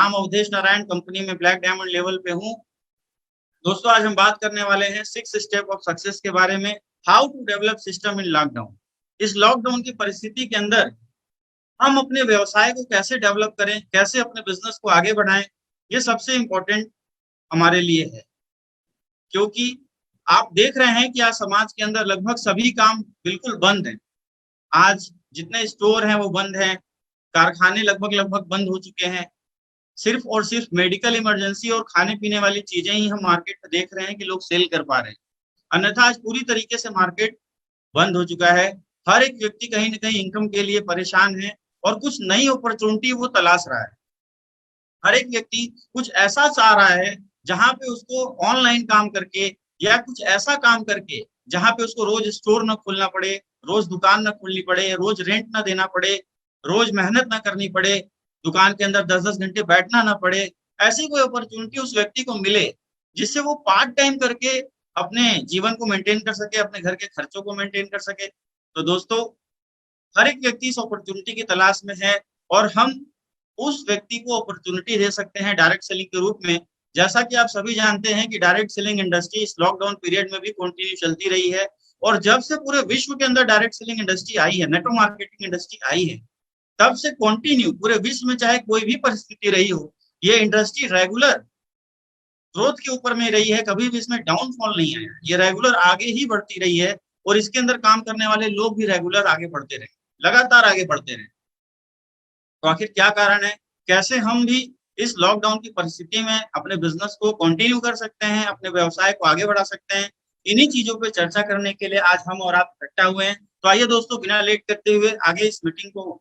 नाम अवधेश नारायण, कंपनी में black diamond level पे हूँ। दोस्तों आज हम बात करने वाले हैं 6 स्टेप ऑफ सक्सेस के बारे में, how to develop system in lockdown. इस लॉकडाउन की परिस्थिति के अंदर हम अपने व्यवसाय को कैसे डेवलप करें, कैसे अपने बिजनेस को आगे बढ़ाएं, ये सबसे इम्पोर्टेंट हमारे लिए है। क्योंकि आप देख रहे हैं कि आज समाज के अंदर लगभग सभी काम बिल्कुल बंद हैं। आज जितने स्टोर हैं वो बंद हैं, कारखाने लगभग लगभग बंद हो चुके हैं। सिर्फ और सिर्फ मेडिकल इमरजेंसी और खाने पीने वाली चीजें ही हम मार्केट में देख रहे हैं कि लोग सेल कर पा रहे हैं। अन्यथा आज पूरी तरीके से मार्केट बंद हो चुका है। हर एक व्यक्ति कहीं ना कहीं इनकम के लिए परेशान है और कुछ नई अपॉर्चुनिटी वो तलाश रहा है। हर एक व्यक्ति कुछ ऐसा चाह रहा है जहां पे उसको ऑनलाइन काम करके या कुछ ऐसा काम करके जहां पे उसको रोज स्टोर न खोलना पड़े, रोज दुकान न खोलनी पड़े, रोज रेंट न देना पड़े, रोज मेहनत न करनी पड़े, दुकान के अंदर 10-10 घंटे बैठना ना पड़े। ऐसी कोई अपॉर्चुनिटी उस व्यक्ति को मिले जिससे वो पार्ट टाइम करके अपने जीवन को मेंटेन कर सके, अपने घर के खर्चों को मेंटेन कर सके। तो दोस्तों हर एक व्यक्ति इस अपॉर्चुनिटी की तलाश में है और हम उस व्यक्ति को अपॉर्चुनिटी दे सकते हैं डायरेक्ट सेलिंग के रूप में। जैसा कि आप सभी जानते हैं कि डायरेक्ट सेलिंग इंडस्ट्री इस लॉकडाउन पीरियड में भी कंटिन्यू चलती रही है और जब से पूरे विश्व के अंदर डायरेक्ट सेलिंग इंडस्ट्री आई है, नेटवर्क मार्केटिंग इंडस्ट्री आई है, तब से कंटिन्यू पूरे विश्व में चाहे कोई भी परिस्थिति रही हो, ये इंडस्ट्री रेगुलर ग्रोथ के ऊपर में रही है। कभी भी इसमें डाउनफॉल नहीं आया, ये रेगुलर आगे ही बढ़ती रही है और इसके अंदर काम करने वाले लोग भी रेगुलर आगे बढ़ते रहे, लगातार आगे बढ़ते रहे। तो आखिर क्या कारण है, कैसे हम भी इस लॉकडाउन की परिस्थिति में अपने बिजनेस को कंटिन्यू कर सकते हैं, अपने व्यवसाय को आगे बढ़ा सकते हैं, इन्हीं चीजों पे चर्चा करने के लिए आज हम और आप इकट्ठा हुए हैं। तो आइए दोस्तों बिना लेट करते हुए आगे इस मीटिंग को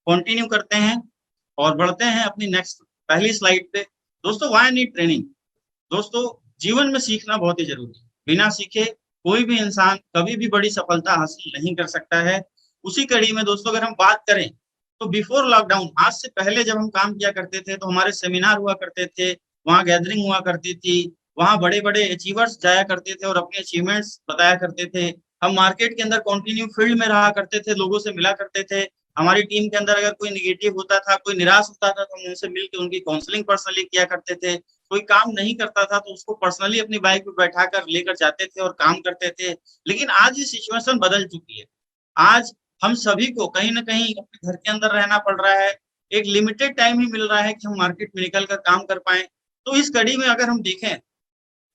कंटिन्यू करते हैं और बढ़ते हैं अपनी नेक्स्ट पहली स्लाइड पे। दोस्तों व्हाई नीड ट्रेनिंग। दोस्तों जीवन में सीखना बहुत ही जरूरी है। बिना सीखे कोई भी इंसान कभी भी बड़ी सफलता हासिल नहीं कर सकता है। उसी कड़ी में दोस्तों अगर हम बात करें तो बिफोर लॉकडाउन, आज से पहले जब हम काम किया करते थे तो हमारे सेमिनार हुआ करते थे, वहाँ गैदरिंग हुआ करती थी, वहाँ बड़े बड़े अचीवर्स जाया करते थे और अपने अचीवमेंट्स बताया करते थे। हम मार्केट के अंदर कंटिन्यू फील्ड में रहा करते थे, लोगों से मिला करते थे। हमारी टीम के अंदर अगर कोई निगेटिव होता था, कोई निराश होता था, तो हम उनसे मिलकर उनकी काउंसलिंग पर्सनली किया करते थे। कोई काम नहीं करता था तो उसको पर्सनली अपनी बाइक पे बैठा कर लेकर जाते थे और काम करते थे। लेकिन आज ये सिचुएशन बदल चुकी है। आज हम सभी को कहीं ना कहीं अपने घर के अंदर रहना पड़ रहा है। एक लिमिटेड टाइम ही मिल रहा है कि हम मार्केट में निकल कर काम कर पाए। तो इस कड़ी में अगर हम देखें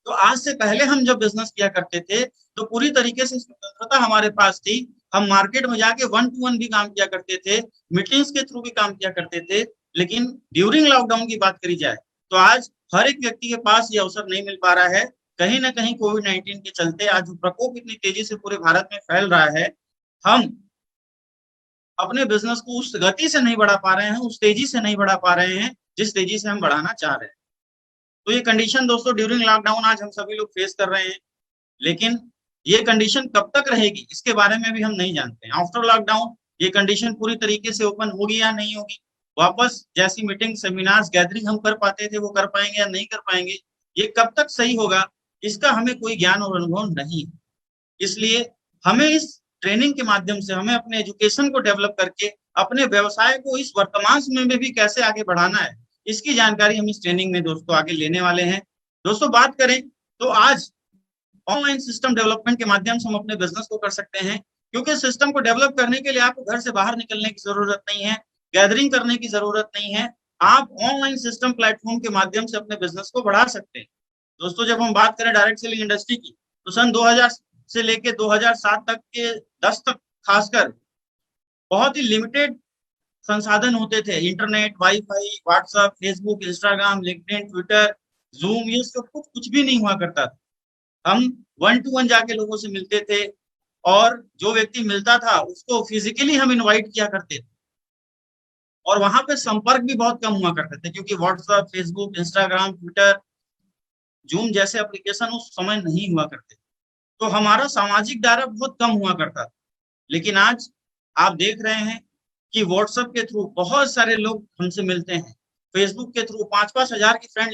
तो आज से पहले हम जब बिजनेस किया करते थे तो पूरी तरीके से स्वतंत्रता हमारे पास थी। हम मार्केट में जाके 1-to-1 भी काम किया करते थे, मीटिंग्स के थ्रू भी काम किया करते थे। लेकिन ड्यूरिंग लॉकडाउन की बात करी जाए तो आज हर एक व्यक्ति के पास ये अवसर नहीं मिल पा रहा है। कहीं ना कहीं कोविड-19 के चलते आज जो प्रकोप इतनी तेजी से पूरे भारत में फैल रहा है, हम अपने बिजनेस को उस गति से नहीं बढ़ा पा रहे हैं, उस तेजी से नहीं बढ़ा पा रहे हैं जिस तेजी से हम बढ़ाना चाह रहे हैं। तो ये कंडीशन दोस्तों ड्यूरिंग लॉकडाउन आज हम सभी लोग फेस कर रहे हैं। लेकिन ये कंडीशन कब तक रहेगी इसके बारे में भी हम नहीं जानते हैं। आफ्टर लॉकडाउन ये कंडीशन पूरी तरीके से ओपन होगी या नहीं होगी, वापस जैसी मीटिंग सेमिनार्स गैदरिंग हम कर पाते थे वो कर पाएंगे या नहीं कर पाएंगे, ये कब तक सही होगा इसका हमें कोई ज्ञान और अनुभव नहीं है। इसलिए हमें इस ट्रेनिंग के माध्यम से हमें अपने एजुकेशन को डेवलप करके अपने व्यवसाय को इस वर्तमान समय में भी कैसे आगे बढ़ाना है, इसकी जानकारी हम इस ट्रेनिंग में दोस्तों आगे लेने वाले हैं। दोस्तों बात करें तो आज ऑनलाइन सिस्टम डेवलपमेंट के माध्यम से हम अपने बिजनेस को कर सकते हैं। क्योंकि सिस्टम को डेवलप करने के लिए आपको घर से बाहर निकलने की जरूरत नहीं है, गैदरिंग करने की जरूरत नहीं है। आप ऑनलाइन सिस्टम प्लेटफॉर्म के माध्यम से अपने बिजनेस को बढ़ा सकते हैं। दोस्तों जब हम बात करें डायरेक्ट सेलिंग इंडस्ट्री की तो सन 2000 से लेके 2007 तक के 10 तक खासकर बहुत ही लिमिटेड संसाधन होते थे। Internet, wifi, WhatsApp, Facebook, Instagram, LinkedIn, Twitter, zoom, ये सब कुछ भी नहीं हुआ करता था। हम 1-to-1 जाके लोगों से मिलते थे और जो व्यक्ति मिलता था उसको फिजिकली हम इनवाइट किया करते थे और वहां पे संपर्क भी बहुत कम हुआ करते थे क्योंकि WhatsApp, Facebook, Instagram, Twitter, zoom जैसे एप्लीकेशन उस समय नहीं हुआ करते। तो हमारा सामाजिक दायरा बहुत कम हुआ करता था। लेकिन आज आप देख रहे हैं कि व्हाट्सएप के थ्रू बहुत सारे लोग हमसे मिलते हैं, फेसबुक के थ्रू 5-5 हजार की फ्रेंड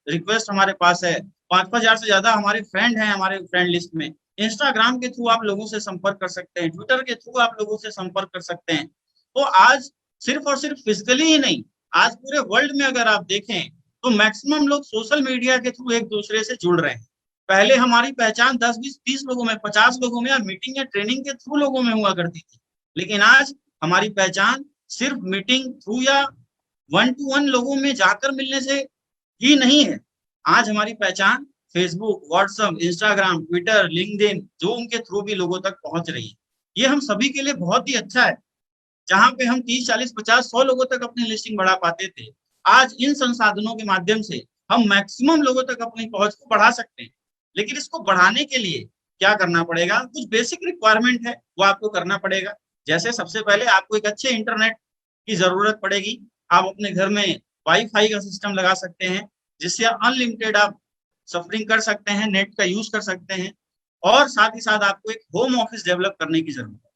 रिक्वेस्ट हमारे पास है, 5-5 हजार से ज्यादा हमारे फ्रेंड हैं हमारे फ्रेंड लिस्ट में। इंस्टाग्राम के थ्रू आप लोगों से संपर्क कर सकते हैं, ट्विटर के थ्रू आप लोगों से संपर्क कर सकते हैं। तो आज सिर्फ और सिर्फ फिजिकली ही नहीं, आज पूरे वर्ल्ड में अगर आप देखें तो मैक्सिमम लोग सोशल मीडिया के थ्रू एक दूसरे से जुड़ रहे हैं। पहले हमारी पहचान 10, 20, 30 लोगों में, 50 लोगों में या मीटिंग या ट्रेनिंग के थ्रू लोगों में हुआ करती थी। लेकिन आज हमारी पहचान सिर्फ मीटिंग थ्रू या 1 to 1 लोगों में जाकर मिलने से ही नहीं है। आज हमारी पहचान Facebook, WhatsApp, Instagram, Twitter, LinkedIn, जो उनके थ्रू भी लोगों तक पहुंच रही है। ये हम सभी के लिए बहुत ही अच्छा है। जहाँ पे हम 30, 40, 50, 100 लोगों तक अपनी लिस्टिंग बढ़ा पाते थे, आज इन संसाधनों के माध्यम से हम मैक्सिमम लोगों तक अपनी पहुंच को बढ़ा सकते हैं। लेकिन इसको बढ़ाने के लिए क्या करना पड़ेगा? कुछ बेसिक रिक्वायरमेंट है, वो आपको करना पड़ेगा। जैसे सबसे पहले आपको एक अच्छे इंटरनेट की जरूरत पड़ेगी। आप अपने घर में वाईफाई का सिस्टम लगा सकते हैं, जिससे अनलिमिटेड आप सफरिंग कर सकते हैं, नेट का यूज कर सकते हैं। और साथ ही साथ आपको एक होम ऑफिस डेवलप करने की जरूरत है।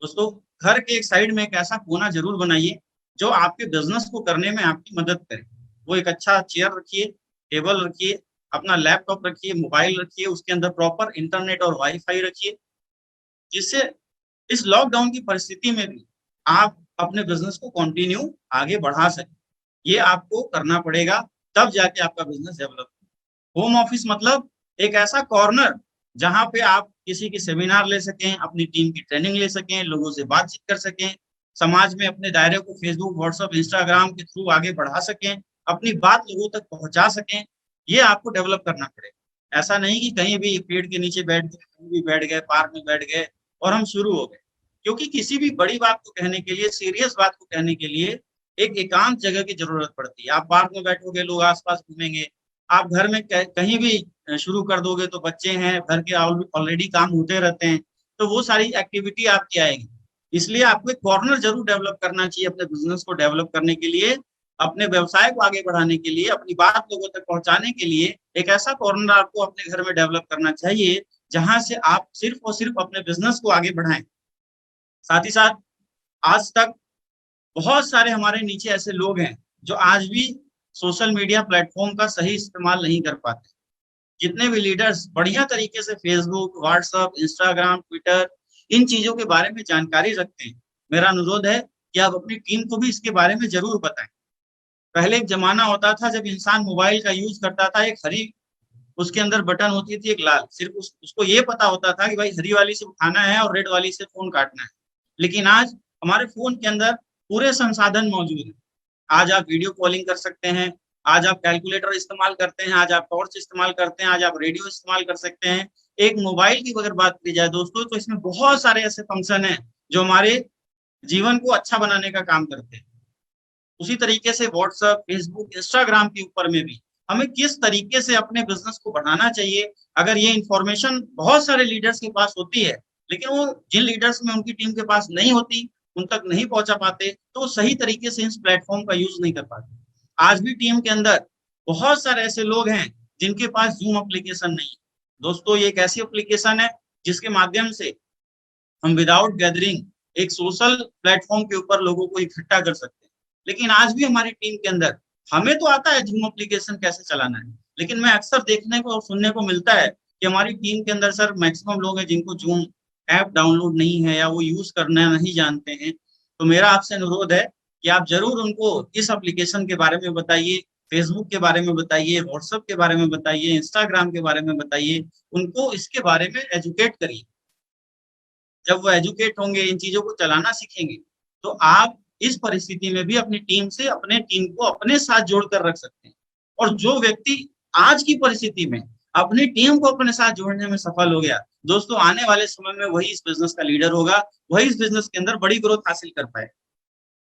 दोस्तों, घर के एक साइड में एक ऐसा कोना जरूर बनाइए जो आपके बिजनेस को करने में आपकी मदद करे। वो एक अच्छा चेयर रखिए, टेबल रखिए, अपना लैपटॉप रखिए, मोबाइल रखिए, उसके अंदर प्रॉपर इंटरनेट और वाईफाई रखिए, जिससे इस लॉकडाउन की परिस्थिति में भी आप अपने बिजनेस को कंटिन्यू आगे बढ़ा सकें। ये आपको करना पड़ेगा, तब जाके आपका बिजनेस डेवलप। होम ऑफिस मतलब एक ऐसा कॉर्नर जहां पे आप किसी की सेमिनार ले सकें, अपनी टीम की ट्रेनिंग ले सकें, लोगों से बातचीत कर सकें, समाज में अपने दायरे को फेसबुक, व्हाट्सएप, इंस्टाग्राम के थ्रू आगे बढ़ा सकें, अपनी बात लोगों तक पहुंचा सकें। ये आपको डेवलप करना पड़ेगा। ऐसा नहीं कि कहीं भी पेड़ के नीचे बैठ गए, कहीं भी बैठ गए, पार्क में बैठ गए और हम शुरू हो गए। क्योंकि किसी भी बड़ी बात को कहने के लिए, सीरियस बात को कहने के लिए एक एकांत जगह की जरूरत पड़ती है। आप पार्क में बैठोगे, लोग आसपास घूमेंगे। आप घर में कहीं भी शुरू कर दोगे तो बच्चे हैं, घर के ऑलरेडी काम होते रहते हैं, तो वो सारी एक्टिविटी आपकी आएगी। इसलिए आपको एक कॉर्नर जरूर डेवलप करना चाहिए अपने बिजनेस को डेवलप करने के लिए, अपने व्यवसाय को आगे बढ़ाने के लिए, अपनी बात लोगों तक पहुंचाने के लिए। एक ऐसा कॉर्नर आपको अपने घर में डेवलप करना चाहिए जहां से आप सिर्फ और सिर्फ अपने बिजनेस को आगे बढ़ाएं। साथ ही साथ आज तक बहुत सारे हमारे नीचे ऐसे लोग हैं जो आज भी सोशल मीडिया प्लेटफॉर्म का सही इस्तेमाल नहीं कर पाते। जितने भी लीडर्स बढ़िया तरीके से फेसबुक, व्हाट्सएप, इंस्टाग्राम, ट्विटर, इन चीजों के बारे में जानकारी रखते हैं, मेरा अनुरोध है कि आप अपनी टीम को भी इसके बारे में जरूर बताएं। पहले एक जमाना होता था जब इंसान मोबाइल का यूज करता था, एक हरी उसके अंदर बटन होती थी, एक लाल, सिर्फ उसको ये पता होता था कि भाई हरी वाली से उठाना है और रेड वाली से फोन काटना है। लेकिन आज हमारे फोन के अंदर पूरे संसाधन मौजूद हैं। आज आप वीडियो कॉलिंग कर सकते हैं, आज आप कैलकुलेटर इस्तेमाल करते हैं, आज आप टॉर्च इस्तेमाल करते हैं, आज आप रेडियो इस्तेमाल कर सकते हैं। एक मोबाइल की अगर बात की जाए दोस्तों, तो इसमें बहुत सारे ऐसे फंक्शन हैं जो हमारे जीवन को अच्छा बनाने का काम करते हैं। उसी तरीके से व्हाट्सएप, फेसबुक, इंस्टाग्राम के ऊपर में भी हमें किस तरीके से अपने बिजनेस को बढ़ाना चाहिए, अगर ये इंफॉर्मेशन बहुत सारे लीडर्स के पास होती है, लेकिन वो जिन लीडर्स में उनकी टीम के पास नहीं होती, उन तक नहीं पहुंचा पाते, तो सही तरीके से इस प्लेटफॉर्म का यूज नहीं कर पाते। आज भी टीम के अंदर बहुत सारे ऐसे लोग हैं जिनके पास जूम एप्लीकेशन नहीं है। दोस्तों, ये एक ऐसी एप्लीकेशन है जिसके माध्यम से हम विदाउट गैदरिंग एक सोशल प्लेटफॉर्म के ऊपर लोगों को इकट्ठा कर सकते हैं। लेकिन आज भी हमारी टीम के अंदर, हमें तो आता है जूम एप्लीकेशन कैसे चलाना है, लेकिन मैं अक्सर देखने को और सुनने को मिलता है कि हमारी टीम के अंदर सर मैक्सिमम लोग हैं जिनको जूम ऐप डाउनलोड नहीं है या वो यूज करना नहीं जानते हैं। तो मेरा आपसे अनुरोध है कि आप जरूर उनको इस एप्लीकेशन के बारे में बताइए, फेसबुक के बारे में बताइए, व्हाट्सएप के बारे में बताइए, इंस्टाग्राम के बारे में बताइए, उनको इसके बारे में एजुकेट करिए। जब वो एजुकेट होंगे, इन चीजों को चलाना सीखेंगे, तो आप इस परिस्थिति में भी अपनी टीम से अपने टीम को अपने साथ जोड़कर रख सकते हैं। और जो व्यक्ति आज की परिस्थिति में अपनी टीम को अपने साथ जोड़ने में सफल हो गया, दोस्तों आने वाले समय में वही इस बिजनेस का लीडर होगा, वही इस बिजनेस के अंदर बड़ी ग्रोथ हासिल कर पाए।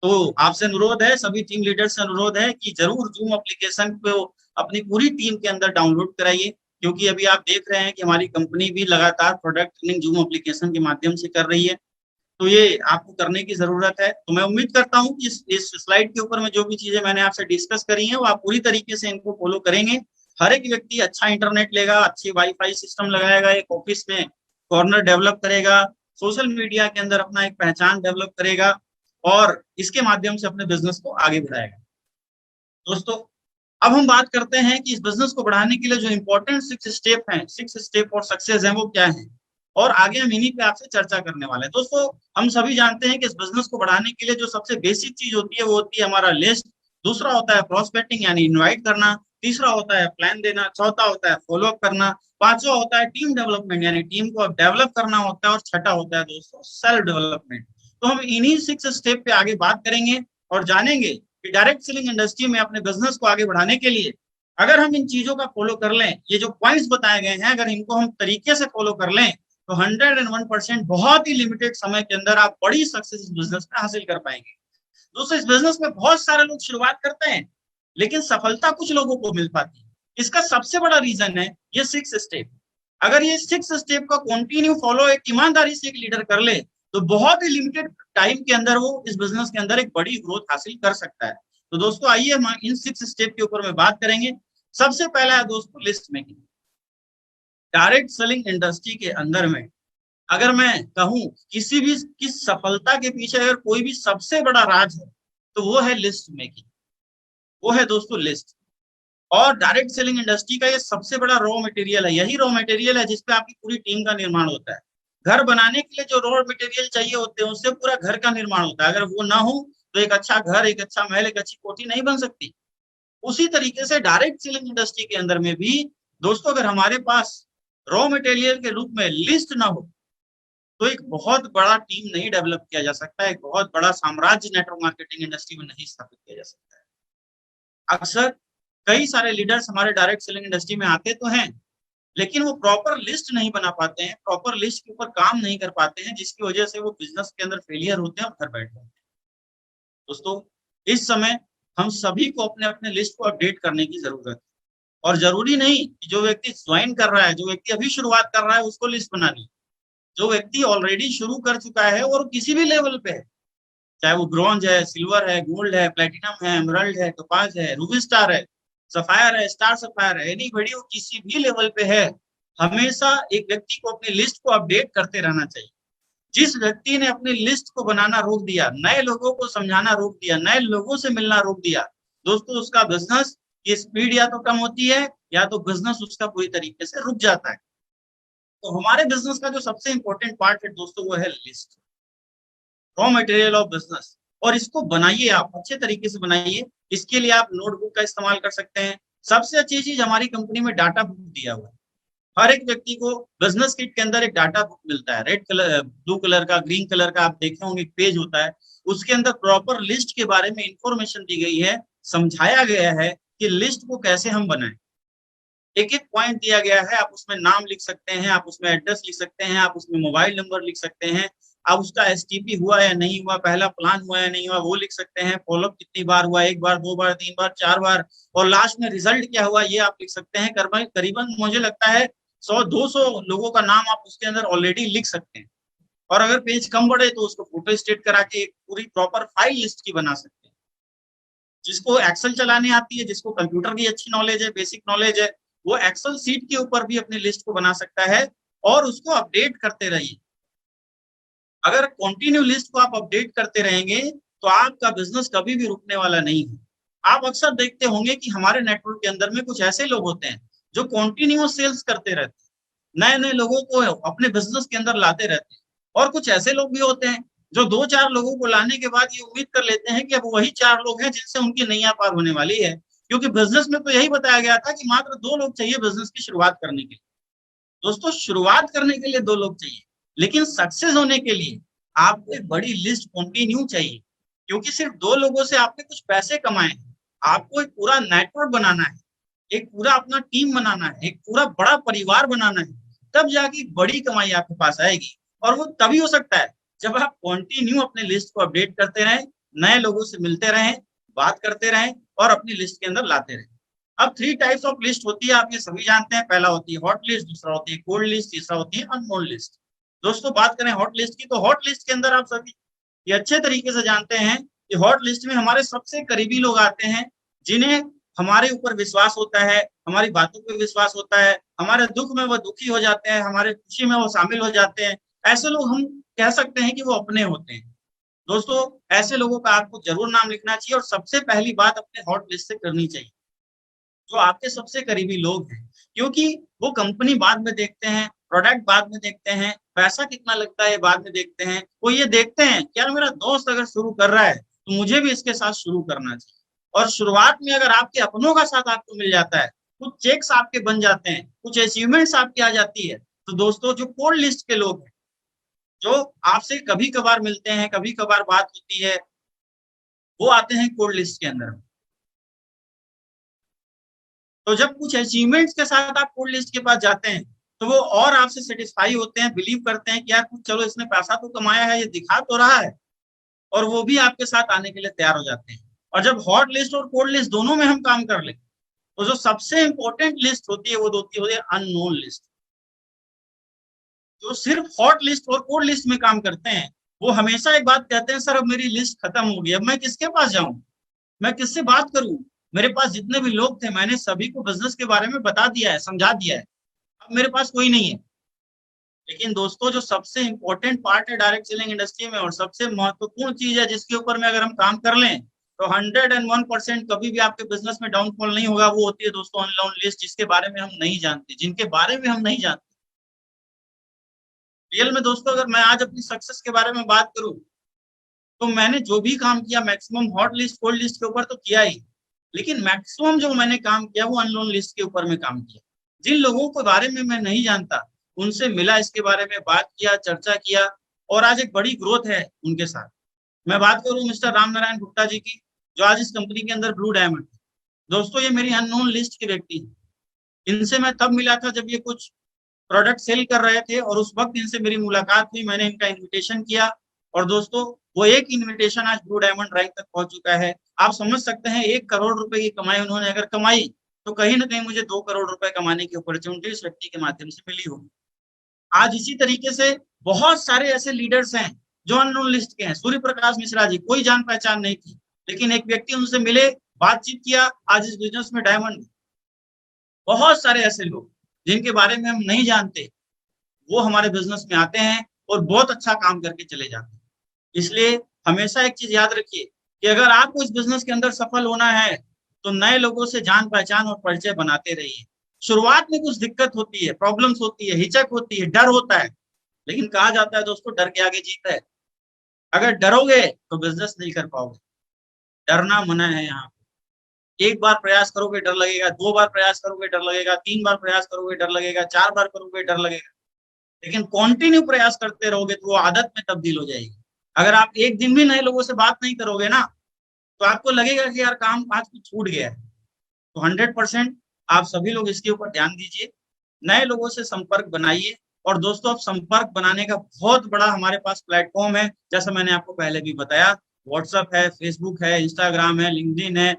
तो आपसे अनुरोध है, सभी टीम लीडर से अनुरोध है कि जरूर जूम एप्लीकेशन को अपनी पूरी टीम के अंदर डाउनलोड कराइए, क्योंकि अभी आप देख रहे हैं कि हमारी कंपनी भी लगातार प्रोडक्ट ट्रेनिंग जूम एप्लीकेशन के माध्यम से कर रही है। तो ये आपको करने की जरूरत है। तो मैं उम्मीद करता हूँ कि इस स्लाइड के ऊपर में जो भी चीजें मैंने आपसे डिस्कस करी हैं, वो आप पूरी तरीके से इनको फॉलो करेंगे। हर एक व्यक्ति अच्छा इंटरनेट लेगा, अच्छी वाईफाई सिस्टम लगाएगा, एक ऑफिस में कॉर्नर डेवलप करेगा, सोशल मीडिया के अंदर अपना एक पहचान डेवलप करेगा और इसके माध्यम से अपने बिजनेस को आगे बढ़ाएगा। दोस्तों, अब हम बात करते हैं कि इस बिजनेस को बढ़ाने के लिए जो इंपॉर्टेंट 6 स्टेप हैं, 6 स्टेप और सक्सेस हैं, वो क्या है। और आगे हम इन्हीं पे आपसे चर्चा करने वाले हैं। दोस्तों, हम सभी जानते हैं कि इस बिजनेस को बढ़ाने के लिए जो सबसे बेसिक चीज होती है वो होती है हमारा लिस्ट, दूसरा होता है प्रोस्पेक्टिंग यानी इनवाइट करना, तीसरा होता है प्लान देना, चौथा होता है फॉलो अप करना, पांचवा होता है टीम डेवलपमेंट यानी टीम को डेवलप करना होता है, और छठा होता है दोस्तों सेल्फ डेवलपमेंट। तो हम इन्हीं 6 स्टेप पे आगे बात करेंगे और जानेंगे कि डायरेक्ट सेलिंग इंडस्ट्री में अपने बिजनेस को आगे बढ़ाने के लिए अगर हम इन चीजों का फॉलो कर लें, ये जो पॉइंट्स बताए गए हैं अगर इनको हम तरीके से फॉलो कर लें तो 101% बहुत ही लिमिटेड समय के अंदर आप बड़ी सक्सेस इस बिजनेस में हासिल कर पाएंगे। दोस्तों, इस बिजनेस में बहुत सारे लोग शुरुआत करते हैं लेकिन सफलता कुछ लोगों को मिल पाती है। इसका सबसे बड़ा रीजन है ये 6 स्टेप। अगर ये 6 स्टेप का कंटिन्यू फॉलो एक ईमानदारी से एक लीडर कर ले तो बहुत ही लिमिटेड टाइम के अंदर वो इस बिजनेस के अंदर एक बड़ी ग्रोथ हासिल कर सकता है। तो दोस्तों, आइए हम इन 6 स्टेप के ऊपर में बात करेंगे। सबसे पहला है दोस्तों list making. Direct selling industry के अंदर में अगर मैं कहूं किसी भी की सफलता के पीछे अगर कोई भी सबसे बड़ा राज है तो वो है लिस्ट मेकिंग, वो है दोस्तों लिस्ट। और डायरेक्ट सेलिंग इंडस्ट्री का ये सबसे बड़ा रॉ मटेरियल है, यही रॉ मटेरियल है जिसपे आपकी पूरी टीम का निर्माण होता है। घर बनाने के लिए जो रॉ मटेरियल चाहिए होते हैं उससे पूरा घर का निर्माण होता है, अगर वो ना हो तो एक अच्छा घर, एक अच्छा महल, एक अच्छी कोठी नहीं बन सकती। उसी तरीके से डायरेक्ट सेलिंग इंडस्ट्री के अंदर में भी दोस्तों अगर हमारे पास रॉ मटेरियल के रूप में लिस्ट ना हो तो एक बहुत बड़ा टीम नहीं डेवलप किया जा सकता, एक बहुत बड़ा साम्राज्य नेटवर्क मार्केटिंग इंडस्ट्री में नहीं स्थापित किया जा सकता है। अक्सर कई सारे लीडर्स हमारे डायरेक्ट सेलिंग इंडस्ट्री में आते तो हैं लेकिन वो प्रॉपर लिस्ट नहीं बना पाते हैं, प्रॉपर लिस्ट के ऊपर काम नहीं कर पाते हैं, जिसकी वजह से वो बिजनेस के अंदर फेलियर होते हैं और घर बैठ जाते हैं। दोस्तों, इस समय हम सभी को अपने अपने लिस्ट को अपडेट करने की जरूरत है, और जरूरी नहीं कि जो व्यक्ति ज्वाइन कर रहा है, जो व्यक्ति अभी शुरुआत कर रहा है उसको लिस्ट बनानी। जो व्यक्ति ऑलरेडी शुरू कर चुका है और किसी भी लेवल पे है, चाहे वो ब्रॉन्ज है, सिल्वर है, गोल्ड है, प्लेटिनम है, एमरल्ड है, टोपाज है, रूबी स्टार है, सफायर है, स्टार सफायर है, एनीबॉडी वो किसी भी लेवल पे है, हमेशा एक व्यक्ति को अपनी लिस्ट को अपडेट करते रहना चाहिए। जिस व्यक्ति ने अपनी लिस्ट को बनाना रोक दिया, नए लोगों को समझाना रोक दिया, नए लोगों से मिलना रोक दिया, दोस्तों उसका बिजनेस की स्पीड या तो कम होती है या तो बिजनेस उसका पूरी तरीके से रुक जाता है। तो हमारे बिजनेस का जो सबसे इंपॉर्टेंट पार्ट है दोस्तों वो है list, raw material of business. और इसको बनाइए, आप अच्छे तरीके से बनाइए। इसके लिए आप नोटबुक का इस्तेमाल कर सकते हैं। सबसे अच्छी चीज हमारी कंपनी में डाटा बुक दिया हुआ है। हर एक व्यक्ति को बिजनेस किट के अंदर एक डाटा बुक मिलता है, रेड कलर, ब्लू कलर का, ग्रीन कलर का, आप देखे होंगे एक पेज होता है, उसके अंदर प्रॉपर लिस्ट के बारे में इंफॉर्मेशन दी गई है, समझाया गया है कि लिस्ट को कैसे हम बनाएं। एक एक पॉइंट दिया गया है, आप उसमें नाम लिख सकते हैं, आप उसमें एड्रेस लिख सकते हैं, आप उसमें मोबाइल नंबर लिख सकते हैं, आप उसका एसटीपी हुआ या नहीं हुआ, पहला प्लान हुआ या नहीं हुआ वो लिख सकते हैं, फॉलोअप कितनी बार हुआ, 1 बार, 2 बार, 3 बार, 4 बार, और लास्ट में रिजल्ट क्या हुआ ये आप लिख सकते हैं। करीबन मुझे लगता है 100-200 लोगों का नाम आप उसके अंदर ऑलरेडी लिख सकते हैं। और अगर पेज कम बढ़े तो उसको फोटो स्टेट करा के एक पूरी प्रॉपर फाइल लिस्ट की बना सकते हैं। जिसको एक्सेल चलाने आती है, जिसको कंप्यूटर की अच्छी नॉलेज है, बेसिक नॉलेज है, वो एक्सेल सीट के ऊपर भी अपनी लिस्ट को बना सकता है और उसको अपडेट करते रहिए। अगर कंटिन्यू लिस्ट को आप अपडेट करते रहेंगे तो आपका बिजनेस कभी भी रुकने वाला नहीं है। आप अक्सर देखते होंगे कि हमारे नेटवर्क के अंदर में कुछ ऐसे लोग होते हैं जो कंटिन्यू सेल्स करते रहते हैं, नए नए लोगों को अपने बिजनेस के अंदर लाते रहते हैं। और कुछ ऐसे लोग भी होते हैं जो 2-4 लोगों को लाने के बाद ये उम्मीद कर लेते हैं कि अब वही 4 लोग हैं जिनसे उनकी नैया पार होने वाली है, क्योंकि बिजनेस में तो यही बताया गया था कि मात्र 2 लोग चाहिए बिजनेस की शुरुआत करने के लिए। दोस्तों, शुरुआत करने के लिए 2 लोग चाहिए, लेकिन सक्सेस होने के लिए आपको एक बड़ी लिस्ट कंटिन्यू चाहिए, क्योंकि सिर्फ 2 लोगों से आपने कुछ पैसे कमाए हैं, आपको एक पूरा नेटवर्क बनाना है, एक पूरा अपना टीम बनाना है, एक पूरा बड़ा परिवार बनाना है, तब जाके बड़ी कमाई आपके पास आएगी। और वो तभी हो सकता है जब आप कंटिन्यू अपने लिस्ट को अपडेट करते रहें, नए लोगों से मिलते रहें, बात करते रहें और अपनी लिस्ट के अंदर लाते रहें। अब 3 टाइप्स ऑफ लिस्ट होती है, आप ये सभी जानते हैं। पहला होती है हॉट लिस्ट, दूसरा होती है कोल्ड लिस्ट, तीसरा होती है अननोन लिस्ट। दोस्तों, बात करें हॉट लिस्ट की, तो हॉट लिस्ट के अंदर आप सभी ये अच्छे तरीके से जानते हैं कि हॉट लिस्ट में हमारे सबसे करीबी लोग आते हैं, जिन्हें हमारे ऊपर विश्वास होता है, हमारी बातों पे विश्वास होता है, हमारे दुख में वो दुखी हो जाते हैं, हमारे खुशी में वो शामिल हो जाते हैं। ऐसे लोग हम कह सकते हैं कि वो अपने होते हैं। दोस्तों, ऐसे लोगों का आपको जरूर नाम लिखना चाहिए और सबसे पहली बात अपने हॉट लिस्ट से करनी चाहिए, जो आपके सबसे करीबी लोग हैं, क्योंकि वो कंपनी बाद में देखते हैं, प्रोडक्ट बाद में देखते हैं, पैसा कितना लगता है बाद में देखते हैं। वो ये देखते हैं कि यार मेरा दोस्त अगर शुरू कर रहा है तो मुझे भी इसके साथ शुरू करना चाहिए। और शुरुआत में अगर आपके अपनों का साथ आपको मिल जाता है, कुछ चेक्स आपके बन जाते हैं, कुछ अचीवमेंट्स आपकी आ जाती है, तो दोस्तों जो कोल्ड लिस्ट के लोग हैं, जो आपसे कभी कभार मिलते हैं, कभी कभार बात होती है, वो आते हैं कोल्ड लिस्ट के अंदर। तो जब कुछ अचीवमेंट्स के साथ आप कोल्ड लिस्ट के पास जाते हैं तो वो और आपसे सेटिस्फाई होते हैं, बिलीव करते हैं कि यार कुछ चलो इसने पैसा तो कमाया है, ये दिखा तो रहा है, और वो भी आपके साथ आने के लिए तैयार हो जाते हैं। और जब हॉट लिस्ट और कोल्ड लिस्ट दोनों में हम काम कर ले, तो जो सबसे इंपॉर्टेंट लिस्ट होती है वो होती है अननोन लिस्ट। जो सिर्फ हॉट लिस्ट और कोल्ड लिस्ट में काम करते हैं वो हमेशा एक बात कहते हैं, सर अब मेरी लिस्ट खत्म हो गई, अब मैं किसके पास जाऊं, मैं किससे बात करूं, मेरे पास जितने भी लोग थे मैंने सभी को बिजनेस के बारे में बता दिया है, समझा दिया है, अब मेरे पास कोई नहीं है। लेकिन दोस्तों जो सबसे इंपॉर्टेंट पार्ट है डायरेक्ट सेलिंग इंडस्ट्री में और सबसे महत्वपूर्ण चीज है जिसके ऊपर में अगर हम काम कर लें तो 101% कभी भी आपके बिजनेस में डाउनफॉल नहीं होगा, वो होती है दोस्तों अननोन लिस्ट, जिसके बारे में हम नहीं जानते, जिनके बारे में हम नहीं जानते। रियल में दोस्तों अगर मैं आज अपनी सक्सेस के बारे में बात करूं तो मैंने जो भी काम किया maximum hot list cold list के ऊपर तो किया ही, लेकिन मैक्सिमम जो मैंने काम किया वो अननोन लिस्ट के ऊपर में काम किया। जिन लोगों के बारे में मैं नहीं जानता उनसे मिला, इसके बारे में बात किया, चर्चा किया, और आज एक बड़ी ग्रोथ है उनके साथ। मैं बात करूं मिस्टर राम नारायण गुप्ता जी की, जो आज इस कंपनी के अंदर ब्लू डायमंड। दोस्तों ये मेरी अननोन लिस्ट के व्यक्ति है, इनसे मैं तब मिला था जब ये कुछ प्रोडक्ट सेल कर रहे थे और उस वक्त इनसे मेरी मुलाकात हुई, मैंने इनका इन्विटेशन किया, और दोस्तों वो एक इन्विटेशन आज ब्लू डायमंड रैंक तक पहुंच चुका है। आप समझ सकते हैं 1 करोड़ रुपए की कमाई उन्होंने अगर कमाई तो कहीं ना कहीं मुझे 2 करोड़ रुपए कमाने की अपॉर्चुनिटी इस व्यक्ति के माध्यम से मिली होगी। आज इसी तरीके से बहुत सारे ऐसे लीडर्स हैं जो अननोन लिस्ट के हैं। सूर्य प्रकाश मिश्रा जी, कोई जान पहचान नहीं थी, लेकिन एक व्यक्ति उनसे मिले, बातचीत किया, आज इस बिजनेस में डायमंड। बहुत सारे ऐसे लोग जिनके बारे में हम नहीं जानते वो हमारे बिजनेस में आते हैं और बहुत अच्छा काम करके चले जाते हैं। इसलिए हमेशा एक चीज याद रखिए कि अगर आपको इस बिजनेस के अंदर सफल होना है तो नए लोगों से जान पहचान और परिचय बनाते रहिए। शुरुआत में कुछ दिक्कत होती है, प्रॉब्लम्स होती है, हिचक होती है, डर होता है, लेकिन कहा जाता है दोस्तों डर के आगे जीत है। अगर डरोगे तो बिजनेस नहीं कर पाओगे, डरना मना है यहाँ। एक बार प्रयास करोगे डर लगेगा, 2 बार प्रयास करोगे डर लगेगा, 3 बार प्रयास करोगे डर लगेगा, 4 बार करोगे डर लगेगा, लेकिन कंटिन्यू प्रयास करते रहोगे तो वो आदत में तब्दील हो जाएगी। अगर आप एक दिन भी नए लोगों से बात नहीं करोगे ना तो आपको लगेगा कि यार काम आज कुछ छूट गया है। तो 100% आप सभी लोग इसके ऊपर ध्यान दीजिए, नए लोगों से संपर्क बनाइए। और दोस्तों अब संपर्क बनाने का बहुत बड़ा हमारे पास प्लेटफॉर्म है, जैसा मैंने आपको पहले भी बताया, व्हाट्सएप है, फेसबुक है, इंस्टाग्राम है, लिंक्डइन है,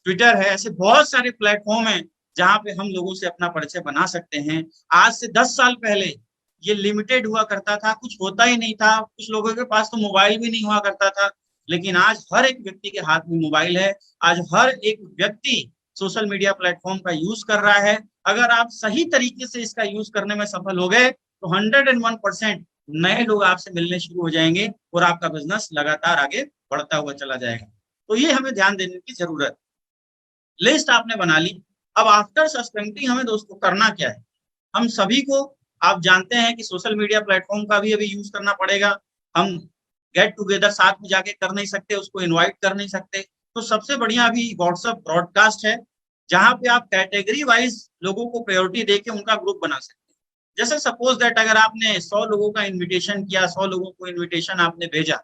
ट्विटर है, ऐसे बहुत सारे प्लेटफॉर्म है जहाँ पे हम लोगों से अपना परिचय बना सकते हैं। आज से 10 साल पहले ये लिमिटेड हुआ करता था, कुछ होता ही नहीं था, कुछ लोगों के पास तो मोबाइल भी नहीं हुआ करता था, लेकिन आज हर एक व्यक्ति के हाथ में मोबाइल है। आज हर एक व्यक्ति सोशल मीडिया प्लेटफॉर्म का यूज कर रहा है। अगर आप सही तरीके से इसका यूज करने में सफल हो गए तो 101% नए लोग आपसे मिलने शुरू हो जाएंगे और आपका बिजनेस लगातार आगे बढ़ता हुआ चला जाएगा। तो ये हमें ध्यान देने की जरूरत। लिस्ट आपने बना ली, अब आफ्टर सस्पेंडिंग हमें दोस्तों करना क्या है। हम सभी को आप जानते हैं कि सोशल मीडिया प्लेटफॉर्म का भी अभी यूज करना पड़ेगा। हम गेट टुगेदर साथ में जाके कर नहीं सकते, उसको इनवाइट कर नहीं सकते, तो सबसे बढ़िया अभी व्हाट्सएप ब्रॉडकास्ट है जहां पे आप कैटेगरी वाइज लोगों को प्रायोरिटी देके उनका ग्रुप बना सकते हैं। जैसे सपोज दैट अगर आपने 100 लोगों का इन्विटेशन किया, 100 लोगों को इन्विटेशन आपने भेजा,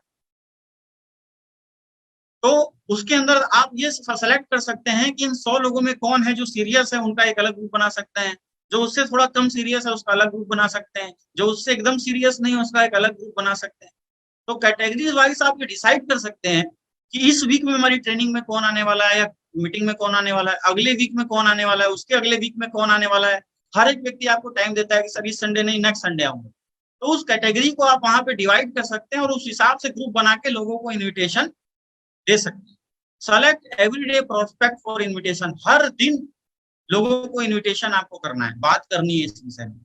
तो उसके अंदर आप ये सेलेक्ट कर सकते हैं कि इन 100 लोगों में कौन है जो सीरियस है, उनका एक अलग ग्रुप बना सकते हैं, जो उससे थोड़ा कम सीरियस है उसका अलग ग्रुप बना सकते हैं, जो उससे एकदम सीरियस नहीं है उसका एक अलग ग्रुप बना सकते हैं। तो कैटेगरीज वाइज आप ये डिसाइड कर सकते हैं कि इस वीक में हमारी ट्रेनिंग में कौन आने वाला है, या मीटिंग में कौन आने वाला है, अगले वीक में कौन आने वाला है, उसके अगले वीक में कौन आने वाला है। हर एक व्यक्ति आपको टाइम देता है कि सर इस संडे नहीं नेक्स्ट संडे आऊंगा, तो उस कैटेगरी को आप वहां पे डिवाइड कर सकते हैं और उस हिसाब से ग्रुप बना के लोगों को इन्विटेशन दे सकते हैं। Select everyday prospect for invitation, हर दिन लोगों को इन्विटेशन आपको करना है, बात करनी है इस विषय में।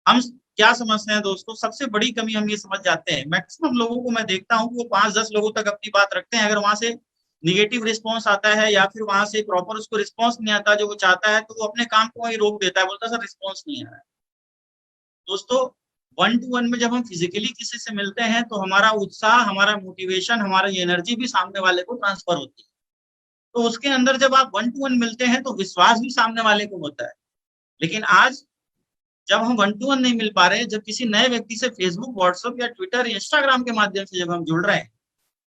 हम क्या समझते हैं दोस्तों, सबसे बड़ी कमी हम ये समझ जाते हैं, मैक्सिमम लोगों को मैं देखता हूँ कि वो 5-10 लोगों तक अपनी बात रखते हैं, अगर वहां से निगेटिव रिस्पॉन्स आता है या फिर वहां से प्रॉपर उसको रिस्पॉन्स नहीं आता जो वो चाहता है, तो वो अपने काम को वही रोक देता है, बोलता है सर रिस्पॉन्स नहीं आ रहा है। दोस्तों 1-to-1 में जब हम फिजिकली किसी से मिलते हैं तो हमारा उत्साह, हमारा मोटिवेशन, हमारी एनर्जी भी सामने वाले को ट्रांसफर होती है। तो उसके अंदर जब आप 1-to-1 मिलते हैं तो विश्वास भी सामने वाले को होता है। लेकिन आज जब हम 1-to-1 नहीं मिल पा रहे, जब किसी नए व्यक्ति से फेसबुक, व्हाट्सएप या ट्विटर, इंस्टाग्राम के माध्यम से जब हम जुड़ रहे हैं,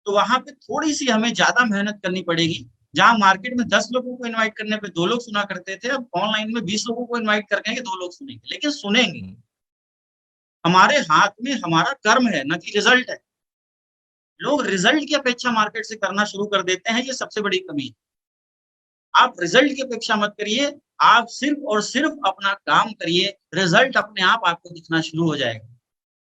तो वहां पे थोड़ी-सी हमें ज़्यादा मेहनत करनी पड़ेगी। जहाँ मार्केट में 10 लोगों को इनवाइट करने पे 2 लोग सुना करते थे, अब ऑनलाइन में 20 लोगों को इनवाइट कर कहेंगे 2 लोग सुनेंगे, लेकिन सुनेंगे। हमारे हाथ में हमारा कर्म है, ना कि रिजल्ट है। लोग रिजल्ट की अपेक्षा मार्केट से करना शुरू कर देते हैं, ये सबसे बड़ी कमी है। आप रिजल्ट की अपेक्षा मत करिए, आप सिर्फ और सिर्फ अपना काम करिए, रिजल्ट अपने आप आपको दिखना शुरू हो जाएगा।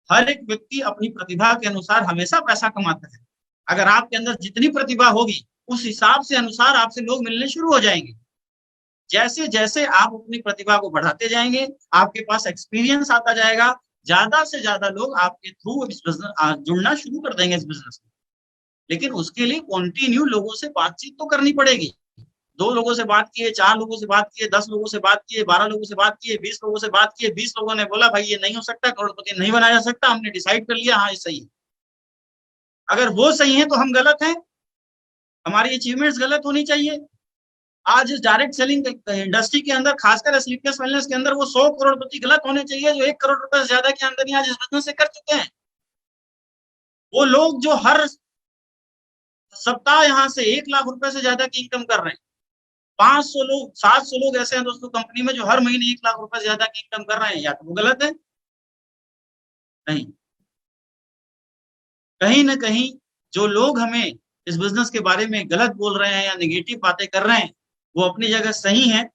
हर एक व्यक्ति अपनी प्रतिभा के अनुसार हमेशा पैसा कमाता है। अगर आपके अंदर जितनी प्रतिभा होगी, उस हिसाब से अनुसार आपसे लोग मिलने शुरू हो जाएंगे। जैसे-जैसे आप अपनी प्रतिभा को बढ़ाते जाएंगे, आपके पास एक्सपीरियंस आता जाएगा, ज़्यादा से ज़्यादा लोग आपके थ्रू इस बिज़नेस जुड़ना शुरू कर देंगे इस बिज़नेस में। लेकिन उसके लिए कंटिन्यू लोगों से बातचीत तो करनी पड़ेगी। 2 लोगों से बात किए, 4 लोगों से बात किए, 10 लोगों से बात किए, 12 लोगों से बात किए, 20 लोगों से बात किए, 20 लोगों ने बोला भाई ये नहीं हो सकता, करोड़पति नहीं बनाया जा सकता, हमने डिसाइड कर लिया, हाँ, ये सही है। अगर वो सही है तो हम गलत हैं, हमारी अचीवमेंट्स गलत होनी चाहिए। आज इस डायरेक्ट सेलिंग इंडस्ट्री के अंदर, खासकर स्लीपलेस वेलनेस के अंदर, वो 100 करोड़पति गलत होने चाहिए जो 1 करोड़ रुपए से ज्यादा की आमदनी आज इस बिजनेस से कर चुके हैं। वो लोग जो हर सप्ताह यहाँ से 1 लाख रुपए से ज्यादा की इनकम कर रहे हैं। 500 लोग, 700 लोग ऐसे हैं दोस्तों कंपनी में जो हर महीने 1 लाख रुपए से ज्यादा की इनकम कर रहे हैं। या तो वो गलत है, नहीं, कहीं न कहीं जो लोग हमें इस बिज़नेस के बारे में गलत बोल रहे हैं या नेगेटिव बातें कर रहे हैं, वो अपनी जगह सही हैं।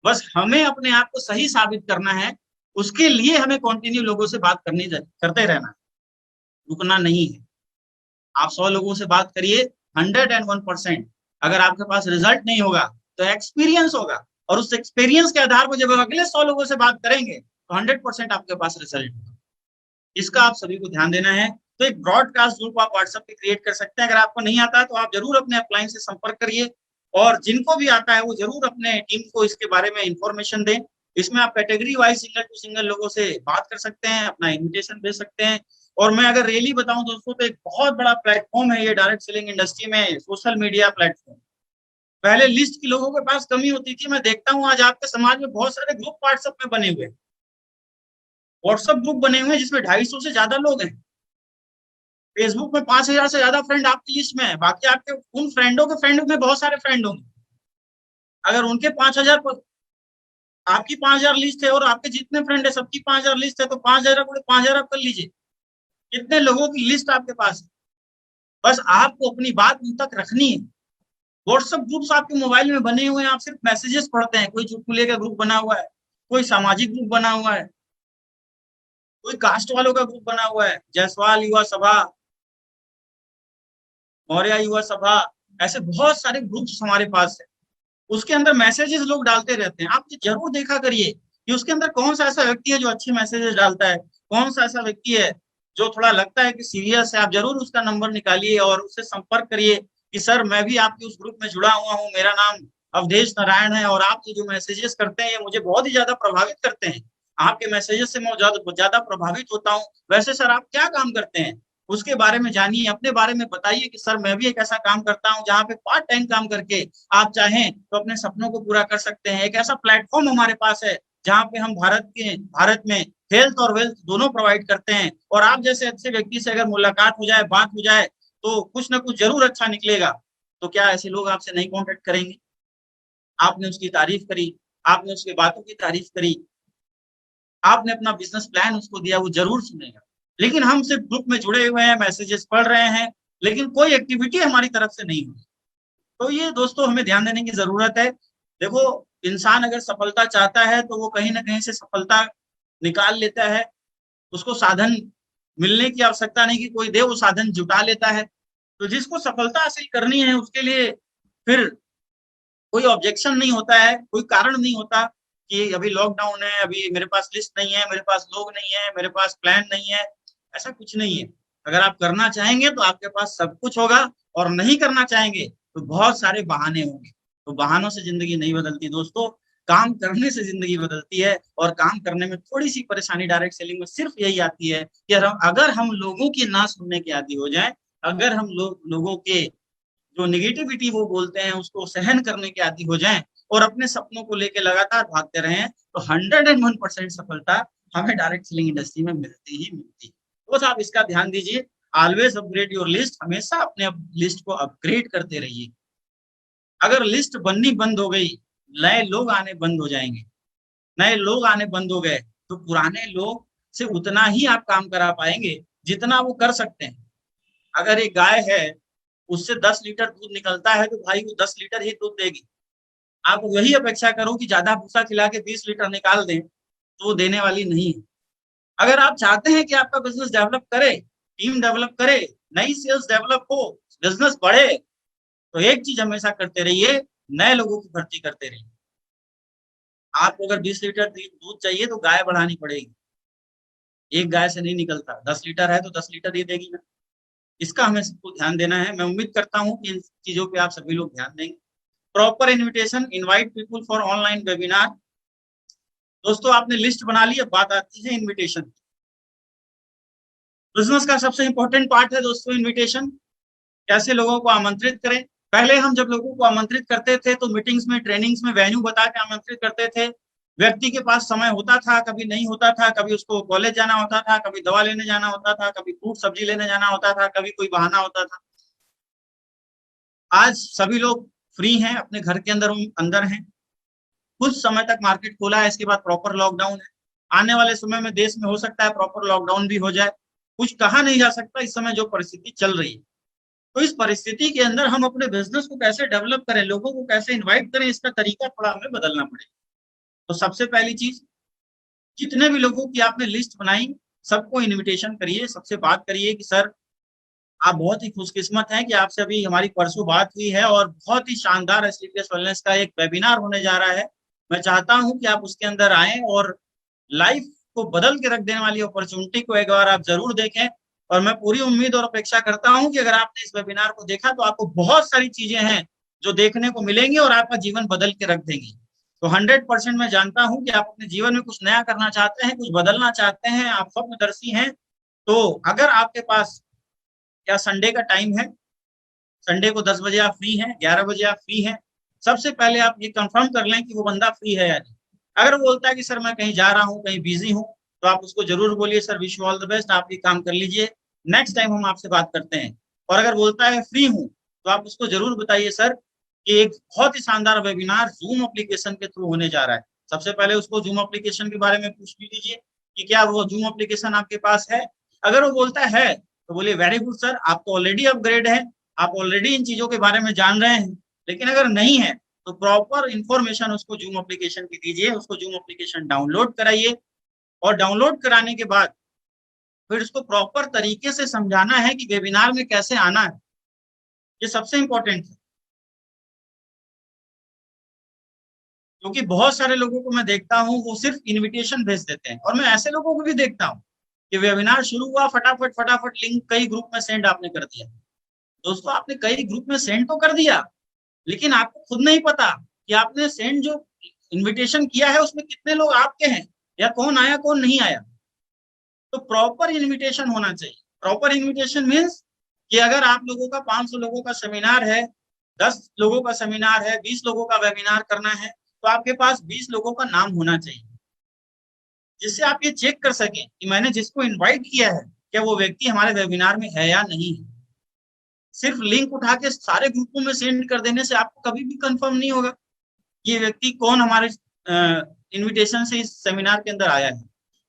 बस हमें अपने आप को सही साबित करना है, उसके लिए हमें कंटिन्यू लोगों से बात करते रहना है, रुकना नहीं है। आप 100 लोगों से बात करिए, 101% अगर आपके पास रिजल्ट नहीं होगा, तो एक्सपीरियंस होगा, और उस एक्सपीरियंस के आधार पर जब आप अगले 100 लोगों से बात करेंगे, तो 100% आपके पास रिजल्ट होगा। इसका आप सभी को ध्यान देना है। तो एक ब्रॉडकास्ट ग्रुप आप व्हाट्सएप पे क्रिएट कर सकते हैं। अगर आपको नहीं आता है तो आप जरूर अपने अपलाइन से संपर्क करिए, और जिनको भी आता है वो जरूर अपने टीम को इसके बारे में इंफॉर्मेशन दें। इसमें आप category wise single to single लोगों से बात कर सकते हैं, अपना इन्विटेशन भेज सकते हैं। और मैं अगर रियली बताऊं दोस्तों, तो एक बहुत बड़ा प्लेटफॉर्म है ये डायरेक्ट सेलिंग इंडस्ट्री में, सोशल मीडिया प्लेटफॉर्म। पहले लिस्ट की लोगों के पास कमी होती थी, मैं देखता हूँ आज आपके समाज में बहुत सारे ग्रुप व्हाट्सएप में बने हुए, व्हाट्सएप ग्रुप बने हुए हैं जिसमें 250 से ज्यादा लोग हैं। फेसबुक में 5000 से ज्यादा फ्रेंड आपकी लिस्ट में है, बाकी आपके उन फ्रेंडों के फ्रेंड में बहुत सारे फ्रेंड होंगे। अगर उनके 5000 आपकी 5000 लिस्ट है और आपके जितने फ्रेंड है सबकी 5000 लिस्ट है, तो 5000 को 5000 आप कर लीजिए। कितने लोगों की लिस्ट आपके पास है, बस आपको अपनी बात उन तक रखनी है। व्हाट्सएप ग्रुप्स आपके मोबाइल में बने हुए हैं, आप सिर्फ मैसेजेस पढ़ते हैं। कोई चुटकुले का ग्रुप बना हुआ है, कोई सामाजिक ग्रुप बना हुआ है, कोई कास्ट वालों का ग्रुप बना हुआ है, जायसवाल युवा सभा, मौर्य युवा सभा, ऐसे बहुत सारे ग्रुप्स हमारे पास है। उसके अंदर मैसेजेस लोग डालते रहते हैं। आप जरूर देखा करिए कि उसके अंदर कौन सा ऐसा व्यक्ति है जो अच्छे मैसेजेस डालता है, कौन सा ऐसा व्यक्ति है जो थोड़ा लगता है कि सीरियस है। आप जरूर उसका नंबर निकालिए और उससे संपर्क करिए कि सर मैं भी आपके उस ग्रुप में जुड़ा हुआ हूँ, मेरा नाम अवधेश नारायण है, और आप जो मैसेजेस करते हैं ये मुझे बहुत ही ज्यादा प्रभावित करते हैं। आपके मैसेजेस से मैं ज्यादा प्रभावित होता हूँ। वैसे सर आप क्या काम करते हैं, उसके बारे में जानिए, अपने बारे में बताइए कि सर मैं भी एक ऐसा काम करता हूं जहां पे पार्ट टाइम काम करके आप चाहें तो अपने सपनों को पूरा कर सकते हैं। एक ऐसा प्लेटफॉर्म हमारे पास है जहां पे हम भारत में हेल्थ और वेल्थ दोनों प्रोवाइड करते हैं। और आप जैसे अच्छे व्यक्ति से अगर मुलाकात हो जाए, बात हो जाए, तो कुछ ना कुछ जरूर अच्छा निकलेगा। तो क्या ऐसे लोग आपसे नहीं कॉन्टेक्ट करेंगे? आपने उसकी तारीफ करी, आपने उसकी बातों की तारीफ करी, आपने अपना बिजनेस प्लान उसको दिया, वो जरूर सुनेगा। लेकिन हम सिर्फ ग्रुप में जुड़े हुए हैं, मैसेजेस पढ़ रहे हैं, लेकिन कोई एक्टिविटी हमारी तरफ से नहीं हुई। तो ये दोस्तों हमें ध्यान देने की जरूरत है। देखो, इंसान अगर सफलता चाहता है तो वो कहीं ना कहीं से सफलता निकाल लेता है। उसको साधन मिलने की आवश्यकता नहीं कि कोई दे, वो साधन जुटा लेता है। तो जिसको सफलता हासिल करनी है उसके लिए फिर कोई ऑब्जेक्शन नहीं होता है, कोई कारण नहीं होता कि अभी लॉकडाउन है, अभी मेरे पास लिस्ट नहीं है, मेरे पास लोग नहीं है, मेरे पास प्लान नहीं है। ऐसा कुछ नहीं है। अगर आप करना चाहेंगे तो आपके पास सब कुछ होगा, और नहीं करना चाहेंगे तो बहुत सारे बहाने होंगे। तो बहानों से जिंदगी नहीं बदलती दोस्तों। काम करने से जिंदगी बदलती है, और काम करने में थोड़ी सी परेशानी डायरेक्ट सेलिंग में सिर्फ यही आती है कि अगर हम लोगों की ना सुनने के आदी हो जाए, अगर हम लोगों के जो निगेटिविटी वो बोलते हैं उसको सहन करने के आदी हो जाएं और अपने सपनों को लेकर लगातार भागते रहें, तो 101% सफलता हमें डायरेक्ट सेलिंग इंडस्ट्री में मिलती ही मिलती है। बस आप इसका ध्यान दीजिए, ऑलवेज अपग्रेड योर लिस्ट, हमेशा अपने लिस्ट को अपग्रेड करते रहिए। अगर लिस्ट बननी बंद हो गई, नए लोग आने बंद हो जाएंगे, नए लोग आने बंद हो गए तो पुराने लोग से उतना ही आप काम करा पाएंगे जितना वो कर सकते हैं। अगर एक गाय है, उससे 10 लीटर दूध निकलता है, तो भाई वो 10 लीटर ही दूध देगी। आप वही अपेक्षा करो कि ज्यादा भूसा खिला के 20 लीटर निकाल दें, तो वो देने वाली नहीं है। अगर आप चाहते हैं कि आपका बिजनेस डेवलप करे, टीम डेवलप करे, नई सेल्स डेवलप हो, बिजनेस बढ़े, तो एक चीज हमेशा करते रहिए, नए लोगों की भर्ती करते रहिए। आपको अगर 20 लीटर दूध चाहिए तो गाय बढ़ानी पड़ेगी, एक गाय से नहीं निकलता। 10 लीटर है तो 10 लीटर ही देगी ना। इसका हमें सबको ध्यान देना है। मैं उम्मीद करता हूँ कि इन चीजों पे आप सभी लोग ध्यान देंगे। Proper invitation, invite people for online webinar. दोस्तों आपने लिस्ट बना ली, अब बात आती है इन्विटेशन। बिजनेस का सबसे इंपॉर्टेंट पार्ट है दोस्तों इन्विटेशन। कैसे लोगों को आमंत्रित करें। पहले हम जब लोगों को आमंत्रित करते थे तो मीटिंग्स में, ट्रेनिंग्स में वेन्यू बता के आमंत्रित करते थे। व्यक्ति के पास समय होता था, कभी नहीं होता था, कभी उसको कॉलेज जाना होता था, कभी दवा लेने जाना होता था, कभी फ्रूट सब्जी लेने जाना होता था, कभी कोई बहाना होता था। आज सभी लोग फ्री हैं, अपने घर के अंदर हैं। कुछ समय तक मार्केट खोला है, इसके बाद प्रॉपर लॉकडाउन है। आने वाले समय में देश में हो सकता है प्रॉपर लॉकडाउन भी हो जाए, कुछ कहा नहीं जा सकता इस समय जो परिस्थिति चल रही है। तो इस परिस्थिति के अंदर हम अपने बिजनेस को कैसे डेवलप करें, लोगों को कैसे इनवाइट करें, इसका तरीका थोड़ा हमें बदलना पड़ेगा। तो सबसे पहली चीज, जितने भी लोगों की आपने लिस्ट बनाई, सबको इनविटेशन करिए। सबसे बात करिए कि सर आप बहुत ही खुशकिस्मत हैं कि आपसे अभी हमारी परसों बात हुई है और बहुत ही शानदार स्लीपलेस वेलनेस का एक वेबिनार होने जा रहा है। मैं चाहता हूं कि आप उसके अंदर आएं और लाइफ को बदल के रख देने वाली अपॉर्चुनिटी को एक बार आप जरूर देखें। और मैं पूरी उम्मीद और अपेक्षा करता हूं कि अगर आपने इस वेबिनार को देखा तो आपको बहुत सारी चीजें हैं जो देखने को मिलेंगी और आपका जीवन बदल के रख देंगी। तो 100% मैं जानता हूं कि आप अपने जीवन में कुछ नया करना चाहते हैं, कुछ बदलना चाहते हैं, आप स्वप्नदर्शी हैं। तो अगर आपके पास, क्या संडे का टाइम है, संडे को 10 बजे आप फ्री हैं, 11 बजे आप फ्री हैं, सबसे पहले आप ये कंफर्म कर लें कि वो बंदा फ्री है या नहीं। अगर वो बोलता है कि सर मैं कहीं जा रहा हूँ, कहीं बिजी हूँ, तो आप उसको जरूर बोलिए sir wish you all the best, आप ये काम कर लीजिए, नेक्स्ट टाइम हम आपसे बात करते हैं। और अगर बोलता है फ्री हूँ, तो आप उसको जरूर बताइए सर कि एक बहुत ही शानदार वेबिनार जूम एप्लीकेशन के थ्रू होने जा रहा है। सबसे पहले उसको जूम एप्लीकेशन के बारे में पूछ लीजिए कि क्या वो जूम एप्लीकेशन आपके पास है। अगर वो बोलता है तो बोलिए वेरी गुड सर, आप तो ऑलरेडी अपग्रेड है, आप ऑलरेडी इन चीजों के बारे में जान रहे हैं। लेकिन अगर नहीं है तो प्रॉपर इंफॉर्मेशन उसको जूम एप्लीकेशन की दीजिए, उसको जूम एप्लीकेशन डाउनलोड कराइए। और डाउनलोड कराने के बाद फिर उसको प्रॉपर तरीके से समझाना है कि वेबिनार में कैसे आना है। ये सबसे इंपॉर्टेंट है, क्योंकि बहुत सारे लोगों को मैं देखता हूं वो सिर्फ इनविटेशन भेज देते हैं, और मैं ऐसे लोगों को भी देखता हूं कि वेबिनार शुरू हुआ, फटाफट फटाफट लिंक कई ग्रुप में सेंड आपने कर दिया। दोस्तों आपने कई ग्रुप में सेंड तो कर दिया, लेकिन आपको खुद नहीं पता कि आपने सेंड जो इनविटेशन किया है उसमें कितने लोग आपके हैं, या कौन आया कौन नहीं आया। तो प्रॉपर इनविटेशन होना चाहिए। प्रॉपर इनविटेशन मीन्स कि अगर आप लोगों का 500 लोगों का सेमिनार है, 10 लोगों का सेमिनार है, 20 लोगों का वेबिनार करना है, तो आपके पास 20 लोगों का नाम होना चाहिए, जिससे आप ये चेक कर सकें कि मैंने जिसको इनवाइट किया है क्या वो व्यक्ति हमारे वेबिनार में है या नहीं है। सिर्फ लिंक उठा के सारे ग्रुपों में सेंड कर देने से आपको कभी भी कंफर्म नहीं होगा ये व्यक्ति कौन हमारे इनविटेशन से इस सेमिनार के अंदर आया है।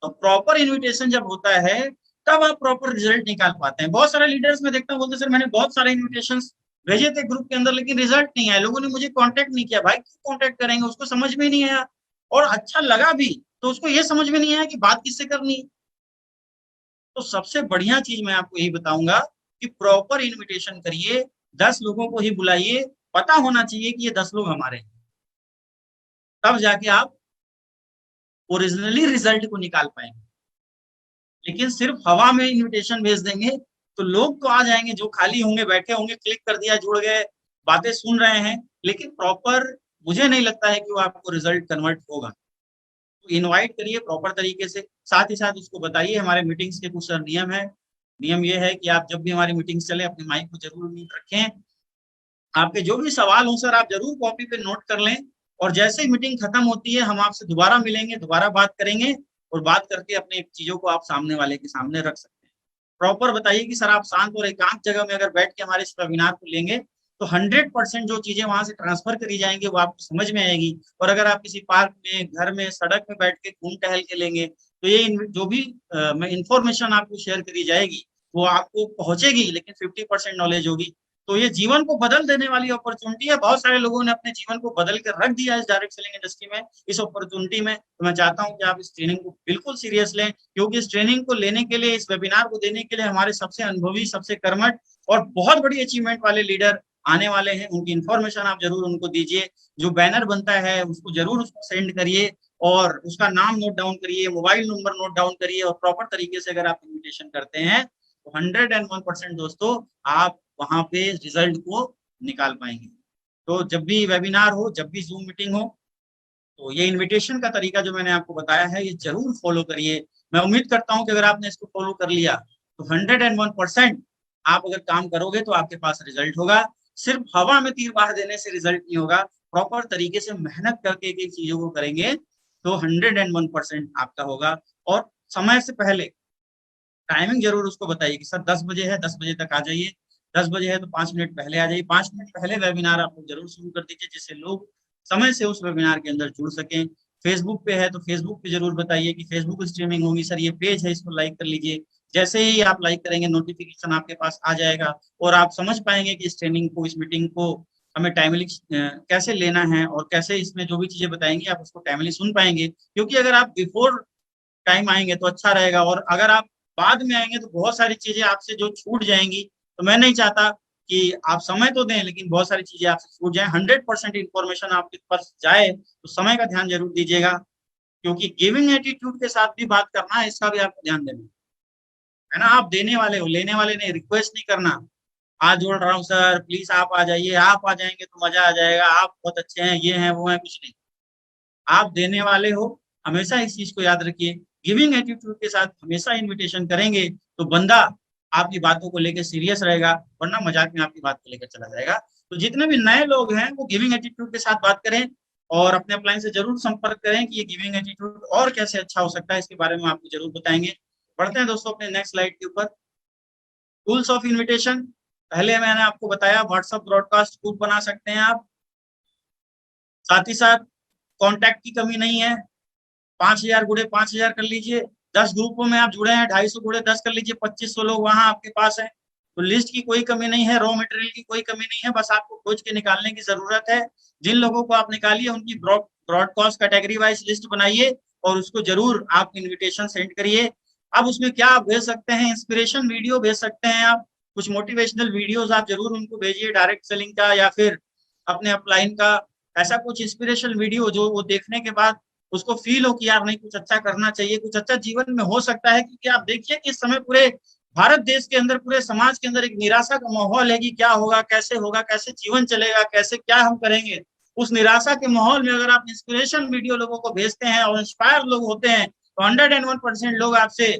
तो प्रॉपर इनविटेशन जब होता है तब आप प्रॉपर रिजल्ट निकाल पाते हैं। बहुत सारे लीडर्स में देखता हूँ बोलते सर मैंने बहुत सारे इन्विटेशन भेजे थे ग्रुप के अंदर, लेकिन रिजल्ट नहीं आया, लोगों ने मुझे कांटेक्ट नहीं किया। भाई क्यों कांटेक्ट करेंगे, उसको समझ में नहीं आया, और अच्छा लगा भी तो उसको ये समझ में नहीं आया कि बात किससे करनी है। तो सबसे बढ़िया चीज मैं आपको यही बताऊंगा कि प्रॉपर इनविटेशन करिए, 10 लोगों को ही बुलाइए, पता होना चाहिए कि ये 10 लोग हमारे हैं, तब जाके आप ओरिजिनली रिजल्ट को निकाल पाएंगे। लेकिन सिर्फ हवा में इनविटेशन भेज देंगे तो लोग तो आ जाएंगे जो खाली होंगे, बैठे होंगे, क्लिक कर दिया, जुड़ गए, बातें सुन रहे हैं, लेकिन प्रॉपर मुझे नहीं लगता है कि वो आपको रिजल्ट कन्वर्ट होगा। तो इनवाइट करिए प्रॉपर तरीके से, साथ ही साथ उसको बताइए हमारे मीटिंग्स के कुछ नियम है। नियम ये है कि आप जब भी हमारी मीटिंग्स चले अपने माइक को जरूर म्यूट रखें। आपके जो भी सवाल हो सर आप जरूर कॉपी पे नोट कर लें, और जैसे ही मीटिंग खत्म होती है हम आपसे दोबारा मिलेंगे, दोबारा बात करेंगे, और बात करके अपने चीजों को आप सामने वाले के सामने रख सकते हैं। प्रॉपर बताइए कि सर आप शांत और एकांत जगह में अगर बैठ के हमारे इस वेबिनार को लेंगे तो 100% जो चीजें वहां से ट्रांसफर करी जाएंगी वो आपको समझ में आएगी। और अगर आप किसी पार्क में, घर में, सड़क में बैठ के घूम टहल के लेंगे तो ये जो भी इंफॉर्मेशन आपको शेयर करी जाएगी वो आपको पहुंचेगी, लेकिन 50% नॉलेज होगी। तो ये जीवन को बदल देने वाली अपॉर्चुनिटी है। बहुत सारे लोगों ने अपने जीवन को बदल कर रख दिया इस डायरेक्ट सेलिंग इंडस्ट्री में, इस अपॉर्चुनिटी में। तो मैं चाहता हूं कि आप इस ट्रेनिंग को बिल्कुल सीरियस लें, क्योंकि इस ट्रेनिंग को लेने के लिए, इस वेबिनार को देने के लिए हमारे सबसे अनुभवी, सबसे कर्मठ और बहुत बड़ी अचीवमेंट वाले लीडर आने वाले हैं। उनकी इंफॉर्मेशन आप जरूर उनको दीजिए। जो बैनर बनता है उसको जरूर उसको सेंड करिए, और उसका नाम नोट डाउन करिए, मोबाइल नंबर नोट डाउन करिए, और प्रॉपर तरीके से अगर आप इन्विटेशन करते हैं तो 101% दोस्तों आप वहां पे रिजल्ट को निकाल पाएंगे। तो जब भी वेबिनार हो, जब भी जूम मीटिंग हो, तो ये इनविटेशन का तरीका जो मैंने आपको बताया है ये जरूर फॉलो करिए। मैं उम्मीद करता हूं कि अगर आपने इसको फॉलो कर लिया तो 101% आप अगर काम करोगे तो आपके पास रिजल्ट होगा। सिर्फ हवा में तीर बार देने से रिजल्ट नहीं होगा, प्रॉपर तरीके से मेहनत करके एक चीजों को करेंगे तो 101% आपका होगा। और समय से पहले टाइमिंग जरूर उसको बताइए कि सर 10 बजे है, 10 बजे तक आ जाइए। 10 बजे है तो 5 मिनट पहले आ जाइए। 5 मिनट पहले वेबिनार आप लोग जरूर शुरू कर दीजिए, जिससे लोग समय से उस वेबिनार के अंदर जुड़ सकें। फेसबुक पे है तो फेसबुक पे जरूर बताइए कि फेसबुक स्ट्रीमिंग होगी सर, ये पेज है, इसको लाइक कर लीजिए। जैसे ही आप लाइक करेंगे नोटिफिकेशन आपके पास आ जाएगा, और आप समझ पाएंगे कि इस ट्रेनिंग को, इस मीटिंग को हमें टाइमली कैसे लेना है, और कैसे इसमें जो भी चीजें बताएंगे आप उसको टाइमली सुन पाएंगे। क्योंकि अगर आप बिफोर टाइम आएंगे तो अच्छा रहेगा, और अगर आप बाद में आएंगे तो बहुत सारी चीजें आपसे जो छूट जाएंगी। तो मैं नहीं चाहता कि आप समय तो दें लेकिन बहुत सारी चीजें आपसे छूट जाए। 100% इंफॉर्मेशन आपके पास जाए तो समय का ध्यान जरूर दीजिएगा, क्योंकि गिविंग एटीट्यूड के साथ भी बात करना है, इसका भी आपको ध्यान देना है ना। आप देने वाले हो, लेने वाले नहीं। रिक्वेस्ट नहीं करना, हाथ जोड़ रहा हूँ सर प्लीज आप आ जाइए, आप आ जाएंगे तो मजा आ जाएगा, आप बहुत अच्छे हैं, ये हैं वो हैं, कुछ नहीं। आप देने वाले हो, हमेशा इस चीज को याद रखिए। गिविंग एटीट्यूड के साथ हमेशा इनविटेशन करेंगे तो बंदा आपकी बातों को लेकर सीरियस रहेगा, वरना मजाक में आपकी बात को लेकर चला जाएगा। तो जितने भी नए लोग हैं वो गिविंग एटीट्यूड के साथ बात करें, और अपने अपलाइन से जरूर संपर्क करें कि ये गिविंग एटीट्यूड और कैसे अच्छा हो सकता है, इसके बारे में आपको जरूर बताएंगे। बढ़ते हैं दोस्तों अपने नेक्स्ट स्लाइड के ऊपर। टूल्स ऑफ इन्विटेशन, पहले मैंने आपको बताया व्हाट्सएप ब्रॉडकास्ट ग्रुप बना सकते हैं आप। साथ ही साथ कॉन्टैक्ट की कमी नहीं है। 5,000 गुड़े 5,000 कर लीजिए। 10 ग्रुपों में आप जुड़े हैं, 250 गुड़े 10 कर लीजिए, 2500 लोग वहां आपके पास है। तो लिस्ट की कोई कमी नहीं है, रॉ मटेरियल की कोई कमी नहीं है, बस आपको खोज के निकालने की जरूरत है। जिन लोगों को आप निकालिए उनकी ब्रॉडकास्ट कैटेगरी वाइज लिस्ट बनाइए, और उसको जरूर आप इन्विटेशन सेंड करिए। अब उसमें क्या आप भेज सकते हैं, इंस्पिरेशन वीडियो भेज सकते हैं आप, कुछ मोटिवेशनल वीडियोज आप जरूर उनको भेजिए, डायरेक्ट सेलिंग का या फिर अपने अपलाइन का। ऐसा कुछ इंस्पिरेशनल वीडियो जो वो देखने के बाद उसको फील हो कि यार नहीं कुछ अच्छा करना चाहिए, कुछ अच्छा जीवन में हो सकता है। क्योंकि आप देखिए कि इस समय पूरे भारत देश के अंदर, पूरे समाज के अंदर एक निराशा का माहौल है कि क्या होगा, कैसे जीवन चलेगा, कैसे क्या हम करेंगे। उस निराशा के माहौल में अगर आप इंस्पिरेशन वीडियो लोगों को भेजते हैं और इंस्पायर लोग होते हैं तो 101% लोग आपसे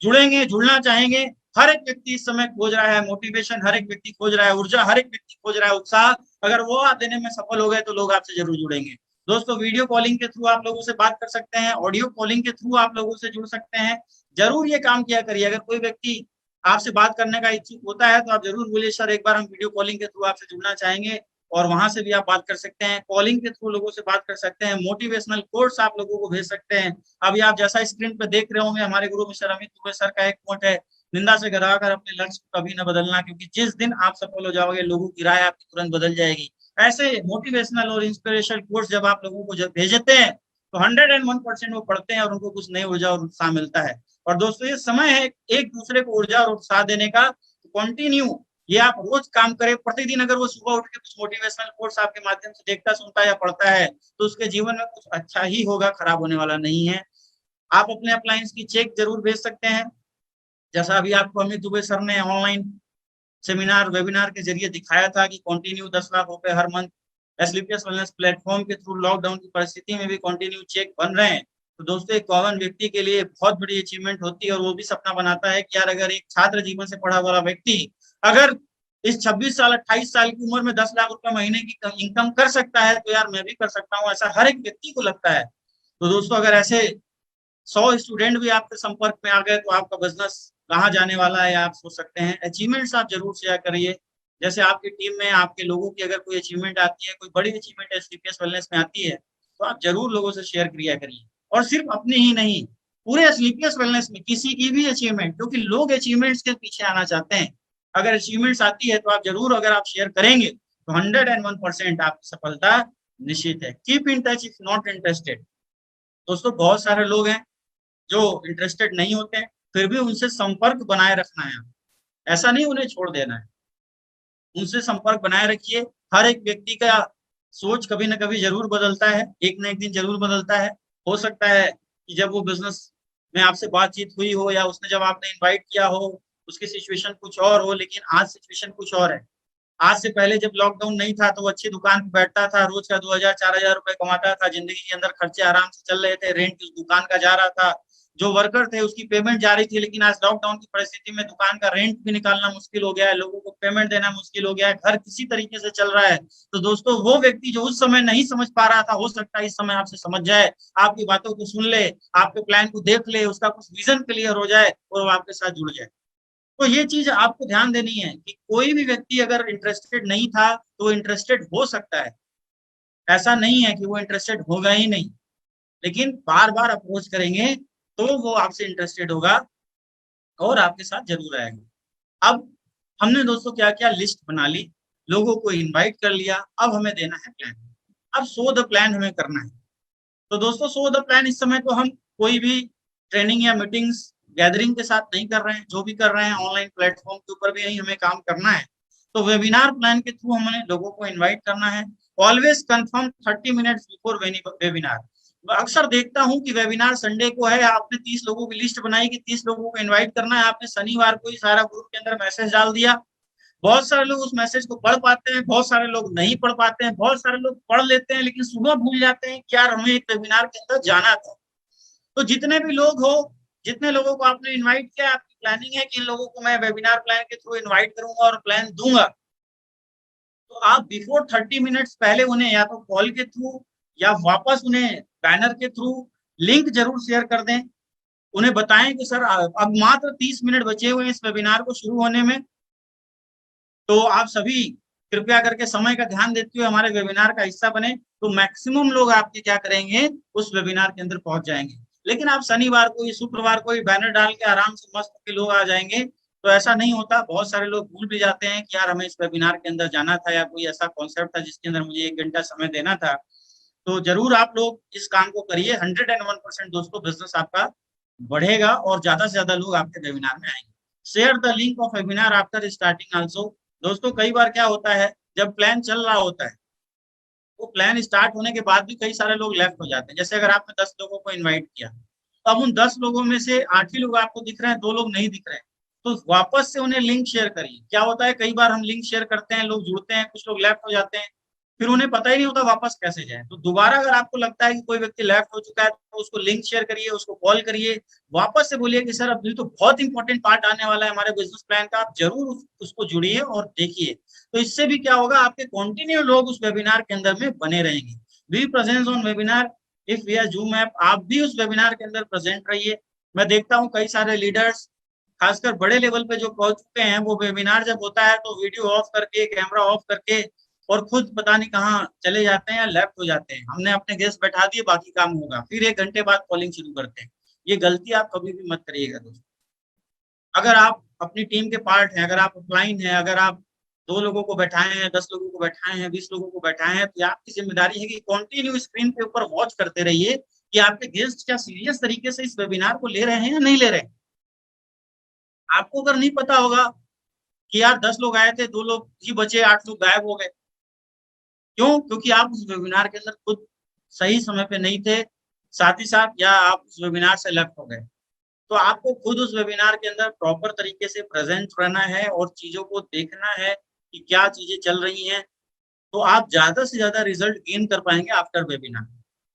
जुड़ेंगे, जुड़ना चाहेंगे। हर एक व्यक्ति इस समय खोज रहा है मोटिवेशन, हर एक व्यक्ति खोज रहा है ऊर्जा, हर एक व्यक्ति खोज रहा है उत्साह। अगर वो देने में सफल हो गए तो लोग आपसे जरूर जुड़ेंगे। दोस्तों वीडियो कॉलिंग के थ्रू आप लोगों से बात कर सकते हैं, ऑडियो कॉलिंग के थ्रू आप लोगों से जुड़ सकते हैं। जरूर ये काम किया करिए। अगर कोई व्यक्ति आपसे बात करने का इच्छुक होता है तो आप जरूर बोलिए सर एक बार हम वीडियो कॉलिंग के थ्रू आपसे जुड़ना चाहेंगे, और वहां से भी आप बात कर सकते हैं। कॉलिंग के थ्रू लोगों से बात कर सकते हैं, मोटिवेशनल कोट्स आप लोगों को भेज सकते हैं। अभी आप जैसा स्क्रीन पे देख रहे होंगे हमारे गुरु मिस्टर अमित दुबे सर का एक कोट है, निंदा से घबराकर अपने लक्ष्य को कभी न बदलना, क्योंकि जिस दिन आप सफल हो जाओगे लोगों की राय आपकी तुरंत बदल जाएगी। ऐसे मोटिवेशनल और इंस्पिरेशनल कोर्स जब आप लोगों को जब भेजते हैं तो 101% वो पढ़ते हैं और उनको कुछ नई ऊर्जा और उत्साह मिलता है। और दोस्तों ये समय है एक दूसरे को ऊर्जा और उत्साह देने का। कंटिन्यू ये आप रोज काम करें। प्रतिदिन अगर वो सुबह उठ के कुछ मोटिवेशनल कोर्स आपके माध्यम से देखता, सुनता या पढ़ता है तो उसके जीवन में कुछ अच्छा ही होगा, खराब होने वाला नहीं है। आप अपने अप्लायंस की चेक जरूर भेज सकते हैं। जैसा अभी आपको अमित दुबे सर ने ऑनलाइन सेमिनार वेबिनार के जरिए दिखाया था कि कंटिन्यू 10 लाख रुपए हर मंथ एसलीपीएस वेलनेस प्लेटफॉर्म के थ्रू लॉकडाउन की परिस्थिति में भी कंटिन्यू चेक बन रहे हैं। तो दोस्तों एक कॉमन व्यक्ति के लिए बहुत बड़ी अचीवमेंट होती है और वो भी सपना बनाता है कि यार अगर एक छात्र जीवन से पढ़ा हुआ व्यक्ति अगर इस 26 साल 28 साल की उम्र में 10 लाख रुपए महीने की इनकम कर सकता है तो यार मैं भी कर सकता हूँ, ऐसा हर एक व्यक्ति को लगता है। तो दोस्तों अगर ऐसे 100 स्टूडेंट भी आपके संपर्क में आ गए तो आपका बिजनेस कहाँ जाने वाला है आप सोच सकते हैं। अचीवमेंट्स आप जरूर शेयर करिए। जैसे आपकी टीम में आपके लोगों की अगर कोई अचीवमेंट आती है, कोई बड़ी अचीवमेंट एसलीपीएस वेलनेस में आती है तो आप जरूर लोगों से शेयर किया करिए। और सिर्फ अपनी ही नहीं, पूरे एसलीपीएस वेलनेस में किसी की भी अचीवमेंट, क्योंकि लोग अचीवमेंट्स के पीछे आना चाहते हैं। अगर अचीवमेंट्स आती है तो आप जरूर अगर आप शेयर करेंगे तो 101% आपकी सफलता निश्चित है। Keep in touch if not interested. दोस्तों बहुत सारे लोग हैं जो इंटरेस्टेड नहीं होते हैं, फिर भी उनसे संपर्क बनाए रखना है, ऐसा नहीं उन्हें छोड़ देना है, उनसे संपर्क बनाए रखिए। हर एक व्यक्ति का सोच कभी ना कभी जरूर बदलता है, एक ना एक दिन जरूर बदलता है। हो सकता है कि जब वो बिजनेस में आपसे बातचीत हुई हो या उसने जब आपने इनवाइट किया हो उसकी सिचुएशन कुछ और हो, लेकिन आज सिचुएशन कुछ और है। आज से पहले जब लॉकडाउन नहीं था तो वो अच्छी दुकान पे बैठता था, रोज का 2000-4000 रुपए कमाता था, जिंदगी के अंदर खर्चे आराम से चल रहे थे, रेंट उस दुकान का जा रहा था, जो वर्कर थे उसकी पेमेंट जा रही थी। लेकिन आज लॉकडाउन की परिस्थिति में दुकान का रेंट भी निकालना मुश्किल हो गया है, लोगों को पेमेंट देना मुश्किल हो गया है, घर किसी तरीके से चल रहा है। तो दोस्तों वो व्यक्ति जो उस समय नहीं समझ पा रहा था, हो सकता है इस समय आपसे समझ जाए, आपकी बातों को सुन ले, आपके प्लान को देख ले, उसका कुछ विजन क्लियर हो जाए और वो आपके साथ जुड़ जाए। तो ये चीज आपको ध्यान देनी है कि कोई भी व्यक्ति अगर इंटरेस्टेड नहीं था तो इंटरेस्टेड हो सकता है, ऐसा नहीं है कि वो इंटरेस्टेड होगा ही नहीं, लेकिन बार बार अप्रोच करेंगे तो वो आपसे इंटरेस्टेड होगा और आपके साथ जरूर आएगा। अब हमने दोस्तों क्या क्या लिस्ट बना ली, लोगों को इनवाइट कर लिया, अब हमें देना है प्लान। अब शो द प्लान हमें करना है। तो दोस्तों शो द प्लान इस समय तो हम कोई भी ट्रेनिंग या मीटिंग्स गैदरिंग के साथ नहीं कर रहे हैं, जो भी कर रहे हैं ऑनलाइन प्लेटफॉर्म के ऊपर भी यही हमें काम करना है। तो वेबिनार प्लान के थ्रू हमें लोगों को इनवाइट करना है। Always confirm 30 minutes before webinar. अक्सर देखता हूं कि वेबिनार संडे को है, आपने 30 लोगों की लिस्ट बनाई कि 30 लोगों को इनवाइट करना है, आपने शनिवार को ही सारा ग्रुप के अंदर मैसेज डाल दिया। बहुत सारे लोग उस मैसेज को पढ़ पाते हैं, बहुत सारे लोग नहीं पढ़ पाते हैं, बहुत सारे लोग पढ़ लेते हैं लेकिन सुबह भूल जाते हैं कि यार हमें एक वेबिनार के अंदर जाना था। तो जितने भी लोग हो, जितने लोगों को आपने इनवाइट किया, आपकी प्लानिंग है कि इन लोगों को मैं वेबिनार प्लान के थ्रू इनवाइट करूंगा और प्लान दूंगा, तो आप बिफोर 30 मिनट्स पहले उन्हें या तो कॉल के थ्रू या वापस उन्हें बैनर के थ्रू लिंक जरूर शेयर कर दें। उन्हें बताएं कि सर अब मात्र 30 मिनट बचे हुए हैं इस वेबिनार को शुरू होने में, तो आप सभी कृपया करके समय का ध्यान देते हुए हमारे वेबिनार का हिस्सा बने। तो मैक्सिमम लोग आपके क्या करेंगे, उस वेबिनार के अंदर पहुंच जाएंगे। लेकिन आप शनिवार को, शुक्रवार को बैनर डाल के आराम से मस्त के लोग आ जाएंगे, तो ऐसा नहीं होता। बहुत सारे लोग भूल भी जाते हैं कि यार हमें इस वेबिनार के अंदर जाना था या कोई ऐसा कॉन्सेप्ट था जिसके अंदर मुझे 1 घंटा समय देना था। तो जरूर आप लोग इस काम को करिए। 101% दोस्तों बिजनेस आपका बढ़ेगा और ज्यादा से ज्यादा लोग आपके वेबिनार में आएंगे। Share the link of webinar after starting also. दोस्तों कई बार क्या होता है, जब प्लान चल रहा होता है तो प्लान स्टार्ट होने के बाद भी कई सारे लोग लेफ्ट हो जाते हैं। जैसे अगर आपने 10 लोगों को इनवाइट किया, तो अब उन 10 लोगों में से 8 ही लोग आपको दिख रहे हैं, 2 लोग नहीं दिख रहे हैं, तो वापस से उन्हें लिंक शेयर करिए। क्या होता है, कई बार हम लिंक शेयर करते हैं, लोग जुड़ते हैं, कुछ लोग लेफ्ट हो जाते हैं, फिर उन्हें पता ही नहीं होता वापस कैसे जाए। तो दोबारा अगर आपको लगता है कि कोई व्यक्ति लेफ्ट हो चुका है तो उसको लिंक शेयर करिए, उसको कॉल करिए, वापस से बोलिए कि सर अभी तो बहुत इंपॉर्टेंट पार्ट आने वाला है हमारे बिजनेस प्लान का, आप जरूर उसको जुड़िए और देखिए। तो इससे भी क्या होगा, आपके कंटिन्यू लोग उस वेबिनार के अंदर में बने रहेंगे। Be presence on webinar if we are Zoom app. आप भी उस वेबिनार के अंदर प्रेजेंट रहिए। मैं देखता हूँ कई सारे लीडर्स खासकर बड़े लेवल पे जो पहुंच चुके हैं, वो वेबिनार जब होता है तो वीडियो ऑफ करके, कैमरा ऑफ करके और खुद पता नहीं कहाँ चले जाते हैं या लेफ्ट हो जाते हैं। हमने अपने गेस्ट बैठा दिए, बाकी काम होगा, फिर 1 घंटे बाद कॉलिंग शुरू करते हैं। ये गलती आप कभी भी मत करिएगा दोस्तों। अगर आप अपनी टीम के पार्ट हैं, अगर आप ऑफलाइन हैं, अगर आप 2 लोगों को बैठाए हैं, 10 लोगों को बैठाए हैं, 20 लोगों को बैठाए हैं, तो आपकी जिम्मेदारी है कि कंटिन्यू स्क्रीन के ऊपर वॉच करते रहिए कि आपके गेस्ट क्या सीरियस तरीके से इस वेबिनार को ले रहे हैं या नहीं ले रहे हैं। आपको अगर नहीं पता होगा कि यार 10 लोग आए थे, 2 लोग ही बचे, 8 लोग गायब हो गए, क्यों? क्योंकि आप उस वेबिनार के अंदर खुद सही समय पे नहीं थे, साथ ही साथ या आप उस वेबिनार से लेफ्ट हो गए। तो आपको खुद उस वेबिनार के अंदर प्रॉपर तरीके से प्रेजेंट रहना है और चीजों को देखना है कि क्या चीजें चल रही हैं। तो आप ज्यादा से ज्यादा रिजल्ट गेन कर पाएंगे आफ्टर वेबिनार।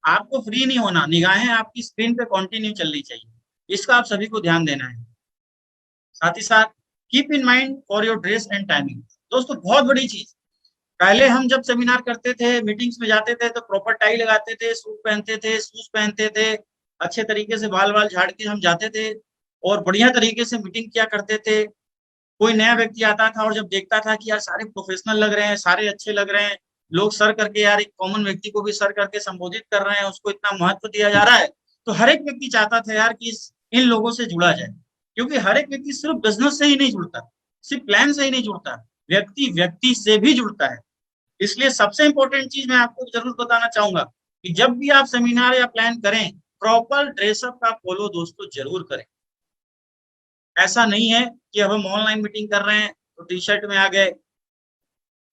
आपको फ्री नहीं होना, निगाहें आपकी स्क्रीन पे कंटिन्यू चलनी चाहिए, इसका आप सभी को ध्यान देना है। साथ ही साथ keep in mind for your dress and timing. दोस्तों बहुत बड़ी चीज, पहले हम जब सेमिनार करते थे, मीटिंग्स में जाते थे, तो प्रॉपर टाई लगाते थे, सूट पहनते थे, शूज पहनते थे, अच्छे तरीके से बाल बाल झाड़ के हम जाते थे और बढ़िया तरीके से मीटिंग किया करते थे। कोई नया व्यक्ति आता था और जब देखता था कि यार सारे प्रोफेशनल लग रहे हैं, सारे अच्छे लग रहे हैं, लोग सर करके, यार एक कॉमन व्यक्ति को भी सर करके संबोधित कर रहे हैं, उसको इतना महत्व दिया जा रहा है, तो हर एक व्यक्ति चाहता था यार कि इन लोगों से जुड़ा जाए। क्योंकि हर एक व्यक्ति सिर्फ बिजनेस से ही नहीं जुड़ता, सिर्फ प्लान से ही नहीं जुड़ता, व्यक्ति व्यक्ति से भी जुड़ता है। इसलिए सबसे इंपॉर्टेंट चीज मैं आपको जरूर बताना चाहूंगा कि जब भी आप सेमिनार या प्लान करें, प्रॉपर ड्रेसअप का फॉलो दोस्तों जरूर करें। ऐसा नहीं है कि अब हम ऑनलाइन मीटिंग कर रहे हैं तो टी शर्ट में आ गए,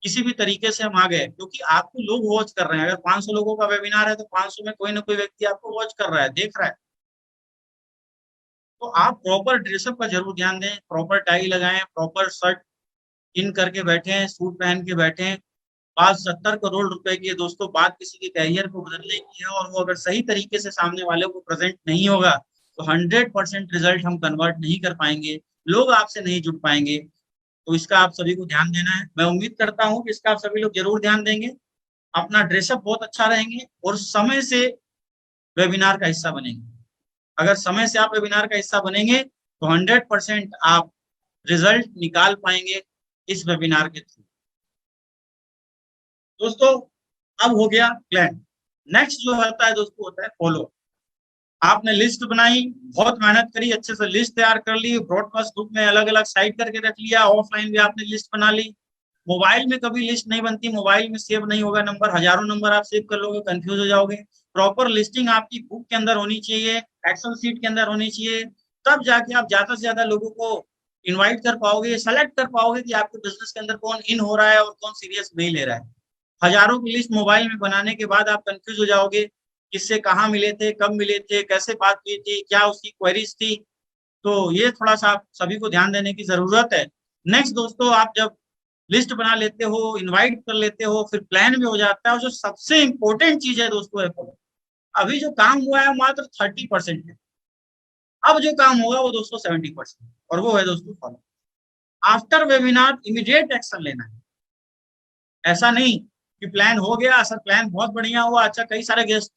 किसी भी तरीके से हम आ गए, क्योंकि आपको लोग वॉच कर रहे हैं। अगर 500 लोगों का वेबिनार है तो 500 में कोई ना कोई व्यक्ति आपको वॉच कर रहा है, देख रहा है। तो आप प्रॉपर ड्रेसअप का जरूर ध्यान दें, प्रॉपर टाई लगाएं, प्रॉपर शर्ट इन करके बैठे, सूट पहन के बैठे। बात 70 करोड़ रुपए की है दोस्तों, बात किसी के कैरियर को बदलने की है, और वो अगर सही तरीके से सामने वाले को प्रेजेंट नहीं होगा तो 100% रिजल्ट हम कन्वर्ट नहीं कर पाएंगे, लोग आपसे नहीं जुड़ पाएंगे। तो इसका आप सभी को ध्यान देना है। मैं उम्मीद करता हूँ कि इसका आप सभी लोग जरूर ध्यान देंगे, अपना ड्रेसअप बहुत अच्छा रहेंगे और समय से वेबिनार का हिस्सा बनेंगे। अगर समय से आप वेबिनार का हिस्सा बनेंगे तो 100% आप रिजल्ट निकाल पाएंगे इस वेबिनार के थ्रू। दोस्तों अब हो गया प्लान, नेक्स्ट जो होता है दोस्तों होता है फॉलो। आपने लिस्ट बनाई, बहुत मेहनत करी, अच्छे से लिस्ट तैयार कर ली, ब्रॉडकास्ट ग्रुप में अलग अलग साइड करके रख लिया, ऑफलाइन भी आपने लिस्ट बना ली। मोबाइल में कभी लिस्ट नहीं बनती, मोबाइल में सेव नहीं होगा नंबर, हजारों नंबर आप सेव कर लोगे, कंफ्यूज हो जाओगे। प्रॉपर लिस्टिंग आपकी बुक के अंदर होनी चाहिए, एक्सेल सीट के अंदर होनी चाहिए, तब जाके आप ज्यादा से ज्यादा लोगों को इन्वाइट कर पाओगे, सेलेक्ट कर पाओगे कि आपके बिजनेस के अंदर कौन इन हो रहा है और कौन सीरियस नहीं ले रहा है। हजारों की लिस्ट मोबाइल में बनाने के बाद आप कंफ्यूज हो जाओगे, किससे कहाँ मिले थे, कब मिले थे, कैसे बात की थी, क्या उसकी क्वेरीज थी। तो ये थोड़ा सा आप सभी को ध्यान देने की जरूरत है। नेक्स्ट दोस्तों, आप जब लिस्ट बना लेते हो, इनवाइट कर लेते हो, फिर प्लान भी हो जाता है, और जो सबसे इंपॉर्टेंट चीज है दोस्तों है फॉलो। अभी जो काम हुआ है मात्र 30% है, अब जो काम होगा वो दोस्तों 70%, और वो है दोस्तों follow. After webinar immediate action लेना है। ऐसा नहीं कि प्लान हो गया सर, प्लान बहुत बढ़िया हुआ, अच्छा, कई सारे गेस्ट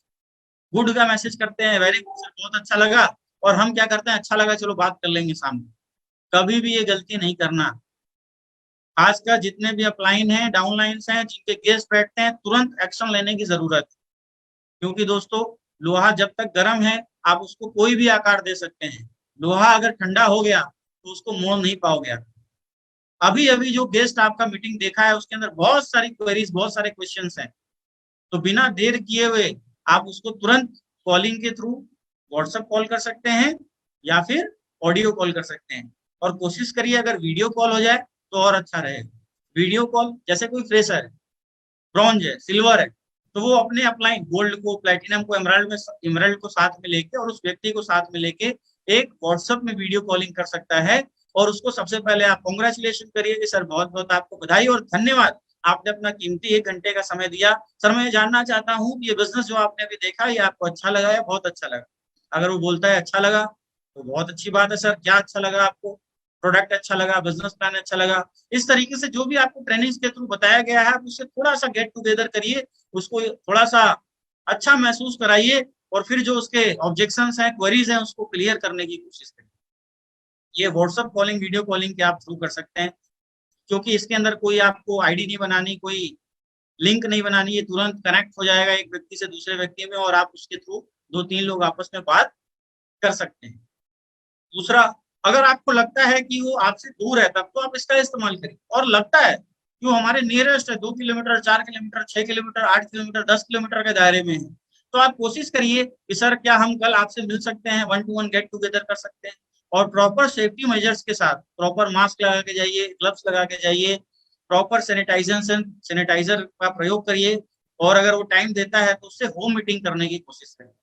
गुड का मैसेज करते हैं, वेरी गुड सर, बहुत अच्छा लगा, और हम क्या करते हैं, अच्छा लगा चलो बात कर लेंगे सामने। कभी भी ये गलती नहीं करना। खासकर जितने भी अपलाइन हैं, डाउनलाइंस हैं, जिनके गेस्ट बैठते हैं, तुरंत एक्शन लेने की जरूरत है। क्योंकि दोस्तों लोहा जब तक गर्म है आप उसको कोई भी आकार दे सकते हैं, लोहा अगर ठंडा हो गया तो उसको मोड़ नहीं पाओगे आप। अभी अभी जो गेस्ट आपका मीटिंग देखा है उसके अंदर बहुत सारी क्वेरीज, बहुत सारे क्वेश्चंस हैं, तो बिना देर किए हुए आप उसको तुरंत कॉलिंग के थ्रू व्हाट्सएप कॉल कर सकते हैं या फिर ऑडियो कॉल कर सकते हैं। और कोशिश करिए अगर वीडियो कॉल हो जाए तो और अच्छा रहेगा। वीडियो कॉल, जैसे कोई फ्रेशर है, ब्रॉन्ज है, सिल्वर है, तो वो अपने अपलाइन गोल्ड को, प्लेटिनम को, एमराल्ड को साथ में लेके और उस व्यक्ति को साथ में लेके एक व्हाट्सएप में वीडियो कॉलिंग कर सकता है। और उसको सबसे पहले आप कॉन्ग्रेचुलेशन करिए कि सर बहुत बहुत आपको बधाई और धन्यवाद, आपने अपना कीमती 1 घंटे का समय दिया। सर मैं जानना चाहता हूँ कि ये बिजनेस जो आपने अभी देखा ये आपको अच्छा लगा या बहुत अच्छा लगा। अगर वो बोलता है अच्छा लगा तो बहुत अच्छी बात है, सर क्या अच्छा लगा आपको, प्रोडक्ट अच्छा लगा, बिजनेस प्लान अच्छा लगा। इस तरीके से जो भी आपको ट्रेनिंग के थ्रू बताया गया है आप उससे थोड़ा सा गेट टुगेदर करिए, उसको थोड़ा सा अच्छा महसूस कराइए, और फिर जो उसके ऑब्जेक्शंस हैं, क्वेरीज हैं, उसको क्लियर करने की कोशिश करिए। ये व्हाट्सएप कॉलिंग, वीडियो कॉलिंग के आप थ्रू कर सकते हैं, क्योंकि इसके अंदर कोई आपको आईडी नहीं बनानी, कोई लिंक नहीं बनानी, ये तुरंत कनेक्ट हो जाएगा एक व्यक्ति से दूसरे व्यक्ति में, और आप उसके थ्रू 2-3 लोग आपस में बात कर सकते हैं। दूसरा, अगर आपको लगता है कि वो आपसे दूर है तब तो आप इसका इस्तेमाल करिए, और लगता है कि वो हमारे नियरेस्ट है, 2 kilometre, 4 kilometre, 6 kilometre, 8 kilometre, 10 kilometre के दायरे में है, तो आप कोशिश करिए कि सर क्या हम कल आपसे मिल सकते हैं, 1-to-1 गेट टुगेदर कर सकते हैं। और प्रॉपर सेफ्टी मेजर्स के साथ, प्रॉपर मास्क लगा के जाइए, ग्लव्स लगा के जाइए, प्रॉपर सैनिटाइजर का प्रयोग करिए, और अगर वो टाइम देता है तो उससे होम मीटिंग करने की कोशिश करिए।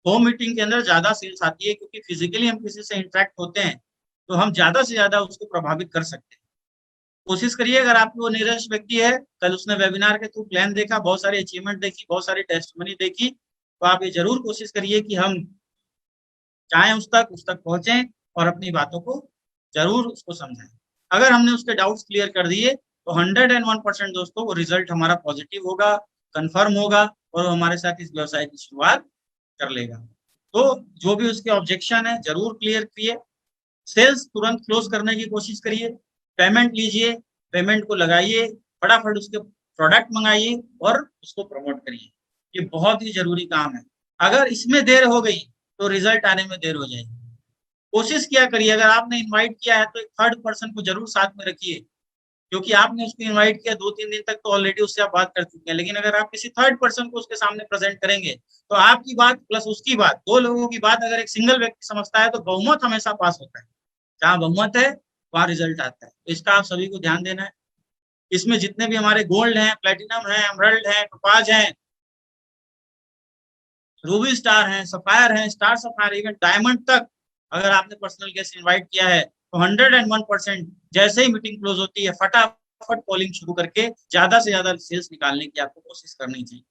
होम मीटिंग के अंदर ज्यादा सेल्स आती है, क्योंकि फिजिकली हम किसी से इंटरेक्ट होते हैं तो हम ज्यादा से ज्यादा उसको प्रभावित कर सकते हैं। कोशिश करिए, अगर आप वो निरक्ष व्यक्ति है, कल उसने वेबिनार के थ्रू प्लान देखा, बहुत सारी अचीवमेंट देखी, बहुत सारी टेस्टमनी देखी, तो आप ये जरूर कोशिश करिए कि हम चाहे उस तक पहुंचे और अपनी बातों को जरूर उसको समझाएं। अगर हमने उसके डाउट्स क्लियर कर दिए तो 101% दोस्तों वो रिजल्ट हमारा पॉजिटिव होगा, कंफर्म होगा और हमारे साथ इस व्यवसाय की शुरुआत कर लेगा। तो जो भी उसके ऑब्जेक्शन है जरूर क्लियर करिए, सेल्स तुरंत क्लोज करने की कोशिश करिए, पेमेंट लीजिए, पेमेंट को लगाइए, फटाफट उसके प्रोडक्ट मंगाइए और उसको प्रमोट करिए। ये बहुत ही जरूरी काम है। अगर इसमें देर हो गई तो रिजल्ट आने में देर हो जाएगी। कोशिश किया करिए, अगर आपने इनवाइट किया है तो एक थर्ड पर्सन को जरूर साथ में रखिए, क्योंकि आपने उसको इनवाइट किया 2-3 दिन तक तो ऑलरेडी उससे आप बात कर चुके हैं, लेकिन अगर आप किसी थर्ड पर्सन को उसके सामने प्रेजेंट करेंगे तो आपकी बात प्लस उसकी बात, दो लोगों की बात अगर एक सिंगल व्यक्ति समझता है तो बहुमत हमेशा पास होता है। जहाँ बहुमत है वहां रिजल्ट आता है। तो इसका आप सभी को ध्यान देना है। इसमें जितने भी हमारे गोल्ड हैं, प्लेटिनम है, एमरल्ड है, टोपाज है, रूबी स्टार है, सफायर है, स्टार सफायर, इवन डायमंड तक अगर आपने पर्सनल गेस्ट इनवाइट किया है तो 101% जैसे ही मीटिंग क्लोज होती है फटाफट कॉलिंग शुरू करके ज्यादा से ज्यादा सेल्स निकालने की आपको कोशिश करनी चाहिए।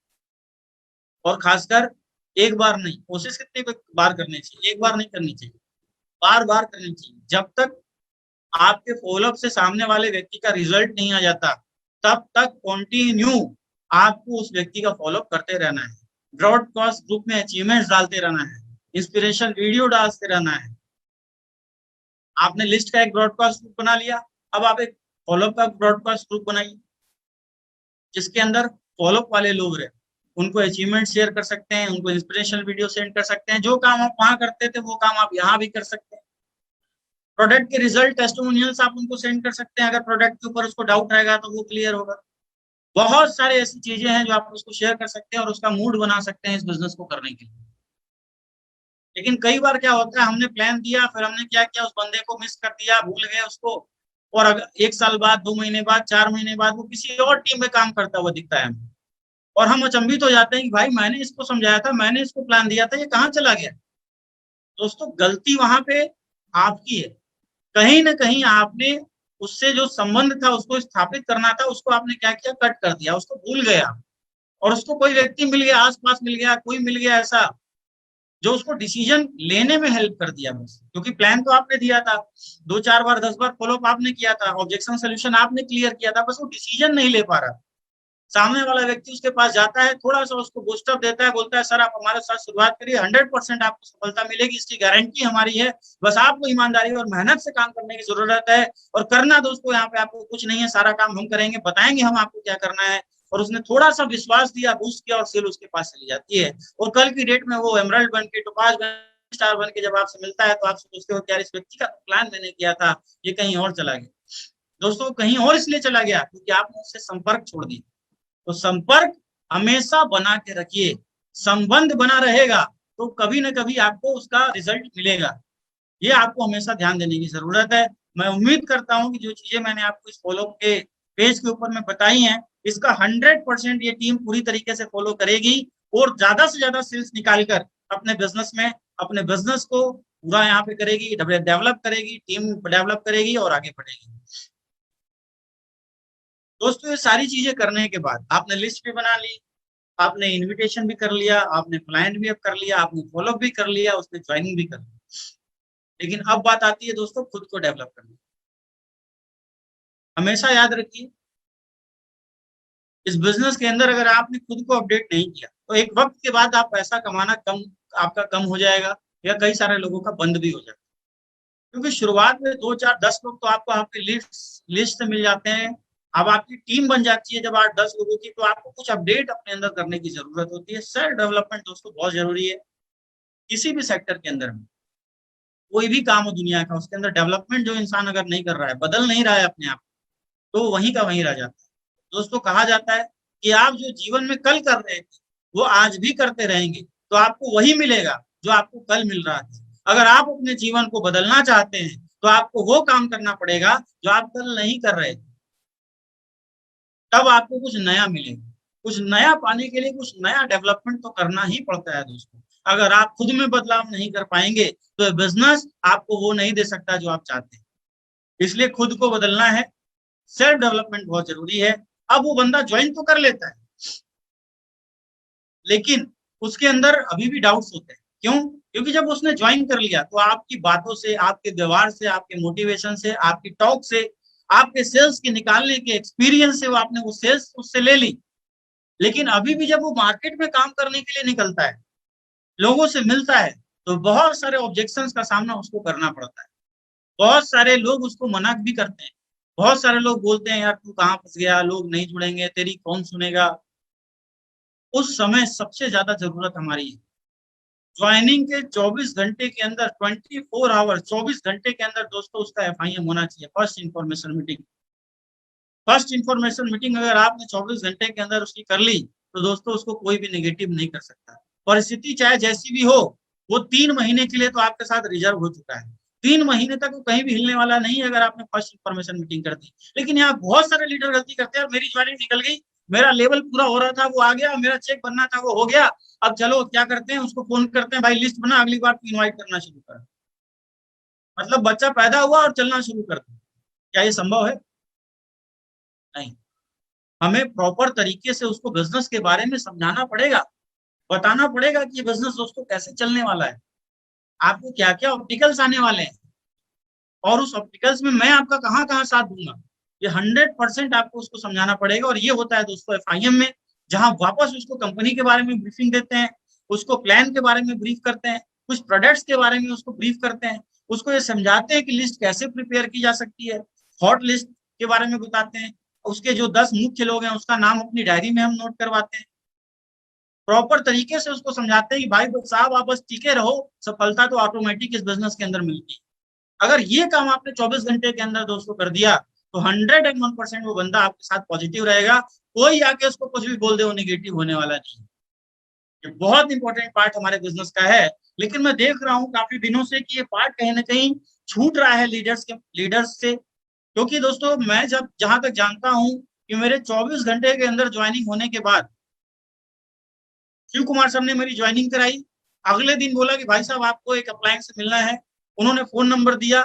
और खासकर एक बार नहीं, कोशिश कितनी बार करनी चाहिए, एक बार नहीं करनी चाहिए, बार बार करनी चाहिए। जब तक आपके फॉलोअप से सामने वाले व्यक्ति का रिजल्ट नहीं आ जाता तब तक कंटिन्यू आपको उस व्यक्ति का फॉलोअप करते रहना है। ब्रॉडकास्ट ग्रुप में अचीवमेंट्स डालते रहना है, इंस्पिरेशनल वीडियो डालते रहना है। आपने लिस्ट का एक ब्रॉडकास्ट ग्रुप बना लिया, अब आप एक फॉलोअप का ब्रॉडकास्ट ग्रुप बनाइए जिसके अंदर फॉलोअप वाले लोग रहे, उनको अचीवमेंट शेयर कर सकते हैं, उनको इंस्पिरेशनल वीडियो सेंड कर सकते हैं। जो काम आप वहां करते थे वो काम आप यहाँ भी कर सकते हैं। प्रोडक्ट के रिजल्ट टेस्टिमोनियल्स आप उनको सेंड कर सकते हैं, अगर प्रोडक्ट के ऊपर उसको डाउट रहेगा तो वो क्लियर होगा। बहुत सारी ऐसी चीजें हैं जो आप उसको शेयर कर सकते हैं और उसका मूड बना सकते हैं इस बिजनेस को करने के लिए। लेकिन कई बार क्या होता है, हमने प्लान दिया, फिर हमने क्या किया, उस बंदे को मिस कर दिया, भूल गए उसको, और अगर 1 साल बाद, 2 महीने बाद, 4 महीने बाद वो किसी और टीम में काम करता हुआ दिखता है हमें, और हम अचंभित हो जाते हैं कि भाई मैंने इसको समझाया था, मैंने इसको प्लान दिया था, ये कहाँ चला गया। दोस्तों गलती वहां पे आपकी है, कहीं ना कहीं आपने उससे जो संबंध था उसको स्थापित करना था, उसको आपने क्या किया, कट कर दिया, उसको भूल गया। और उसको कोई व्यक्ति मिल गया, आसपास मिल गया, कोई मिल गया ऐसा जो उसको डिसीजन लेने में हेल्प कर दिया बस, क्योंकि प्लान तो आपने दिया था, 2-4 बार 10 बार फॉलोअप आपने किया था, ऑब्जेक्शन सोल्यूशन आपने क्लियर किया था, बस वो डिसीजन नहीं ले पा रहा। सामने वाला व्यक्ति उसके पास जाता है, थोड़ा सा उसको बूस्टअप देता है, बोलता है सर आप हमारे साथ शुरुआत करिए, 100% आपको सफलता मिलेगी, इसकी गारंटी हमारी है, बस आपको ईमानदारी और मेहनत से काम करने की जरूरत है। और करना दोस्तों यहाँ पे आपको कुछ नहीं है, सारा काम हम करेंगे, बताएंगे हम आपको क्या करना है। और उसने थोड़ा सा विश्वास दिया, बूस्ट किया और सेल उसके पास चली जाती है। और कल की डेट में वो एमरल्ड बन के, टोपाज बन, स्टार बन के जब आपसे मिलता है तो आप सोचते हो कि यार इस व्यक्ति का प्लान मैंने किया था, ये कहीं और चला गया। दोस्तों कहीं और इसलिए चला गया क्योंकि आपने उससे संपर्क छोड़ दिया। तो संपर्क हमेशा बना के रखिए, संबंध बना रहेगा तो कभी ना कभी आपको उसका रिजल्ट मिलेगा। ये आपको हमेशा ध्यान देने की जरूरत है। मैं उम्मीद करता हूं कि जो चीजें मैंने आपको इस फॉलो के पेज के ऊपर में बताई हैं, इसका 100% ये टीम पूरी तरीके से फॉलो करेगी और ज्यादा से ज्यादा सेल्स निकालकर अपने बिजनेस में, अपने बिजनेस को पूरा यहाँ पे करेगी, डेवलप करेगी, टीम डेवलप करेगी और आगे बढ़ेगी। दोस्तों ये सारी चीजें करने के बाद आपने लिस्ट भी बना ली, आपने इनविटेशन भी कर लिया, आपने क्लाइंट भी अब कर लिया, आपने फॉलोअप भी कर लिया, उसने ज्वाइनिंग भी कर लिया, लेकिन अब बात आती है दोस्तों खुद को डेवलप करने। हमेशा याद रखिए इस बिजनेस के अंदर अगर आपने खुद को अपडेट नहीं किया तो एक वक्त के बाद आप पैसा कमाना कम, आपका कम हो जाएगा या कई सारे लोगों का बंद भी हो जाएगा। क्योंकि शुरुआत में 2-4-10 लोग तो आपको आपकी लिस्ट से मिल जाते हैं। अब आपकी टीम बन जाती है जब 8-10 लोगों की, तो आपको कुछ अपडेट अपने अंदर करने की जरूरत होती है। सेल्फ डेवलपमेंट दोस्तों बहुत जरूरी है किसी भी सेक्टर के अंदर में। कोई भी काम हो दुनिया का, उसके अंदर डेवलपमेंट जो इंसान अगर नहीं कर रहा है, बदल नहीं रहा है अपने आप, तो वहीं का वहीं रह जाता है। दोस्तों कहा जाता है कि आप जो जीवन में कल कर रहे थे वो आज भी करते रहेंगे तो आपको वही मिलेगा जो आपको कल मिल रहा था। अगर आप अपने जीवन को बदलना चाहते हैं तो आपको वो काम करना पड़ेगा जो आप कल नहीं कर रहे थे, तब आपको कुछ नया मिलेगा। कुछ नया पाने के लिए कुछ नया डेवलपमेंट तो करना ही पड़ता है दोस्तों। अगर आप खुद में बदलाव नहीं कर पाएंगे तो बिजनेस आपको वो नहीं दे सकता जो आप चाहते हैं। इसलिए खुद को बदलना है, सेल्फ डेवलपमेंट बहुत जरूरी है। अब वो बंदा ज्वाइन तो कर लेता है, लेकिन उसके अंदर अभी भी डाउट्स होते हैं। क्यों? क्योंकि जब उसने ज्वाइन कर लिया तो आपकी बातों से, आपके व्यवहार से, आपके मोटिवेशन से, आपकी टॉक से, आपके सेल्स के निकालने के एक्सपीरियंस से वो आपने वो सेल्स उससे ले ली। लेकिन अभी भी जब वो मार्केट में काम करने के लिए निकलता है, लोगों से मिलता है, तो बहुत सारे ऑब्जेक्शंस का सामना उसको करना पड़ता है। बहुत सारे लोग उसको मना भी करते हैं। बहुत सारे लोग बोलते हैं, यार तू कहाँ फंस गया, लोग नहीं जुड़ेंगे, तेरी कौन सुनेगा। उस समय सबसे ज्यादा जरूरत हमारी है। ज्वाइनिंग के 24 घंटे के अंदर, 24 आवर, 24 घंटे के अंदर दोस्तों उसका एफआईएम होना चाहिए, first information meeting. First information meeting अगर आपने 24 घंटे के अंदर उसकी कर ली, तो दोस्तों उसको कोई भी नेगेटिव नहीं कर सकता। परिस्थिति चाहे जैसी भी हो, वो 3 महीने के लिए तो आपके साथ रिजर्व हो चुका है। 3 महीने तक वो कहीं भी हिलने वाला नहीं है अगर आपने फर्स्ट इंफॉर्मेशन मीटिंग कर दी। लेकिन यहाँ बहुत सारे लीडर गलती करते हैं, मेरी ज्वाइनिंग निकल गई, मेरा लेवल पूरा हो रहा था वो आ गया, मेरा चेक बनना था वो हो गया, अब चलो क्या करते हैं, उसको फोन करते हैं, भाई लिस्ट बना, अगली बार इनवाइट करना शुरू कर। मतलब बच्चा पैदा हुआ और चलना शुरू कर दिया। क्या ये संभव है? नहीं। हमें प्रॉपर तरीके से उसको बिजनेस के बारे में समझाना पड़ेगा, बताना पड़ेगा कि ये बिजनेस दोस्तों कैसे चलने वाला है, आपको क्या क्या ऑब्स्टिकल्स आने वाले हैं, और उस ऑब्स्टिकल्स में मैं आपका कहाँ कहाँ साथ दूंगा। ये 100% आपको उसको समझाना पड़ेगा। और ये होता है दोस्तों एफआईएम में, जहां वापस उसको कंपनी के बारे में ब्रीफिंग देते हैं, उसको प्लान के बारे में ब्रीफ करते हैं, कुछ प्रोडक्ट्स के बारे में उसको ब्रीफ करते हैं, उसको ये समझाते हैं कि लिस्ट कैसे प्रिपेयर की जा सकती है, हॉट लिस्ट के बारे में बताते हैं, उसके जो 10 मुख्य लोग हैं उसका नाम अपनी डायरी में हम नोट करवाते हैं, प्रॉपर तरीके से उसको समझाते हैं कि भाई साहब आप बस टिके रहो, सफलता तो ऑटोमेटिक इस बिजनेस के अंदर मिलती है। अगर ये काम आपने 24 घंटे के अंदर दोस्तों कर दिया, तो 101% वो बंदा आपके साथ पॉजिटिव रहेगा। कोई आके उसको कुछ भी बोल दे, वो निगेटिव होने वाला नहीं है। ये बहुत इंपॉर्टेंट पार्ट हमारे बिजनेस का है। लेकिन मैं देख रहा हूँ काफी दिनों से कि ये पार्ट कहीं ना कहीं छूट रहा है लीडर्स से। क्योंकि दोस्तों मैं जब जहां तक जानता हूँ कि मेरे 24 घंटे के अंदर ज्वाइनिंग होने के बाद शिव कुमार सर ने मेरी ज्वाइनिंग कराई। अगले दिन बोला कि भाई साहब आपको एक अप्लायंस से मिलना है। उन्होंने फोन नंबर दिया,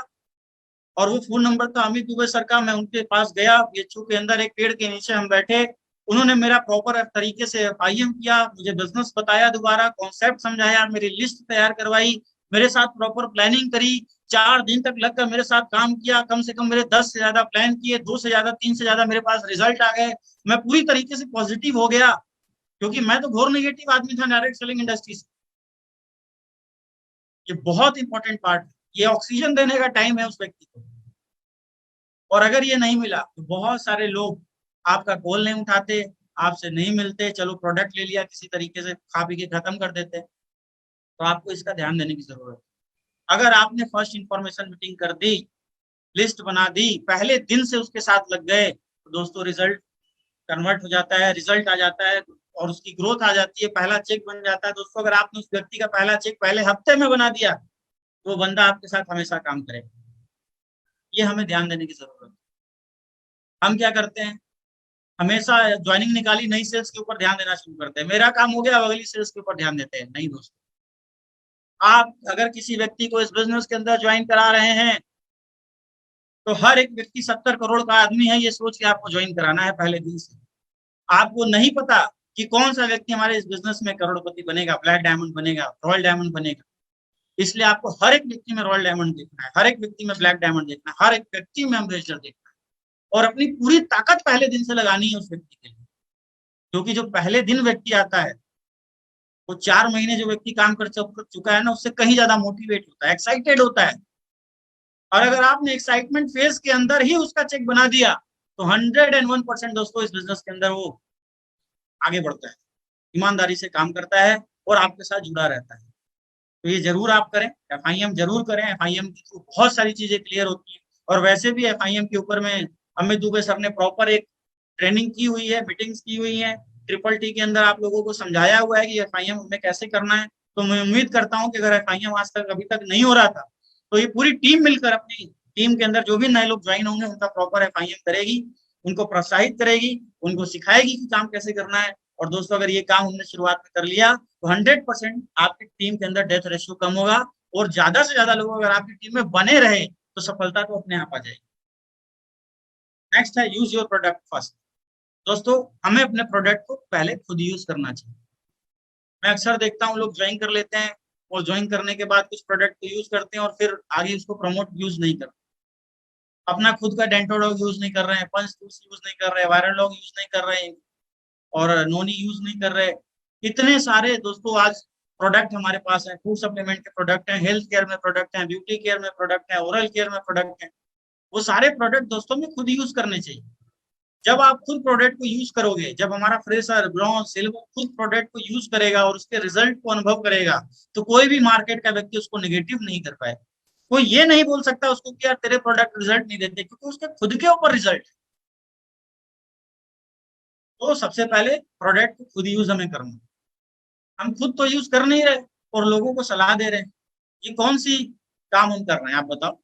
और वो फोन नंबर था अमित दुबे सर का। मैं उनके पास गया, बीएचयू के अंदर एक पेड़ के नीचे हम बैठे। उन्होंने मेरा प्रॉपर तरीके से एफआईएम किया, मुझे बिजनेस बताया, दोबारा कॉन्सेप्ट समझाया, मेरी लिस्ट तैयार करवाई, मेरे साथ प्रॉपर प्लानिंग करी। 4 दिन तक लगकर मेरे साथ काम किया, कम से कम मेरे 10 से ज्यादा प्लान किए, 2 से ज्यादा 3 से ज्यादा मेरे पास रिजल्ट आ गए। मैं पूरी तरीके से पॉजिटिव हो गया, क्योंकि मैं तो घोर नेगेटिव आदमी था डायरेक्ट सेलिंग इंडस्ट्री से। ये बहुत इंपॉर्टेंट पार्ट है, ये ऑक्सीजन देने का टाइम है उस व्यक्ति को। और अगर ये नहीं मिला तो बहुत सारे लोग आपका कॉल नहीं उठाते, आपसे नहीं मिलते, चलो प्रोडक्ट ले लिया, किसी तरीके से खा पी के खत्म कर देते। तो आपको इसका ध्यान देने की जरूरत है। अगर आपने फर्स्ट इंफॉर्मेशन मीटिंग कर दी, लिस्ट बना दी, पहले दिन से उसके साथ लग गए, तो दोस्तों रिजल्ट कन्वर्ट हो जाता है, रिजल्ट आ जाता है, और उसकी ग्रोथ आ जाती है, पहला चेक बन जाता है। दोस्तों अगर आपने उस व्यक्ति का पहला चेक पहले हफ्ते में बना दिया, तो वो बंदा आपके साथ हमेशा काम करेगा। ये हमें ध्यान देने की जरूरत है। हम क्या करते हैं, हमेशा ज्वाइनिंग निकाली, नई सेल्स के ऊपर ध्यान देना शुरू करते हैं, मेरा काम हो गया, अब अगली सेल्स के ऊपर ध्यान देते हैं। नहीं दोस्तों, आप अगर किसी व्यक्ति को इस बिजनेस के अंदर ज्वाइन करा रहे हैं, तो हर एक व्यक्ति 70 करोड़ का आदमी है, ये सोच के आपको ज्वाइन कराना है पहले दिन से। आपको नहीं पता कि कौन सा व्यक्ति हमारे इस बिजनेस में करोड़पति बनेगा, ब्लैक डायमंड बनेगा, रॉयल डायमंड बनेगा। इसलिए आपको हर एक व्यक्ति में रॉयल डायमंड देखना है, हर एक व्यक्ति में ब्लैक डायमंड देखना है, हर एक व्यक्ति में एम्बेसडर देखना है, और अपनी पूरी ताकत पहले दिन से लगानी है उस व्यक्ति के लिए। क्योंकि जो पहले दिन व्यक्ति आता है, वो 4 महीने जो व्यक्ति काम कर चुका है ना, उससे कहीं ज्यादा मोटिवेट होता है, एक्साइटेड होता है। और अगर आपने एक्साइटमेंट फेज के अंदर ही उसका चेक बना दिया, तो 101% दोस्तों इस बिजनेस के अंदर वो आगे बढ़ता है, ईमानदारी से काम करता है, और आपके साथ जुड़ा रहता है। तो ये जरूर आप करें, एफआईएम जरूर करें। एफआईएम के थ्रू बहुत सारी चीजें क्लियर होती हैं। और वैसे भी एफआईएम के ऊपर में अमित दुबे सर ने प्रॉपर एक ट्रेनिंग की हुई है, मीटिंग्स की हुई है, ट्रिपल टी के अंदर आप लोगों को समझाया हुआ है कि एफआईएम हमें कैसे करना है। तो मैं उम्मीद करता हूँ कि अगर एफआईएम आज तक अभी तक नहीं हो रहा था, तो ये पूरी टीम मिलकर अपनी टीम के अंदर जो भी नए लोग ज्वाइन होंगे उनका प्रॉपर एफआईएम करेगी, उनको प्रोत्साहित करेगी, उनको सिखाएगी कि काम कैसे करना है। और दोस्तों अगर ये काम हमने शुरुआत में कर लिया, तो 100% आपकी टीम के अंदर डेथ रेशियो कम होगा, और ज्यादा से ज्यादा लोग अगर आपकी टीम में बने रहे, तो सफलता तो अपने आप आ जाएगी। नेक्स्ट है यूज योर प्रोडक्ट फर्स्ट। दोस्तों हमें अपने प्रोडक्ट को पहले खुद यूज करना चाहिए। मैं अक्सर देखता हूँ लोग ज्वाइन कर लेते हैं और ज्वाइन करने के बाद कुछ प्रोडक्ट को यूज करते हैं और फिर आगे उसको प्रमोट यूज नहीं करते। अपना खुद का डेंटोडॉग यूज नहीं कर रहे हैं, पंच टूल्स यूज नहीं कर रहे हैं, वायरल डॉग यूज नहीं कर रहे हैं और नोनी यूज नहीं कर रहे। इतने सारे दोस्तों आज प्रोडक्ट हमारे पास हैं, फूड सप्लीमेंट के प्रोडक्ट हैं, हेल्थ केयर में प्रोडक्ट हैं, ब्यूटी केयर में प्रोडक्ट हैं, ओरल केयर में प्रोडक्ट हैं। वो सारे प्रोडक्ट दोस्तों में खुद यूज करने चाहिए। जब आप खुद प्रोडक्ट को यूज करोगे, जब हमारा फ्रेशर, ब्रॉन्ज, सिल्वर खुद प्रोडक्ट को यूज करेगा और उसके रिजल्ट को अनुभव करेगा, तो कोई भी मार्केट का व्यक्ति उसको नेगेटिव नहीं कर पाए। कोई ये नहीं बोल सकता उसको कि यार तेरे प्रोडक्ट रिजल्ट नहीं देते, क्योंकि उसके खुद के ऊपर रिजल्ट है। तो सबसे पहले प्रोडक्ट को खुद यूज हमें करना। हम खुद तो यूज कर नहीं रहे और लोगों को सलाह दे रहे हैं, ये कौन सी काम हम कर रहे हैं आप बताओ।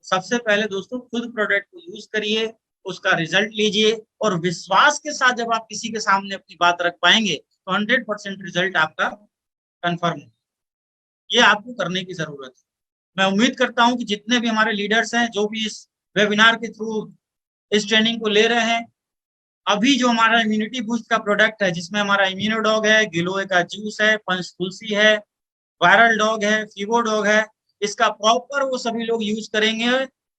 सबसे पहले दोस्तों खुद प्रोडक्ट को यूज करिए, उसका रिजल्ट लीजिए और विश्वास के साथ जब आप किसी के सामने अपनी बात रख पाएंगे तो 100% रिजल्ट आपका कंफर्म है। ये आपको करने की जरूरत है। मैं उम्मीद करता हूं कि जितने भी हमारे लीडर्स हैं जो भी इस वेबिनार के थ्रू इस ट्रेनिंग को ले रहे हैं, अभी जो हमारा इम्यूनिटी बूस्ट का प्रोडक्ट है जिसमें हमारा इम्यूनोडॉग है, गिलोय का जूस है, पंच तुलसी है, वायरल डॉग है, फीवो डॉग है, इसका प्रॉपर वो सभी लोग यूज करेंगे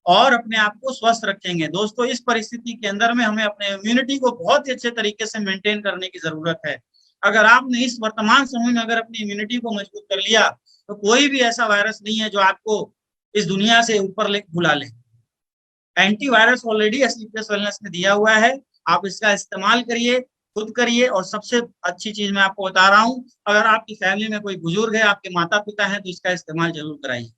और अपने आप को स्वस्थ रखेंगे। दोस्तों इस परिस्थिति के अंदर में हमें अपने इम्यूनिटी को बहुत ही अच्छे तरीके से मेंटेन करने की जरूरत है। अगर आपने इस वर्तमान समय में अगर अपनी इम्यूनिटी को मजबूत कर लिया तो कोई भी ऐसा वायरस नहीं है जो आपको इस दुनिया से ऊपर ले बुला ले। एंटीवायरस ऑलरेडी एसलीपियस वेलनेस में दिया हुआ है, आप इसका इस्तेमाल करिए, खुद करिए। और सबसे अच्छी चीज मैं आपको बता रहा हूं, अगर आपकी फैमिली में कोई बुजुर्ग है, आपके माता पिता हैं, तो इसका इस्तेमाल जरूर कराइए।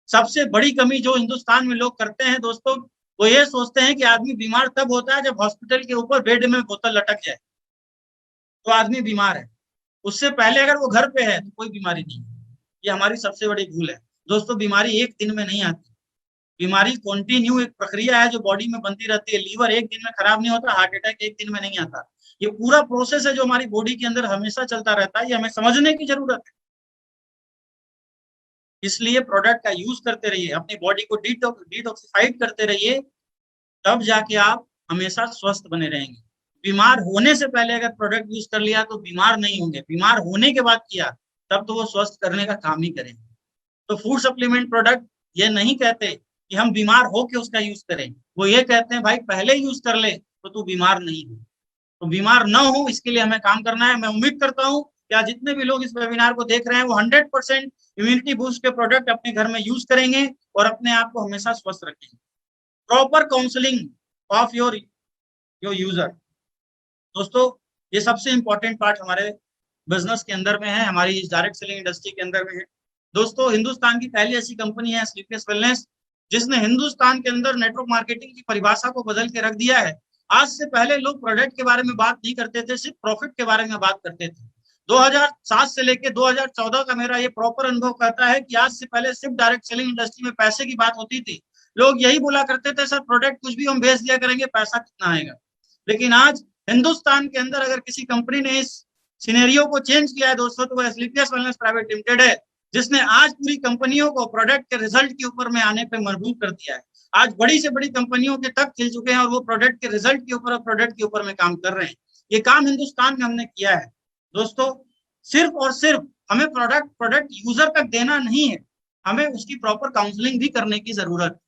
सबसे बड़ी कमी जो हिंदुस्तान में लोग करते हैं दोस्तों, वो ये सोचते हैं कि आदमी बीमार तब होता है जब हॉस्पिटल के ऊपर बेड में बोतल लटक जाए तो आदमी बीमार है। उससे पहले अगर वो घर पे है तो कोई बीमारी नहीं है। ये हमारी सबसे बड़ी भूल है दोस्तों। बीमारी एक दिन में नहीं आती, बीमारी कॉन्टिन्यू एक प्रक्रिया है जो बॉडी में बनती रहती है। लीवर एक दिन में खराब नहीं होता, हार्ट अटैक एक दिन में नहीं आता। ये पूरा प्रोसेस है जो हमारी बॉडी के अंदर हमेशा चलता रहता है, ये हमें समझने की जरूरत है। इसलिए प्रोडक्ट का यूज करते रहिए, अपनी बॉडी को डिटॉक्सिफाइड करते रहिए, तब जाके आप हमेशा स्वस्थ बने रहेंगे। बीमार होने से पहले अगर प्रोडक्ट यूज कर लिया तो बीमार नहीं होंगे, बीमार होने के बाद किया तब तो वो स्वस्थ करने का काम ही करेंगे। तो फूड सप्लीमेंट प्रोडक्ट ये नहीं कहते कि हम बीमार हो के उसका यूज करें, वो ये कहते हैं भाई पहले यूज कर ले तो तू बीमार नहीं हो। तो बीमार ना हो इसके लिए हमें काम करना है। मैं उम्मीद करता हूँ कि आज जितने भी लोग इस वेबिनार को देख रहे हैं वो 100% इम्यूनिटी बूस्ट के प्रोडक्ट अपने घर में यूज करेंगे और अपने आप को हमेशा स्वस्थ रखेंगे। Proper counselling of your user. दोस्तों ये सबसे इंपॉर्टेंट पार्ट हमारे बिजनेस के अंदर में है, हमारी इस डायरेक्ट सेलिंग इंडस्ट्री के अंदर में है। दोस्तों हिंदुस्तान की पहली ऐसी कंपनी है स्लीपियस वेलनेस जिसने हिंदुस्तान के अंदर नेटवर्क मार्केटिंग की परिभाषा को बदल के रख दिया है। आज से पहले लोग प्रोडक्ट के बारे में बात नहीं करते थे, सिर्फ प्रॉफिट के बारे में बात करते थे। 2007 से लेकर 2014 का मेरा ये प्रॉपर अनुभव कहता है कि आज से पहले सिर्फ डायरेक्ट सेलिंग इंडस्ट्री में पैसे की बात होती थी। लोग यही बोला करते थे सर प्रोडक्ट कुछ भी हम बेच दिया करेंगे, पैसा कितना आएगा। लेकिन आज हिंदुस्तान के अंदर अगर किसी कंपनी ने इस सिनेरियो को चेंज किया है दोस्तों तो वह स्लीपियस वेलनेस प्राइवेट लिमिटेड है, जिसने आज पूरी कंपनियों को प्रोडक्ट के रिजल्ट के ऊपर में आने पे मजबूर कर दिया है। आज बड़ी से बड़ी कंपनियों के तक खिल चुके हैं और वो प्रोडक्ट के रिजल्ट के ऊपर और प्रोडक्ट के ऊपर में काम कर रहे हैं। ये काम हिंदुस्तान में हमने किया है दोस्तों। सिर्फ और सिर्फ हमें प्रोडक्ट यूजर तक देना नहीं है, हमें उसकी प्रॉपर काउंसलिंग भी करने की जरूरत है।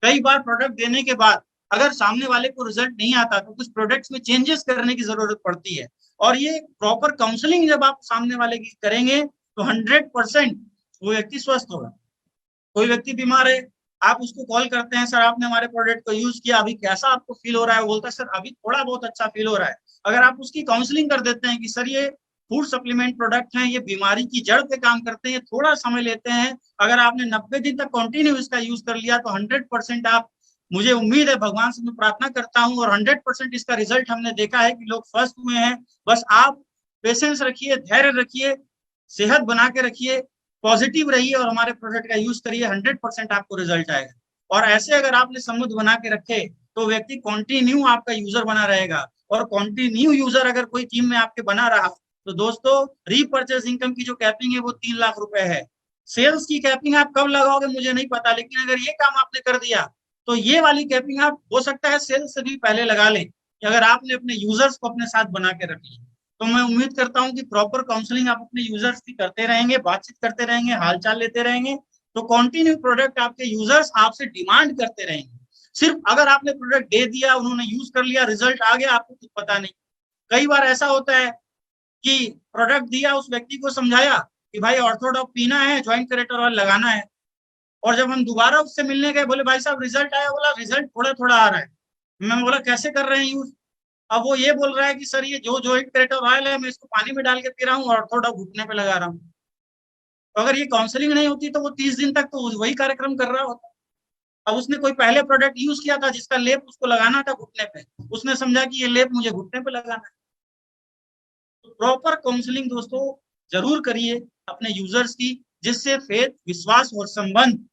कई बार प्रोडक्ट देने के बाद अगर सामने वाले को रिजल्ट नहीं आता तो कुछ प्रोडक्ट्स में चेंजेस करने की जरूरत पड़ती है। और ये प्रॉपर काउंसलिंग जब आप सामने वाले की करेंगे तो 100% वो व्यक्ति स्वस्थ होगा। कोई व्यक्ति बीमार है, आप उसको कॉल करते हैं, सर आपने हमारे प्रोडक्ट को यूज किया, अभी कैसा आपको फील हो रहा है? वो बोलता है सर अभी थोड़ा बहुत अच्छा फील हो रहा है। अगर आप उसकी काउंसलिंग कर देते हैं कि सर ये फूड सप्लीमेंट प्रोडक्ट हैं, ये बीमारी की जड़ पे काम करते हैं, थोड़ा समय लेते हैं, अगर आपने 90 दिन तक कंटिन्यू इसका यूज कर लिया तो 100% आप, मुझे उम्मीद है, भगवान से मैं प्रार्थना करता हूं और 100% इसका रिजल्ट हमने देखा है कि लोग स्वस्थ हुए हैं। बस आप पेशेंस रखिए, धैर्य रखिए, सेहत बना के रखिए, पॉजिटिव रहिए और हमारे प्रोडक्ट का यूज करिए, 100% आपको रिजल्ट आएगा। और ऐसे अगर आपने समुद्र बना के रखे तो व्यक्ति कंटिन्यू आपका यूजर बना रहेगा। और कंटिन्यू यूजर अगर कोई टीम में आपके बना रहा तो दोस्तों रीपरचेज इनकम की जो कैपिंग है वो 3 लाख रुपए है। सेल्स की कैपिंग आप कब लगाओगे मुझे नहीं पता, लेकिन अगर ये काम आपने कर दिया तो ये वाली कैपिंग आप हो सकता है सेल्स से भी पहले लगा लें कि अगर आपने अपने यूजर्स को अपने साथ बना के रख लिया, तो मैं उम्मीद करता हूं कि प्रॉपर काउंसलिंग आप अपने यूजर्स की करते रहेंगे, बातचीत करते रहेंगे, हालचाल लेते रहेंगे, तो कंटिन्यू प्रोडक्ट आपके यूजर्स आपसे डिमांड करते रहेंगे। सिर्फ अगर आपने प्रोडक्ट दे दिया, उन्होंने यूज कर लिया, रिजल्ट आ गया, आपको कुछ पता नहीं। कई बार ऐसा होता है कि प्रोडक्ट दिया, उस व्यक्ति को समझाया कि भाई ऑर्थोडॉक पीना है, ज्वाइंट करेक्टर ऑयल लगाना है, और जब हम दोबारा उससे मिलने गए, बोले भाई साहब रिजल्ट आया, बोला रिजल्ट थोड़ा थोड़ा आ रहा है। मैं बोला कैसे कर रहे हैं यूज? अब वो ये बोल रहा है कि सर ये जो ज्वाइंट करेक्टर ऑयल है, मैं इसको पानी में डाल के पी रहा हूँ और ऑर्थोडॉक घुटने पे लगा रहा हूँ। तो अगर ये काउंसलिंग नहीं होती तो वो 30 दिन तक तो वही कार्यक्रम कर रहा होता। अब उसने कोई पहले प्रोडक्ट यूज किया था जिसका लेप उसको लगाना था घुटने पे, उसने समझा कि ये लेप मुझे घुटने पे लगाना है। तो प्रॉपर काउंसलिंग दोस्तों जरूर करिए अपने यूजर्स की, जिससे फेथ, विश्वास और संबंध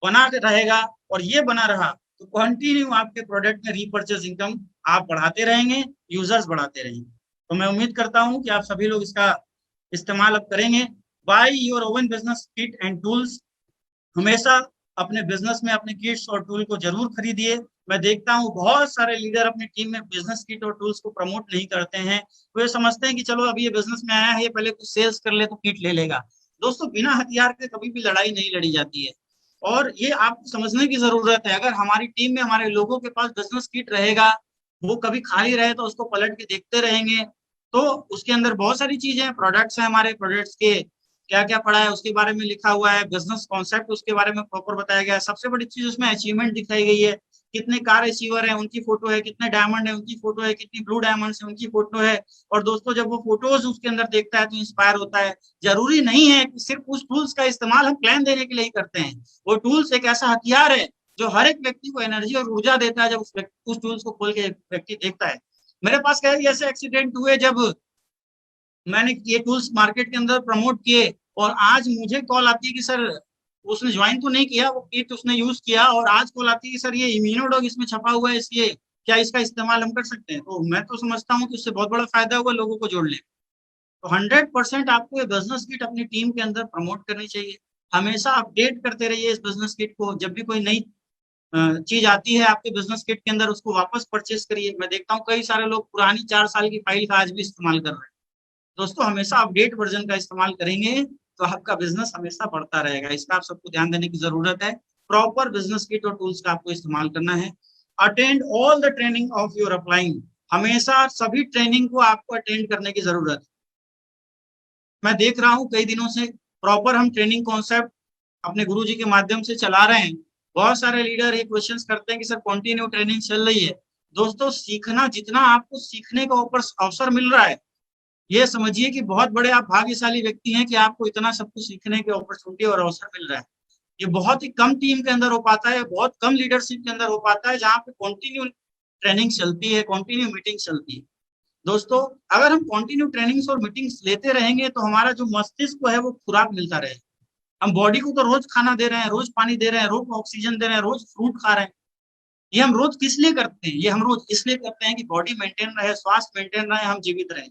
बना रहेगा, और ये बना रहा तो कंटिन्यू आपके प्रोडक्ट में रीपर्चेज इनकम आप बढ़ाते रहेंगे, यूजर्स बढ़ाते रहेंगे। तो मैं उम्मीद करता हूं कि आप सभी लोग इसका इस्तेमाल अब करेंगे। By your oven business kit and tools. हमेशा अपने बिजनेस में अपने किट्स और टूल को जरूर खरीदिए। मैं देखता हूँ बहुत सारे लीडर अपनी टीम में बिजनेस किट और टूल्स को प्रमोट नहीं करते हैं। वो ये समझते हैं कि चलो अभी ये बिजनेस में आया है, ये पहले कुछ सेल्स कर ले तो किट ले लेगा। दोस्तों बिना हथियार के कभी भी लड़ाई नहीं लड़ी जाती है, और ये आपको समझने की जरूरत है। अगर हमारी टीम में हमारे लोगों के पास बिजनेस किट रहेगा, वो कभी खाली रहे तो उसको पलट के देखते रहेंगे, तो उसके अंदर बहुत सारी चीजें, प्रोडक्ट्स हैं, हमारे प्रोडक्ट्स के क्या क्या पढ़ा है उसके बारे में लिखा हुआ है, बिजनेस कॉन्सेप्ट उसके बारे में प्रॉपर बताया गया है। सबसे बड़ी चीज उसमें अचीवमेंट दिखाई गई है, कितने कार अचीवर है उनकी फोटो है, कितने डायमंड है उनकी फोटो है, कितनी ब्लू डायमंड है उनकी फोटो है। और दोस्तों जब वो फोटोज उसके अंदर देखता है तो इंस्पायर होता है। जरूरी नहीं है कि सिर्फ उस टूल्स का इस्तेमाल हम प्लान देने के लिए ही करते हैं। वो टूल्स एक ऐसा हथियार है जो हर एक व्यक्ति को एनर्जी और ऊर्जा देता है। जब उस टूल्स को खोल के व्यक्ति देखता है, मेरे पास कई ऐसे एक्सीडेंट हुए जब मैंने ये टूल्स मार्केट के अंदर प्रमोट किए, और आज मुझे कॉल आती है कि सर उसने ज्वाइन तो नहीं किया, वो किट उसने यूज किया, और आज कॉल आती है कि सर ये इम्यूनोडॉग इसमें छपा हुआ है, इसलिए क्या इसका इस्तेमाल हम कर सकते हैं? तो मैं तो समझता हूँ कि उससे बहुत बड़ा फायदा हुआ लोगों को जोड़ ले। तो 100% आपको ये बिजनेस किट अपनी टीम के अंदर प्रमोट करनी चाहिए। हमेशा अपडेट करते रहिए इस बिजनेस किट को। जब भी कोई नई चीज आती है आपके बिजनेस किट के अंदर, उसको वापस परचेज करिए। मैं देखता हूँ कई सारे लोग पुरानी 4 साल की फाइल का आज भी इस्तेमाल कर रहे हैं। दोस्तों हमेशा अपडेट वर्जन का इस्तेमाल करेंगे तो आपका बिजनेस हमेशा बढ़ता रहेगा। इसका आप सबको ध्यान देने की जरूरत है। प्रॉपर बिजनेस किट और टूल्स का आपको इस्तेमाल करना है। Attend all the training of your upline. हमेशा सभी ट्रेनिंग को आपको अटेंड करने की जरूरत है। मैं देख रहा हूँ कई दिनों से प्रॉपर हम ट्रेनिंग कॉन्सेप्ट अपने गुरुजी के माध्यम से चला रहे हैं। बहुत सारे लीडर ये क्वेश्चंस करते हैं कि सर कंटिन्यू ट्रेनिंग चल रही है। दोस्तों सीखना, जितना आपको सीखने का ऊपर अवसर मिल रहा है, ये समझिए कि बहुत बड़े आप भाग्यशाली व्यक्ति हैं कि आपको इतना सब कुछ सीखने के अपॉर्चुनिटी और अवसर मिल रहा है। ये बहुत ही कम टीम के अंदर हो पाता है, बहुत कम लीडरशिप के अंदर हो पाता है, जहाँ पे कंटिन्यू ट्रेनिंग चलती है, कंटिन्यू मीटिंग चलती है। दोस्तों अगर हम कंटिन्यू ट्रेनिंग्स और मीटिंग्स लेते रहेंगे तो हमारा जो मस्तिष्क है वो खुराक मिलता रहेगा। हम बॉडी को तो रोज खाना दे रहे हैं, रोज पानी दे रहे हैं, रोज ऑक्सीजन दे रहे हैं, रोज फ्रूट खा रहे हैं। ये हम रोज किस लिए करते हैं? ये हम रोज इसलिए करते हैं कि बॉडी मेंटेन रहे, स्वास्थ्य मेंटेन रहे, हम जीवित रहें।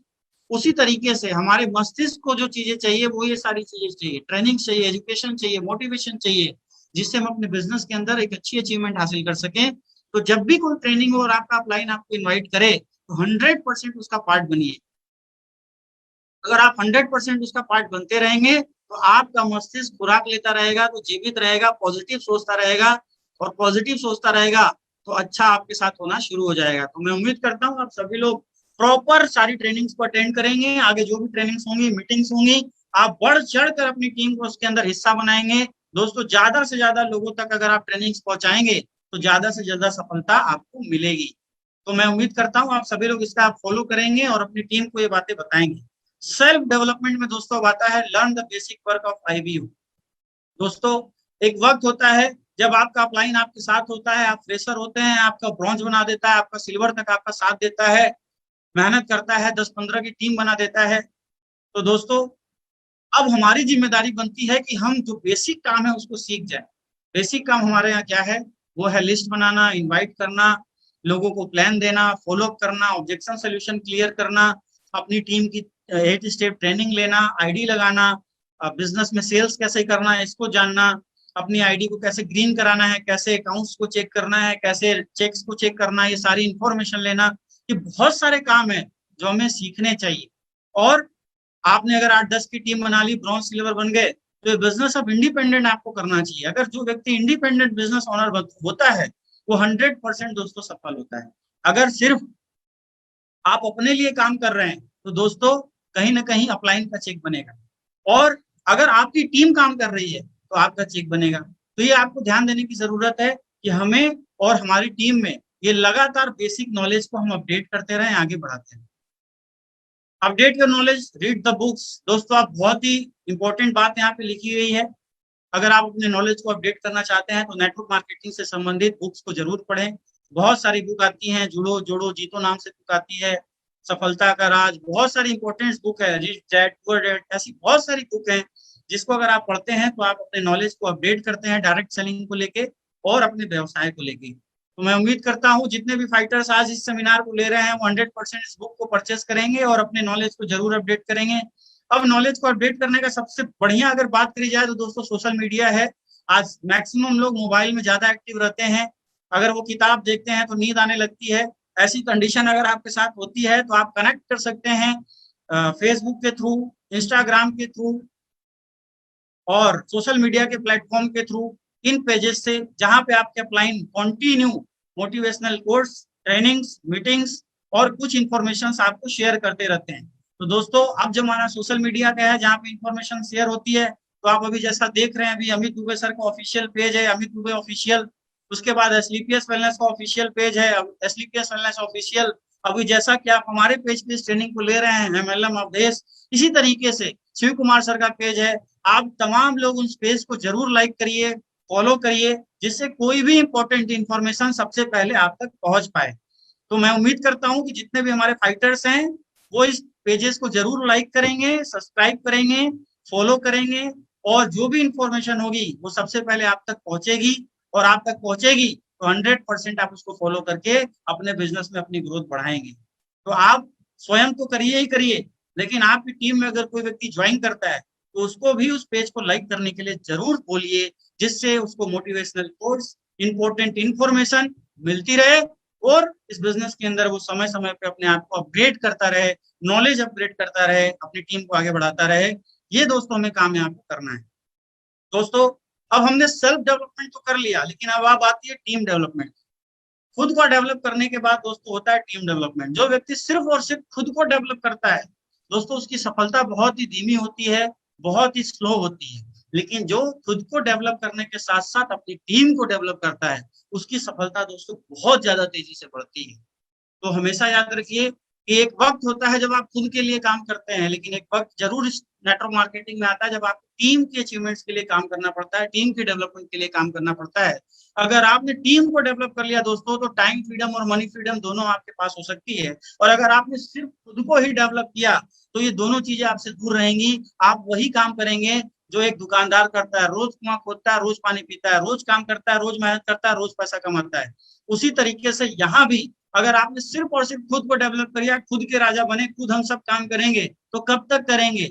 उसी तरीके से हमारे मस्तिष्क को जो चीजें चाहिए वो ये सारी चीजें चाहिए, ट्रेनिंग चाहिए, एजुकेशन चाहिए, मोटिवेशन चाहिए, जिससे हम अपने बिजनेस के अंदर एक अच्छी अचीवमेंट हासिल कर सकें। तो जब भी कोई ट्रेनिंग हो और आपका अपलाइन आपको इन्वाइट करे तो 100% उसका पार्ट बनिए। अगर आप 100% उसका पार्ट बनते रहेंगे तो आपका मस्तिष्क खुराक लेता रहेगा, तो जीवित रहेगा, पॉजिटिव सोचता रहेगा, और पॉजिटिव सोचता रहेगा तो अच्छा आपके साथ होना शुरू हो जाएगा। तो मैं उम्मीद करता हूँ आप सभी लोग प्रॉपर सारी ट्रेनिंग्स को अटेंड करेंगे। आगे जो भी ट्रेनिंग्स होंगी, मीटिंग्स होंगी, आप बढ़ चढ़ कर अपनी टीम को उसके अंदर हिस्सा बनाएंगे। दोस्तों ज्यादा से ज्यादा लोगों तक अगर आप ट्रेनिंग्स पहुंचाएंगे तो ज्यादा से ज्यादा सफलता आपको मिलेगी। तो मैं उम्मीद करता हूँ आप सभी लोग इसका फॉलो करेंगे और अपनी टीम को ये बातें बताएंगे। सेल्फ डेवलपमेंट में दोस्तों अब आता है learn the basic work of IBU। दोस्तों एक वक्त होता है जब आपका अपलाइन आपके साथ होता है, आप फ्रेशर होते हैं, आपका ब्रॉन्ज बना देता है, आपका सिल्वर तक आपका साथ देता है, मेहनत करता है, 10-15 की टीम बना देता है। तो दोस्तों अब हमारी जिम्मेदारी बनती है कि हम जो बेसिक काम है उसको सीख जाए। बेसिक काम हमारे यहाँ क्या है? वो है लिस्ट बनाना, इनवाइट करना, लोगों को प्लान देना, फॉलो अप करना, ऑब्जेक्शन सोल्यूशन क्लियर करना, अपनी टीम की 8 स्टेप ट्रेनिंग लेना, ID लगाना, बिजनेस में सेल्स कैसे करना है इसको जानना, अपनी आईडी को कैसे ग्रीन कराना है, कैसे अकाउंट्स को चेक करना है, कैसे चेक्स को चेक करना है, ये सारी इंफॉर्मेशन लेना, ये बहुत सारे काम है जो हमें सीखने चाहिए। और आपने अगर 8-10 की टीम बना ली, ब्रॉन्ज सिल्वर बन गए, तो ये बिजनेस अब इंडिपेंडेंट आपको करना चाहिए। अगर जो व्यक्ति इंडिपेंडेंट बिजनेस ओनर होता है वो 100% दोस्तों सफल होता है। अगर सिर्फ आप अपने लिए काम कर रहे हैं तो दोस्तों कहीं ना कहीं अपलाइन का चेक बनेगा, और अगर आपकी टीम काम कर रही है तो आपका चेक बनेगा। तो ये आपको ध्यान देने की जरूरत है कि हमें और हमारी टीम में ये लगातार बेसिक नॉलेज को हम अपडेट करते रहें, आगे बढ़ाते हैं। Update your knowledge, read the books. दोस्तों आप बहुत ही इंपॉर्टेंट बात यहाँ पे लिखी हुई है। अगर आप अपने नॉलेज को अपडेट करना चाहते हैं तो नेटवर्क मार्केटिंग से संबंधित बुक्स को जरूर पढ़ें। बहुत सारी बुक आती हैं, जुड़ो जोड़ो जीतो नाम से बुक आती है, सफलता का राज, बहुत सारी इंपॉर्टेंट बुक है, रिच डैड पुअर डैड, ऐसी बहुत सारी बुक हैं जिसको अगर आप पढ़ते हैं तो आप अपने नॉलेज को अपडेट करते हैं डायरेक्ट सेलिंग को लेके और अपने व्यवसाय को लेके। तो मैं उम्मीद करता हूँ जितने भी फाइटर्स आज इस सेमिनार को ले रहे हैं वो 100% इस बुक को परचेस करेंगे और अपने नॉलेज को जरूर अपडेट करेंगे। अब नॉलेज को अपडेट करने का सबसे बढ़िया अगर बात करी जाए तो दोस्तों सोशल मीडिया है। आज मैक्सिमम लोग मोबाइल में ज्यादा एक्टिव रहते हैं। अगर वो किताब देखते हैं तो नींद आने लगती है। ऐसी कंडीशन अगर आपके साथ होती है तो आप कनेक्ट कर सकते हैं फेसबुक के थ्रू, इंस्टाग्राम के थ्रू और सोशल मीडिया के प्लेटफॉर्म के थ्रू, इन पेजेस से जहां पे आपके upline continue motivational course, trainings, meetings और कुछ इंफॉर्मेशन आपको शेयर करते रहते हैं। तो दोस्तों अब जमाना सोशल मीडिया का है जहाँ पे इंफॉर्मेशन शेयर होती है। तो आप अभी जैसा देख रहे हैं, अभी अमित दुबे सर का ऑफिशियल पेज है, अमित दुबे ऑफिशियल। उसके बाद एसलीपीएस वेलनेस का ऑफिशियल पेज है, एसलीपीएस वेलनेस ऑफिशियल। अभी जैसा कि आप हमारे पेज पे इस ट्रेनिंग को ले रहे हैं, एमएलएम अवधेश, इसी तरीके से शिव कुमार सर का पेज है। आप तमाम लोग उस पेज को जरूर लाइक करिए, फॉलो करिए, जिससे कोई भी इंपॉर्टेंट इंफॉर्मेशन सबसे पहले आप तक पहुंच पाए। तो मैं उम्मीद करता हूं कि जितने भी हमारे फाइटर्स हैं वो इस पेजेस को जरूर लाइक करेंगे, सब्सक्राइब करेंगे, फॉलो करेंगे, और जो भी इंफॉर्मेशन होगी वो सबसे पहले आप तक पहुंचेगी, और आप तक पहुंचेगी तो 100% आप उसको फॉलो करके अपने बिजनेस में अपनी ग्रोथ बढ़ाएंगे। तो आप स्वयं तो करिए ही करिए, लेकिन आपकी टीम में अगर कोई व्यक्ति ज्वाइन करता है तो उसको भी उस पेज को लाइक करने के लिए जरूर बोलिए, जिससे उसको मोटिवेशनल कोर्स, इंपॉर्टेंट इंफॉर्मेशन मिलती रहे और इस बिजनेस के अंदर वो समय समय पे अपने आप को अपग्रेड करता रहे, नॉलेज अपग्रेड करता रहे, अपनी टीम को आगे बढ़ाता रहे। ये दोस्तों हमें काम यहाँ पे करना है। दोस्तों अब हमने सेल्फ डेवलपमेंट तो कर लिया, लेकिन अब आप आती है टीम डेवलपमेंट। खुद को डेवलप करने के बाद दोस्तों होता है टीम डेवलपमेंट। जो व्यक्ति सिर्फ और सिर्फ खुद को डेवलप करता है दोस्तों, उसकी सफलता बहुत ही धीमी होती है, बहुत ही स्लो होती है। लेकिन जो खुद को डेवलप करने के साथ साथ अपनी टीम को डेवलप करता है, उसकी सफलता दोस्तों बहुत ज्यादा तेजी से बढ़ती है। तो हमेशा याद रखिए कि एक वक्त होता है जब आप खुद के लिए काम करते हैं, लेकिन एक वक्त जरूर इस नेटवर्क मार्केटिंग में आता है जब आपको टीम की अचीवमेंट्स के लिए काम करना पड़ता है, टीम की डेवलपमेंट के लिए काम करना पड़ता है। अगर आपने टीम को डेवलप कर लिया दोस्तों, तो टाइम फ्रीडम और मनी फ्रीडम दोनों आपके पास हो सकती है। और अगर आपने सिर्फ खुद को ही डेवलप किया तो ये दोनों चीजें आपसे दूर रहेंगी। आप वही काम करेंगे जो एक दुकानदार करता है, रोज कुआं खोदता है, रोज पानी पीता है, रोज काम करता है, रोज मेहनत करता है, रोज पैसा कमाता है। उसी तरीके से यहाँ भी अगर आपने सिर्फ और सिर्फ खुद को डेवलप किया, खुद के राजा बने, खुद हम सब काम करेंगे, तो कब तक करेंगे?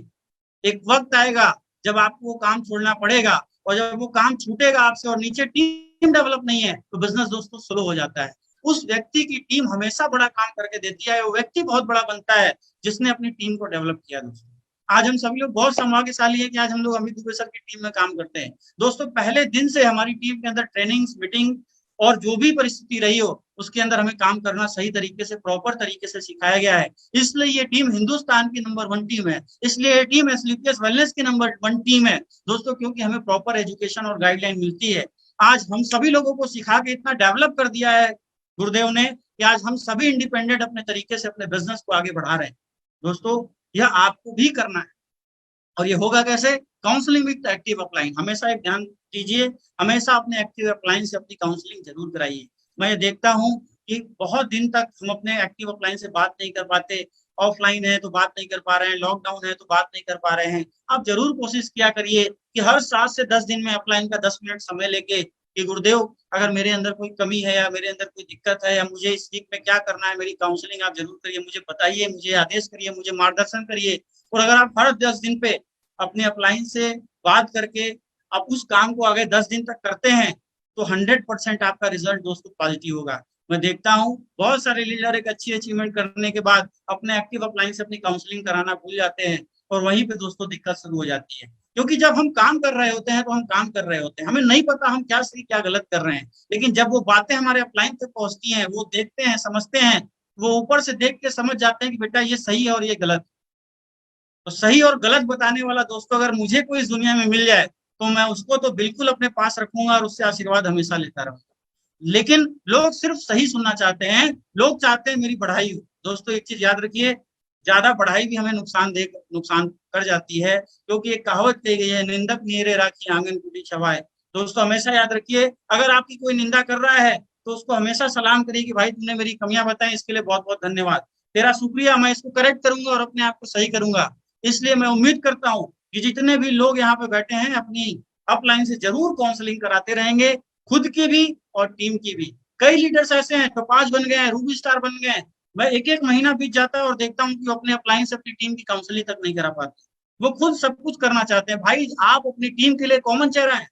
एक वक्त आएगा जब आपको वो काम छोड़ना पड़ेगा, और जब वो काम छूटेगा आपसे और नीचे टीम डेवलप नहीं है तो बिजनेस दोस्तों स्लो हो जाता है। उस व्यक्ति की टीम हमेशा बड़ा काम करके देती है, वो व्यक्ति बहुत बड़ा बनता है जिसने अपनी टीम को डेवलप किया। दोस्तों आज हम सभी लोग बहुत सौभाग्यशाली है कि आज हम लोग अमित दुबे सर की टीम में काम करते हैं। दोस्तों पहले दिन से हमारी टीम के अंदर ट्रेनिंग्स, मीटिंग और जो भी परिस्थिति रही हो उसके अंदर हमें काम करना सही तरीके से, प्रॉपर तरीके से सिखाया गया है। इसलिए ये टीम हिंदुस्तान की नंबर 1 टीम है। इसलिए ये टीम एसलीपीएस वेलनेस की नंबर 1 टीम है दोस्तों, क्योंकि हमें प्रॉपर एजुकेशन और गाइडलाइन मिलती है। आज हम सभी लोगों को सिखा के इतना डेवलप कर दिया है गुरुदेव ने कि आज हम सभी इंडिपेंडेंट अपने तरीके से अपने बिजनेस को आगे बढ़ा रहे हैं। दोस्तों यह आपको भी करना है, और ये होगा कैसे? Counselling with active upline. हमेशा एक ध्यान दीजिए, हमेशा अपने एक्टिव अपलाइन से अपनी काउंसलिंग जरूर कराइए। मैं ये देखता हूँ कि बहुत दिन तक हम अपने एक्टिव अपलाइन से बात नहीं कर पाते, ऑफलाइन है तो बात नहीं कर पा रहे हैं, लॉकडाउन है तो बात नहीं कर पा रहे हैं। आप जरूर कोशिश किया करिए कि हर 7 से 10 दिन में अपलाइन का 10 मिनट समय लेके कि गुरुदेव अगर मेरे अंदर कोई कमी है या मेरे अंदर कोई दिक्कत है या मुझे इस वीक में क्या करना है, मेरी काउंसलिंग आप जरूर करिए, मुझे बताइए, मुझे आदेश करिए, मुझे मार्गदर्शन करिए। और अगर आप हर 10 दिन पे अपने अपलाइन से बात करके आप उस काम को अगर 10 दिन तक करते हैं तो 100% आपका रिजल्ट दोस्तों पॉजिटिव होगा। मैं देखता हूँ बहुत सारे लीडर एक अच्छी अचीवमेंट करने के बाद अपने एक्टिव अपलाइन से अपनी काउंसलिंग कराना भूल जाते हैं और वहीं पे दोस्तों दिक्कत शुरू हो जाती है। क्योंकि जब हम काम कर रहे होते हैं तो हम काम कर रहे होते हैं, हमें नहीं पता हम क्या सही क्या गलत कर रहे हैं, लेकिन जब वो बातें हमारे अपलाइन तक पहुंचती हैं, वो देखते हैं, समझते हैं, वो ऊपर से देख के समझ जाते हैं कि बेटा ये सही है और ये गलत। तो सही और गलत बताने वाला दोस्तों अगर मुझे कोई इस दुनिया में मिल जाए तो मैं उसको तो बिल्कुल अपने पास रखूंगा और उससे आशीर्वाद हमेशा लेता रहूंगा। लेकिन लोग सिर्फ सही सुनना चाहते हैं, लोग चाहते हैं मेरी बढ़ाई हो। दोस्तों एक चीज याद रखिए, ज्यादा बढ़ाई भी हमें नुकसान कर जाती है, क्योंकि एक कहावत कही गई है, निंदक नियरे राखी आंगन टूटी छवाए। दोस्तों हमेशा याद रखिए, अगर आपकी कोई निंदा कर रहा है तो उसको हमेशा सलाम करिए कि भाई तुमने मेरी कमियां बताई, इसके लिए बहुत बहुत धन्यवाद, तेरा शुक्रिया, मैं इसको करेक्ट करूंगा और अपने आप को सही करूंगा। इसलिए मैं उम्मीद करता हूं कि जितने भी लोग यहाँ पे बैठे हैं अपनी अपलाइन से जरूर काउंसलिंग कराते रहेंगे, खुद की भी और टीम की भी। कई लीडर्स ऐसे हैं टोपाज बन गए हैं, रूबी स्टार बन गए हैं, मैं एक एक महीना बीत जाता है और देखता हूँ कि वो अपने अपलाइन से अपनी टीम की काउंसलिंग तक नहीं करा पाते। वो खुद सब कुछ करना चाहते हैं। भाई आप अपनी टीम के लिए कॉमन चेहरा है,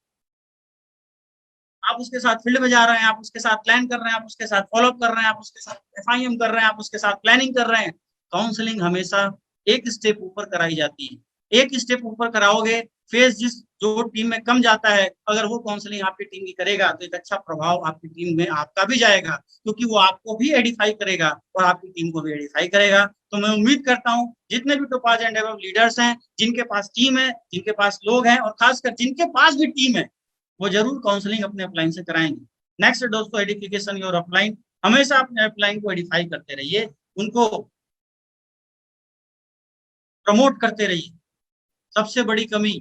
आप उसके साथ फील्ड में जा रहे हैं, आप उसके साथ प्लान कर रहे हैं, आप उसके साथ फॉलोअप कर रहे हैं, आप उसके साथ FIM कर रहे हैं, आप उसके साथ प्लानिंग कर रहे हैं। काउंसलिंग हमेशा एक स्टेप ऊपर कराई जाती है, एक स्टेप ऊपर कराओगे। फेज जिस जो टीम में कम जाता है, अगर वो काउंसलिंग आपकी टीम की करेगा तो एक अच्छा प्रभाव आपकी टीम में आपका भी जाएगा, क्योंकि वो आपको भी एडिफाई करेगा और आपकी टीम को भी एडिफाई करेगा। तो मैं उम्मीद करता हूँ जितने भी टोपाज एंड डेवलप लीडर्स हैं, जिनके पास टीम है, जिनके पास लोग हैं और खासकर जिनके पास भी टीम है, वो जरूर काउंसलिंग अपने अपलाइन से कराएंगे। नेक्स्ट दोस्तों, एडिफिकेशन योर अपलाइन। हमेशा अपने अपलाइन को एडिफाई करते रहिए, उनको प्रमोट करते रहिए। सबसे बड़ी कमी,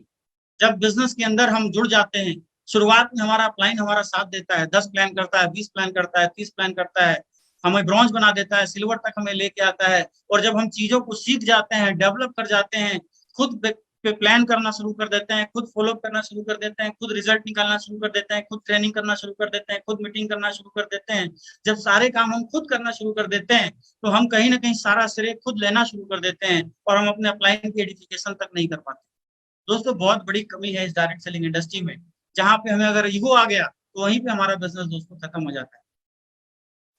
जब बिजनेस के अंदर हम जुड़ जाते हैं, शुरुआत में हमारा अपलाइन हमारा साथ देता है, 10 प्लान करता है, 20 प्लान करता है, 30 प्लान करता है, हमें ब्रॉन्ज बना देता है, सिल्वर तक हमें लेके आता है। और जब हम चीजों को सीख जाते हैं, डेवलप कर जाते हैं, खुद पे प्लान करना शुरू कर देते हैं, खुद फॉलो करना शुरू कर देते हैं, खुद रिजल्ट निकालना शुरू कर देते हैं, खुद ट्रेनिंग करना शुरू कर देते हैं, खुद मीटिंग करना शुरू कर देते हैं। जब सारे काम हम खुद करना शुरू कर देते हैं तो हम कहीं ना कहीं सारा श्रेय खुद लेना शुरू कर देते हैं और हम अपने अपलाइन की एडिफिकेशन तक नहीं कर पाते। दोस्तों बहुत बड़ी कमी है इस डायरेक्ट सेलिंग इंडस्ट्री में, जहां पे हमें अगर ईगो आ गया तो वहीं पे हमारा बिजनेस दोस्तों खत्म हो जाता है।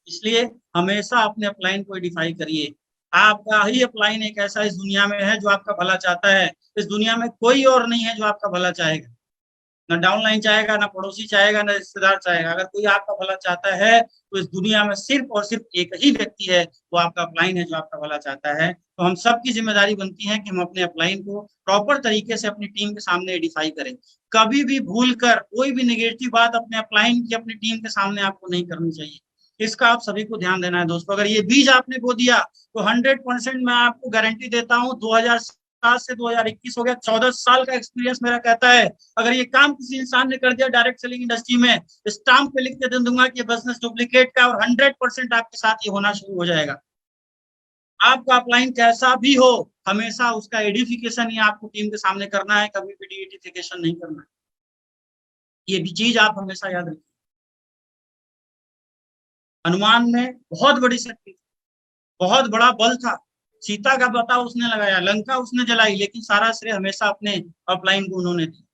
इसलिए हमेशा अपने अपलाइन को एडिफाई करिए। आपका ही अपलाइन एक ऐसा इस दुनिया में है जो आपका भला चाहता है। इस दुनिया में कोई और नहीं है जो आपका भला चाहेगा, ना डाउनलाइन चाहेगा, ना पड़ोसी चाहेगा, ना रिश्तेदार चाहेगा। अगर कोई आपका भला चाहता है तो इस दुनिया में सिर्फ और सिर्फ एक ही व्यक्ति है, वो आपका अपलाइन है जो आपका भला चाहता है। तो हम सबकी जिम्मेदारी बनती है कि हम अपने अपलाइन को प्रॉपर तरीके से अपनी टीम के सामने एडिफाई करें। कभी भी भूल कर कोई भी निगेटिव बात अपने अपलाइन की अपनी टीम के सामने आपको नहीं करनी चाहिए। इसका आप सभी को ध्यान देना है दोस्तों। अगर ये बीज आपने बो दिया तो 100% मैं आपको गारंटी देता हूँ, 2007 से 2021 हो गया, 14 साल का एक्सपीरियंस मेरा कहता है, अगर ये काम किसी इंसान ने कर दिया डायरेक्ट सेलिंग इंडस्ट्री में, स्टाम्प पे लिख के दे दूंगा कि बिजनेस डुप्लीकेट का, और 100% आपके साथ ये होना शुरू हो जाएगा। आपका अपलाइन कैसा भी हो, हमेशा उसका एडिफिकेशन ही आपको टीम के सामने करना है, कभी भी डीएडिफिकेशन नहीं करना है। ये भी चीज आप हमेशा याद रखिए। हनुमान में बहुत बड़ी शक्ति, बहुत बड़ा बल था, सीता का पता उसने लगाया, लंका उसने जलाई, लेकिन सारा श्रेय हमेशा अपने अपलाइन को उन्होंने दिया,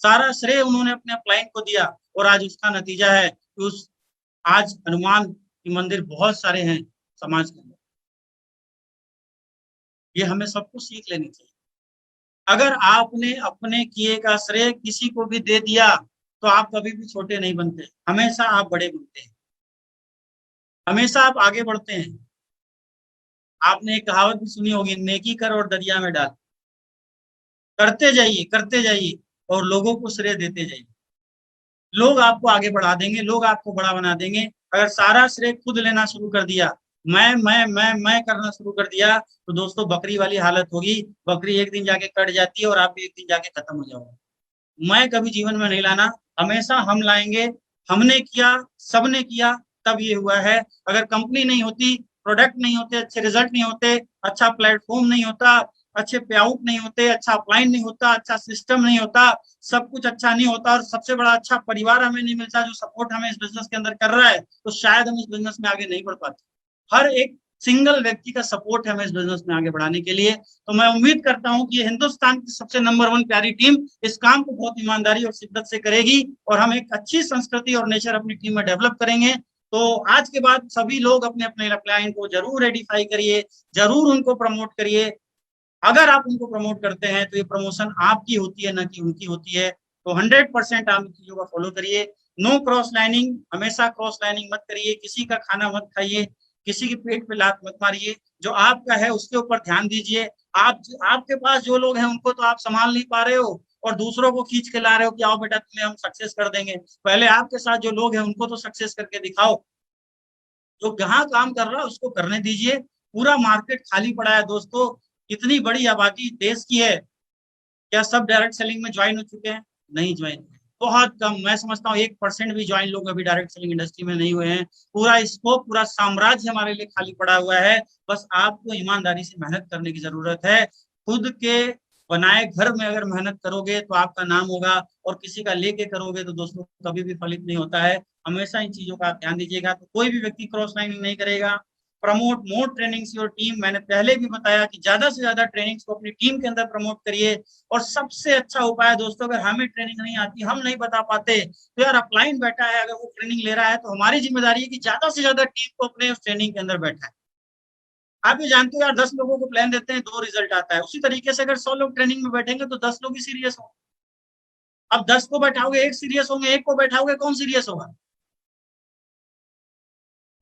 सारा श्रेय उन्होंने अपने अपलाइन को दिया। और आज उसका नतीजा है कि उस आज हनुमान के मंदिर बहुत सारे हैं समाज के अंदर। ये हमें सबको सीख लेनी चाहिए। अगर आपने अपने किए का श्रेय किसी को भी दे दिया तो आप कभी भी छोटे नहीं बनते, हमेशा आप बड़े बनते हैं, हमेशा आप आगे बढ़ते हैं। आपने एक कहावत भी सुनी होगी, नेकी कर और दरिया में डाल। करते जाइए और लोगों को श्रेय देते जाइए। लोग आपको आगे बढ़ा देंगे, लोग आपको बड़ा बना देंगे। अगर सारा श्रेय खुद लेना शुरू कर दिया, मैं करना शुरू कर दिया, तो दोस्तों बकरी वाली हालत होगी। बकरी एक दिन जाके कट जाती है और आप भी एक दिन जाके खत्म हो जाओगे। मैं कभी जीवन में नहीं लाना, हमेशा हम लाएंगे। हमने किया, सबने किया, तब ये हुआ है। अगर कंपनी नहीं होती, प्रोडक्ट नहीं होते, अच्छे रिजल्ट नहीं होते, अच्छा प्लेटफॉर्म नहीं होता, अच्छे पे आउट नहीं होते, अच्छा अपलाइन नहीं होता, अच्छा सिस्टम नहीं होता, सब कुछ अच्छा नहीं होता, और सबसे बड़ा अच्छा परिवार हमें नहीं मिलता जो सपोर्ट हमें इस बिजनेस के अंदर कर रहा है, तो शायद हम इस बिजनेस में आगे नहीं बढ़ पाते। हर एक सिंगल व्यक्ति का सपोर्ट है हमें इस बिजनेस में आगे बढ़ाने के लिए। तो मैं उम्मीद करता हूं कि ये हिंदुस्तान की सबसे नंबर 1 प्यारी टीम इस काम को बहुत ईमानदारी और शिद्दत से करेगी और हम एक अच्छी संस्कृति और नेचर अपनी टीम में डेवलप करेंगे। तो आज के बाद सभी लोग अपने अपने क्लाइंट को जरूर रेडिफाई करिए, जरूर उनको प्रमोट करिए। अगर आप उनको प्रमोट करते हैं तो ये प्रमोशन आपकी होती है, ना कि उनकी होती है। तो 100% आप इन चीजों का फॉलो करिए। नो क्रॉस लाइनिंग, हमेशा क्रॉस लाइनिंग मत करिए, किसी का खाना मत खाइए, किसी के पेट पे लात मत मारिए। जो आपका है उसके ऊपर ध्यान दीजिए। आपके पास जो लोग हैं उनको तो आप संभाल नहीं पा रहे हो और दूसरों को खींच के ला रहे हो कि आओ बेटा तुम्हें हम सक्सेस कर देंगे। पहले आपके साथ जो लोग हैं उनको तो सक्सेस करके दिखाओ। जो जहां काम कर रहा है उसको करने दीजिए। पूरा मार्केट खाली पड़ा है दोस्तों। इतनी बड़ी आबादी देश की है, क्या सब डायरेक्ट सेलिंग में ज्वाइन हो चुके हैं? नहीं ज्वाइन, बहुत कम। मैं समझता हूँ 1% भी ज्वाइन लोग अभी डायरेक्ट सेलिंग इंडस्ट्री में नहीं हुए हैं। पूरा स्कोप, पूरा साम्राज्य हमारे लिए खाली पड़ा हुआ है। बस आपको ईमानदारी से मेहनत करने की जरूरत है। खुद के बनाए घर में अगर मेहनत करोगे तो आपका नाम होगा, और किसी का लेके करोगे तो दोस्तों कभी भी फलित नहीं होता है। हमेशा इन चीजों का आप ध्यान दीजिएगा। तो कोई भी व्यक्ति क्रॉस लाइनिंग नहीं करेगा। Promote more trainings your team. मैंने पहले भी बताया कि ज्यादा से ज्यादा ट्रेनिंग्स को अपनी टीम के अंदर प्रमोट करिए। और सबसे अच्छा उपाय दोस्तों, अगर हमें ट्रेनिंग नहीं आती, हम नहीं बता पाते, तो यार अपलाइन बैठा है, अगर वो ट्रेनिंग ले रहा है तो हमारी जिम्मेदारी है कि ज्यादा से ज्यादा टीम को अपने उस ट्रेनिंग के अंदर बैठा है। आप ये जानते हो यार, 10 लोगों को प्लान देते हैं, 2 रिजल्ट आता है। उसी तरीके से अगर 100 लोग ट्रेनिंग में बैठेंगे तो 10 लोग ही सीरियस होंगे। अब 10 को बैठाओगे, एक सीरियस होंगे, एक को बैठाओगे, कौन सीरियस होगा?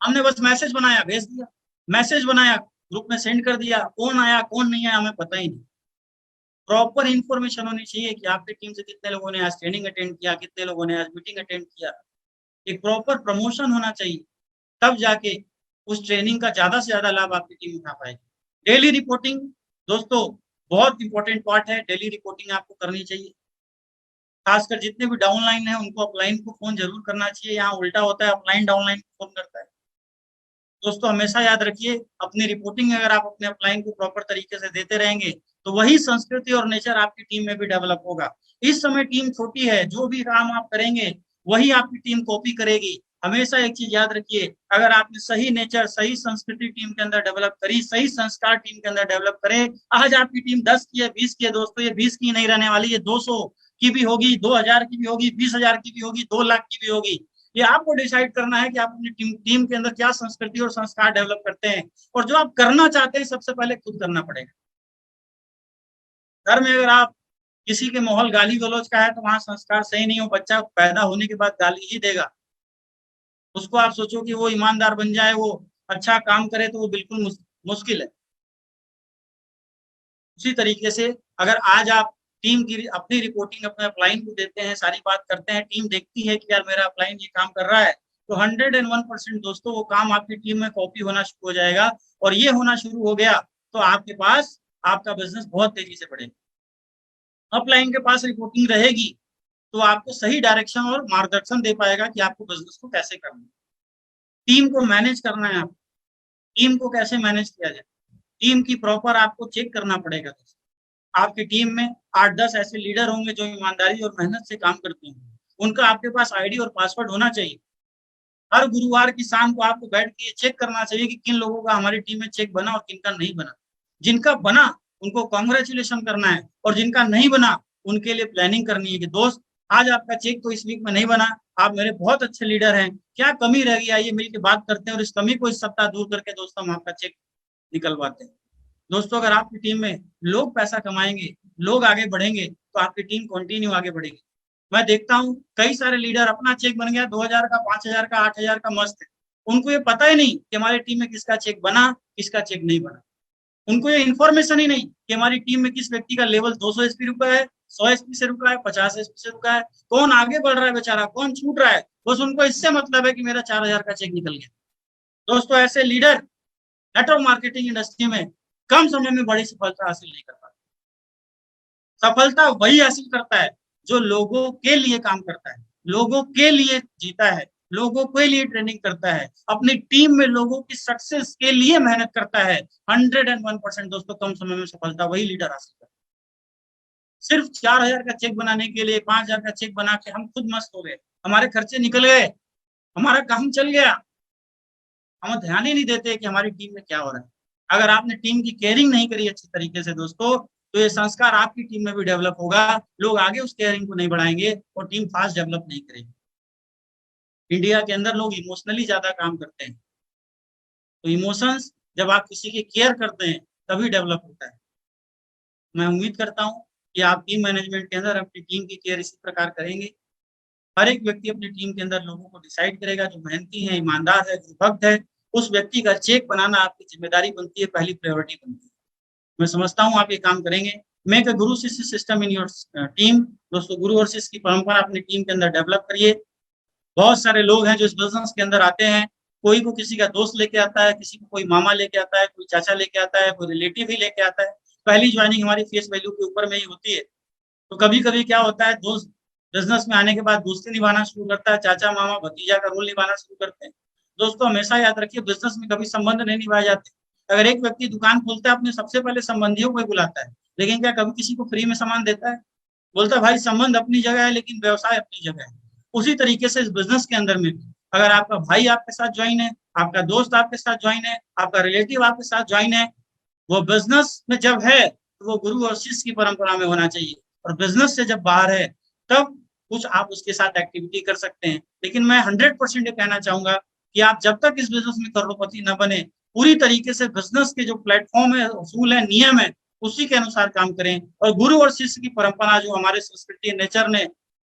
हमने बस मैसेज बनाया, भेज दिया, मैसेज बनाया, ग्रुप में सेंड कर दिया, कौन आया कौन नहीं आया हमें पता ही नहीं। प्रॉपर इंफॉर्मेशन होनी चाहिए कि आपकी टीम से कितने लोगों ने आज ट्रेनिंग अटेंड किया, कितने लोगों ने आज मीटिंग अटेंड किया। एक प्रॉपर प्रमोशन होना चाहिए, तब जाके उस ट्रेनिंग का ज्यादा से ज्यादा लाभ आपकी टीम उठा पाएगी। डेली रिपोर्टिंग दोस्तों बहुत इंपॉर्टेंट पार्ट है। डेली रिपोर्टिंग आपको करनी चाहिए। खासकर जितने भी डाउनलाइन है उनको अपलाइन को फोन जरूर करना चाहिए। यहाँ उल्टा होता है, अपलाइन डाउनलाइन को फोन करता है। दोस्तों हमेशा याद रखिए, अपनी रिपोर्टिंग अगर आप अपने अपलाइन को प्रॉपर तरीके से देते रहेंगे तो वही संस्कृति और नेचर आपकी टीम में भी डेवलप होगा। इस समय टीम छोटी है, जो भी काम आप करेंगे वही आपकी टीम कॉपी करेगी। हमेशा एक चीज याद रखिए, अगर आपने सही नेचर, सही संस्कृति टीम के अंदर डेवलप करी, सही संस्कार टीम के अंदर डेवलप करे, आज आपकी टीम 10 की है, 20 की है दोस्तों, ये 20 की नहीं रहने वाली, ये 200 की भी होगी, 2000 की भी होगी, 20,000 की भी होगी, 2 लाख की भी होगी। ये आपको डिसाइड करना है कि आप अपनी टीम के अंदर क्या संस्कृति और संस्कार डेवलप करते हैं। और जो आप करना चाहते हैं सबसे पहले खुद करना पड़ेगा। घर में अगर आप किसी के माहौल गाली गलौज का है तो वहां संस्कार सही नहीं हो, बच्चा पैदा होने के बाद गाली ही देगा। उसको आप सोचो कि वो ईमानदार बन जाए, वो अच्छा काम करे, तो वो बिल्कुल मुश्किल है। उसी तरीके से अगर आज आप टीम की अपनी रिपोर्टिंग अपने अपलाइन को देते हैं, सारी बात करते हैं, टीम देखती है कि यार मेरा अपलाइन ये काम कर रहा है, तो 101% दोस्तों वो काम आपकी टीम में कॉपी होना शुरू हो जाएगा। और ये होना शुरू हो गया तो आपके पास आपका बिजनेस बहुत तेजी से बढ़ेगा। अपलाइन के पास रिपोर्टिंग रहेगी तो आपको सही डायरेक्शन और मार्गदर्शन दे पाएगा कि आपको बिजनेस को कैसे करना है, टीम को मैनेज करना है। आप टीम को कैसे मैनेज किया जाए, टीम की प्रॉपर आपको चेक करना पड़ेगा। आपकी टीम में 8-10 ऐसे लीडर होंगे जो ईमानदारी और मेहनत से काम करते हैं। उनका आपके पास आईडी और पासवर्ड होना चाहिए। हर गुरुवार की शाम को आपको बैठ के चेक करना चाहिए कि किन लोगों का हमारी टीम में चेक बना और किनका नहीं बना। जिनका बना उनको कॉन्ग्रेचुलेशन करना है, और जिनका नहीं बना उनके लिए प्लानिंग करनी है कि दोस्त आज आपका चेक तो इस वीक में नहीं बना, आप मेरे बहुत अच्छे लीडर हैं, क्या कमी रह गई, आइए मिलकर बात करते हैं और इस कमी को इस सप्ताह दूर करके दोस्तों हम आपका चेक निकलवाते हैं। दोस्तों अगर आपकी टीम में लोग पैसा कमाएंगे, लोग आगे बढ़ेंगे, तो आपकी टीम कंटिन्यू आगे बढ़ेगी। मैं देखता हूँ कई सारे लीडर, अपना चेक बन गया 2,000 का, 5,000 का, 8,000 का, मस्त है। उनको ये पता ही नहीं कि हमारी टीम में किसका चेक बना, किसका चेक नहीं बना। उनको ये इन्फॉर्मेशन ही नहीं कि हमारी टीम में किस व्यक्ति का लेवल 200 एसपी रुका है, 100 एसपी से रुका है, 50 एसपी से रुका है, कौन आगे बढ़ रहा है बेचारा, कौन छूट रहा है। बस उनको इससे मतलब है कि मेरा 4,000 का चेक निकल गया। दोस्तों ऐसे लीडर नेटवर्क मार्केटिंग इंडस्ट्री में कम समय में बड़ी सफलता हासिल नहीं कर पाते। सफलता वही हासिल करता है जो लोगों के लिए काम करता है, लोगों के लिए जीता है, लोगों के लिए ट्रेनिंग करता है, अपनी टीम में लोगों की सक्सेस के लिए मेहनत करता है। 101% दोस्तों कम समय में सफलता वही लीडर हासिल करता है। सिर्फ 4,000 का चेक बनाने के लिए, 5,000 का चेक बना के हम खुद मस्त हो गए, हमारे खर्चे निकल गए, हमारा काम चल गया, हम ध्यान ही नहीं देते कि हमारी टीम में क्या हो रहा है। अगर आपने टीम की केयरिंग नहीं करी अच्छी तरीके से दोस्तों, तो ये संस्कार आपकी टीम में भी डेवलप होगा, लोग आगे उस केयरिंग को नहीं बढ़ाएंगे और टीम फास्ट डेवलप नहीं करेगी। इंडिया के अंदर लोग इमोशनली ज्यादा काम करते हैं, तो इमोशंस जब आप किसी की केयर करते हैं तभी डेवलप होता है। मैं उम्मीद करता हूँ कि आप टीम मैनेजमेंट के अंदर अपनी टीम की केयर इसी प्रकार करेंगे। हर एक व्यक्ति अपनी टीम के अंदर लोगों को डिसाइड करेगा, जो मेहनती है, ईमानदार है, जो भक्त है, उस व्यक्ति का चेक बनाना आपकी जिम्मेदारी बनती है, पहली प्रायोरिटी बनती है। मैं समझता हूँ आप ये काम करेंगे। मेक अ गुरु शिष्य सिस्टम इन योर टीम। दोस्तों, गुरु और शिष्य की परंपरा अपनी टीम के अंदर डेवलप करिए। बहुत सारे लोग हैं जो इस बिजनेस के अंदर आते हैं, कोई को किसी का दोस्त लेके आता है, किसी को कोई मामा लेके आता है, कोई चाचा लेके आता है, कोई रिलेटिव ही लेके आता है। पहली ज्वाइनिंग हमारी फेस वैल्यू के ऊपर में ही होती है। तो कभी कभी क्या होता है, दोस्त बिजनेस में आने के बाद दोस्ती निभाना शुरू करता है, चाचा मामा भतीजा का रोल निभाना शुरू करते हैं। दोस्तों, हमेशा याद रखिए, बिजनेस में कभी संबंध नहीं निभाए जाते। अगर एक व्यक्ति दुकान खोलता है, अपने सबसे पहले संबंधियों को ही बुलाता है, लेकिन क्या कभी किसी को फ्री में सामान देता है? बोलता है भाई, संबंध अपनी जगह है लेकिन व्यवसाय अपनी जगह है। उसी तरीके से इस बिजनेस के अंदर में भी, अगर आपका भाई आपके साथ ज्वाइन है, आपका दोस्त आपके साथ ज्वाइन है, आपका रिलेटिव आपके साथ ज्वाइन है, वो बिजनेस में जब है तो वो गुरु और शिष्य की परंपरा में होना चाहिए, और बिजनेस से जब बाहर है तब कुछ आप उसके साथ एक्टिविटी कर सकते हैं। लेकिन मैं 100% ये कहना चाहूंगा कि आप जब तक इस बिजनेस में करोड़पति न बने, पूरी तरीके से बिजनेस के जो प्लेटफॉर्म है, उसूल है, नियम है, उसी के अनुसार काम करें। और गुरु और शिष्य की परंपरा जो हमारे संस्कृति